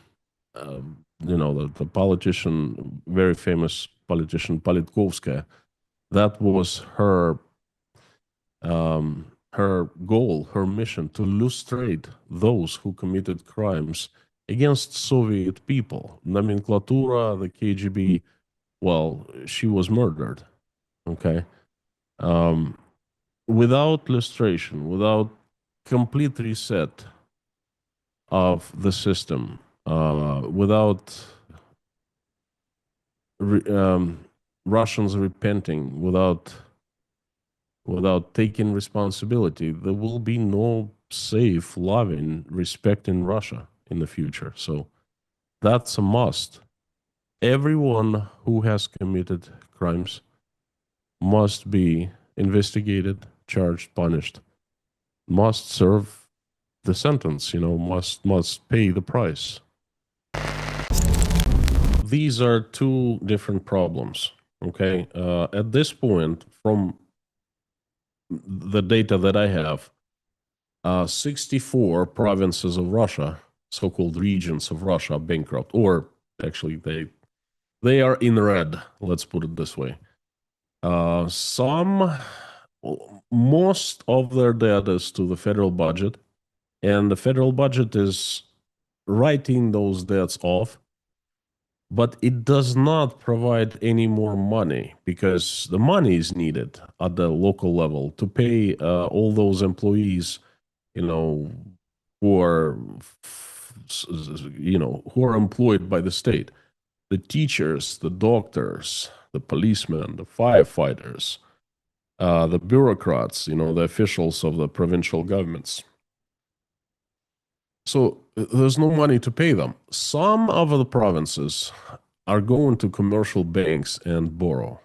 The politician, very famous politician, Politkovskaya, that was her goal, her mission, to lustrate those who committed crimes against Soviet people. Nomenclatura, the KGB, well, she was murdered. Okay. Without lustration, without complete reset of the system, without Russians repenting, without taking responsibility, there will be no safe, loving, respecting Russia in the future. So that's a must. Everyone who has committed crimes must be investigated, charged, punished, must serve the sentence, must pay the price. these are two different problems. Okay, at this point, from the data that I have, 64 provinces of Russia, so-called regions of Russia, are bankrupt, or actually they are in red. Let's put it this way. Most of their debt is to the federal budget, and the federal budget is writing those debts off, but it does not provide any more money because the money is needed at the local level to pay all those employees, who are, who are employed by the state, the teachers, the doctors, the policemen, the firefighters, the bureaucrats, the officials of the provincial governments. So there's no money to pay them. Some of the provinces are going to commercial banks and borrow.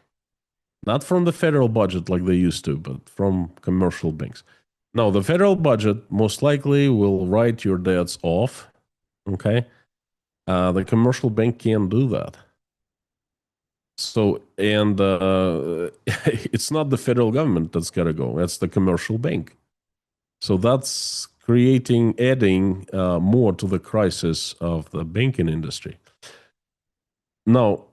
Not from the federal budget like they used to, but from commercial banks. Now, the federal budget most likely will write your debts off, okay? The commercial bank can't do that. So, and it's not the federal government that's got to go. That's the commercial bank. So that's adding more to the crisis of the banking industry. Now,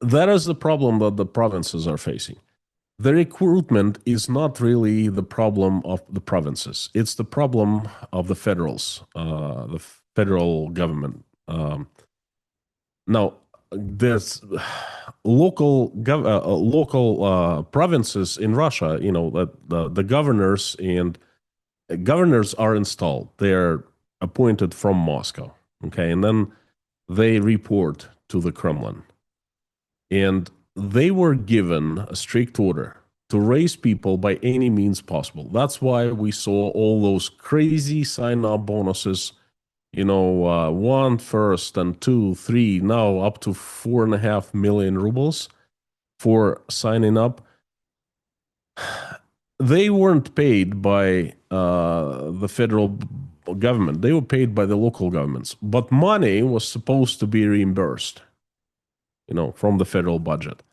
that is the problem that the provinces are facing. The recruitment is not really the problem of the provinces. It's the problem of the the federal government. Now, there's local provinces in Russia. The governors are installed. They're appointed from Moscow. Okay, and then they report to the Kremlin, and they were given a strict order to raise people by any means possible. That's why we saw all those crazy sign-up bonuses. 1 first and 2, 3, now up to 4.5 million rubles for signing up. They weren't paid by the federal government. They were paid by the local governments. But money was supposed to be reimbursed, from the federal budget.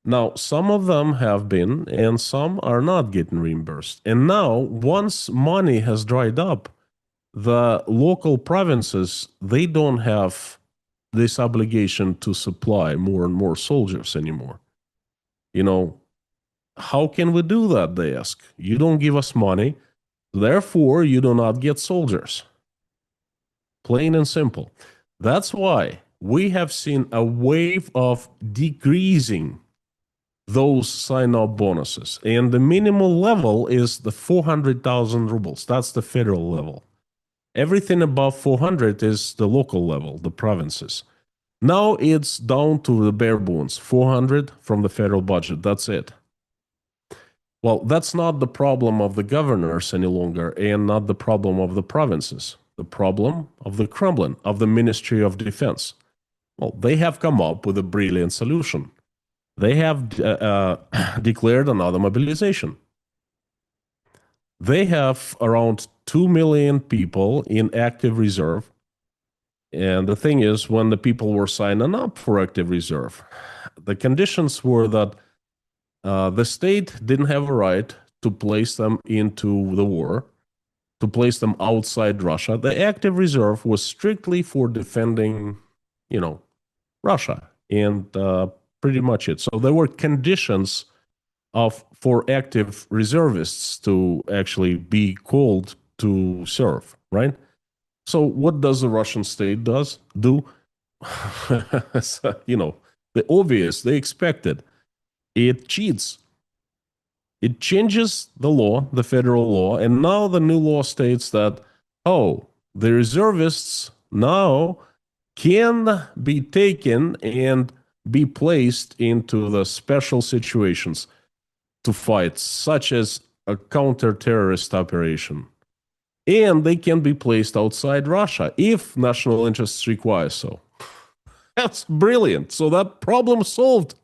Now, some of them have been, and some are not getting reimbursed. And now, once money has dried up, the local provinces, they don't have this obligation to supply more and more soldiers anymore. How can we do that, they ask. You don't give us money, therefore you do not get soldiers. Plain and simple. That's why we have seen a wave of decreasing those sign-up bonuses. And the minimal level is the 400,000 rubles. That's the federal level. Everything above 400 is the local level, the provinces. Now it's down to the bare bones, 400 from the federal budget. That's it. Well, that's not the problem of the governors any longer, and not the problem of the provinces. The problem of the Kremlin, of the Ministry of Defense. Well, they have come up with a brilliant solution. They have declared another mobilization. They have around 2 million people in active reserve. And the thing is, when the people were signing up for active reserve, the conditions were that the state didn't have a right to place them into the war, to place them outside Russia. The active reserve was strictly for defending, Russia, and pretty much it. So there were conditions for active reservists to actually be called to serve, right? So what does the Russian state do? The obvious, they expected. It cheats. It changes the law, the federal law, and now the new law states that, the reservists now can be taken and be placed into the special situations to fight, such as a counter-terrorist operation. And they can be placed outside Russia if national interests require so. That's brilliant. So that problem solved.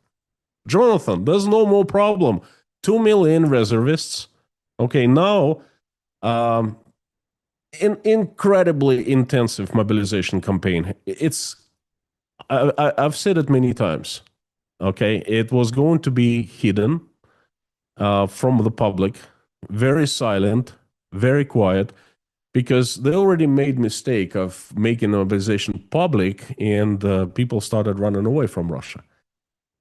Jonathan, there's no more problem. 2 million reservists. Okay, now an incredibly intensive mobilization campaign. I've said it many times. Okay, it was going to be hidden from the public, very silent, very quiet, because they already made mistake of making mobilization public, and people started running away from Russia.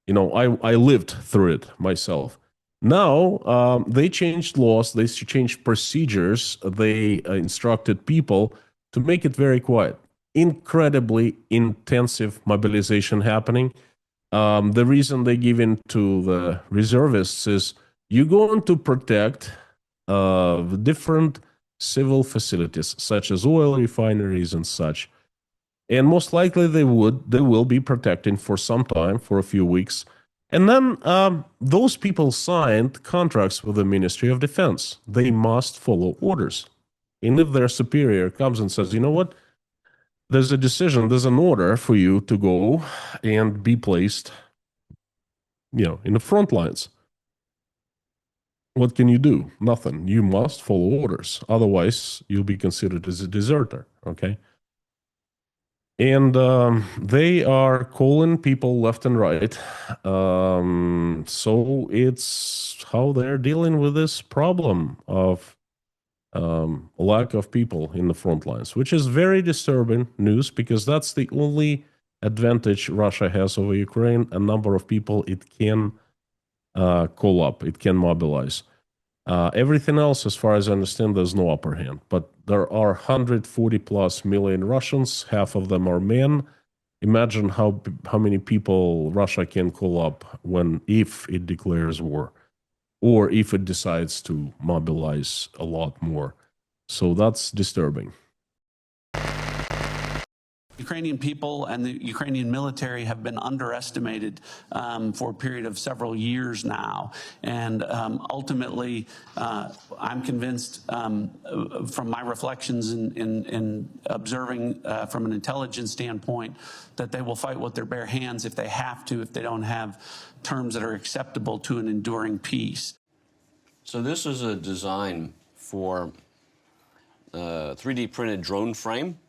I lived through it myself. Now they changed laws, they changed procedures, they instructed people to make it very quiet. Incredibly intensive mobilization happening. The reason they give in to the reservists is you're going to protect the different civil facilities, such as oil refineries and such. And most likely they will be protecting for some time, for a few weeks. And then those people signed contracts with the Ministry of Defense. They must follow orders. And if their superior comes and says, you know what, there's a decision, there's an order for you to go and be placed, in the front lines. What can you do? Nothing. You must follow orders. Otherwise, you'll be considered as a deserter, okay? And they are calling people left and right. So it's how they're dealing with this problem of lack of people in the front lines, which is very disturbing news, because that's the only advantage Russia has over Ukraine, a number of people it can call up, it can mobilize. Everything else, as far as I understand, there's no upper hand. But there are 140 plus million Russians, half of them are men. Imagine how many people Russia can call up if it declares war, or if it decides to mobilize a lot more. So that's disturbing. Ukrainian people and the Ukrainian military have been underestimated for a period of several years now. And ultimately, I'm convinced from my reflections in observing from an intelligence standpoint that they will fight with their bare hands if they have to, if they don't have terms that are acceptable to an enduring peace. So this is a design for a 3D printed drone frame.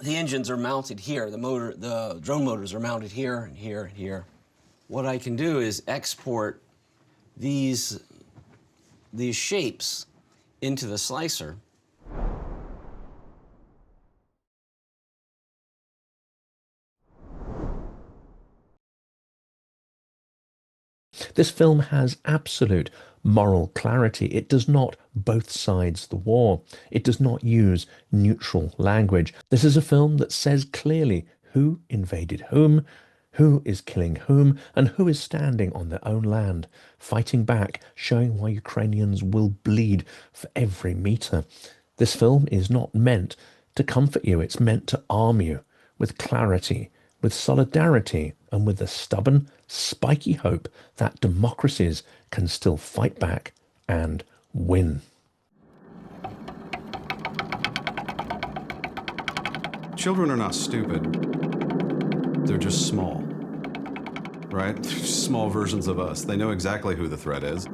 The engines are mounted here. The drone motors are mounted here and here and here. What I can do is export these shapes into the slicer. This film has absolute moral clarity. It does not both sides the war. It does not use neutral language. This is a film that says clearly who invaded whom, who is killing whom, and who is standing on their own land, fighting back, showing why Ukrainians will bleed for every meter. This film is not meant to comfort you. It's meant to arm you with clarity, with solidarity, and with the stubborn, spiky hope that democracies can still fight back and win. Children are not stupid. They're just small, right? They're just small versions of us. They know exactly who the threat is.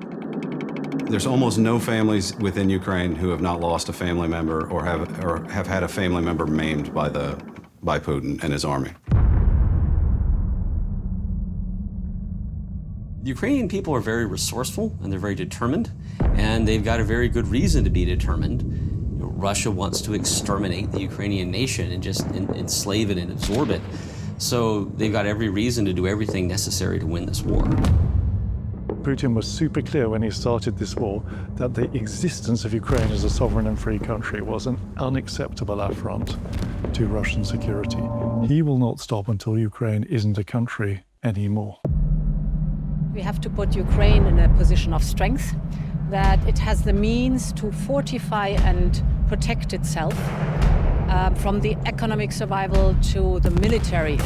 There's almost no families within Ukraine who have not lost a family member or have had a family member maimed by Putin and his army. The Ukrainian people are very resourceful and they're very determined, and they've got a very good reason to be determined. Russia wants to exterminate the Ukrainian nation and just enslave it and absorb it. So they've got every reason to do everything necessary to win this war. Putin was super clear when he started this war that the existence of Ukraine as a sovereign and free country was an unacceptable affront to Russian security. He will not stop until Ukraine isn't a country anymore. We have to put Ukraine in a position of strength, that it has the means to fortify and protect itself from the economic survival to the military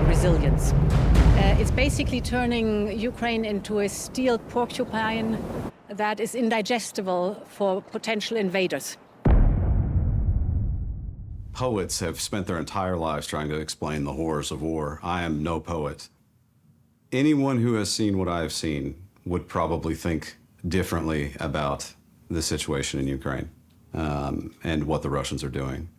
resilience. It's basically turning Ukraine into a steel porcupine that is indigestible for potential invaders. Poets have spent their entire lives trying to explain the horrors of war. I am no poet. Anyone who has seen what I have seen would probably think differently about the situation in Ukraine. and what the Russians are doing.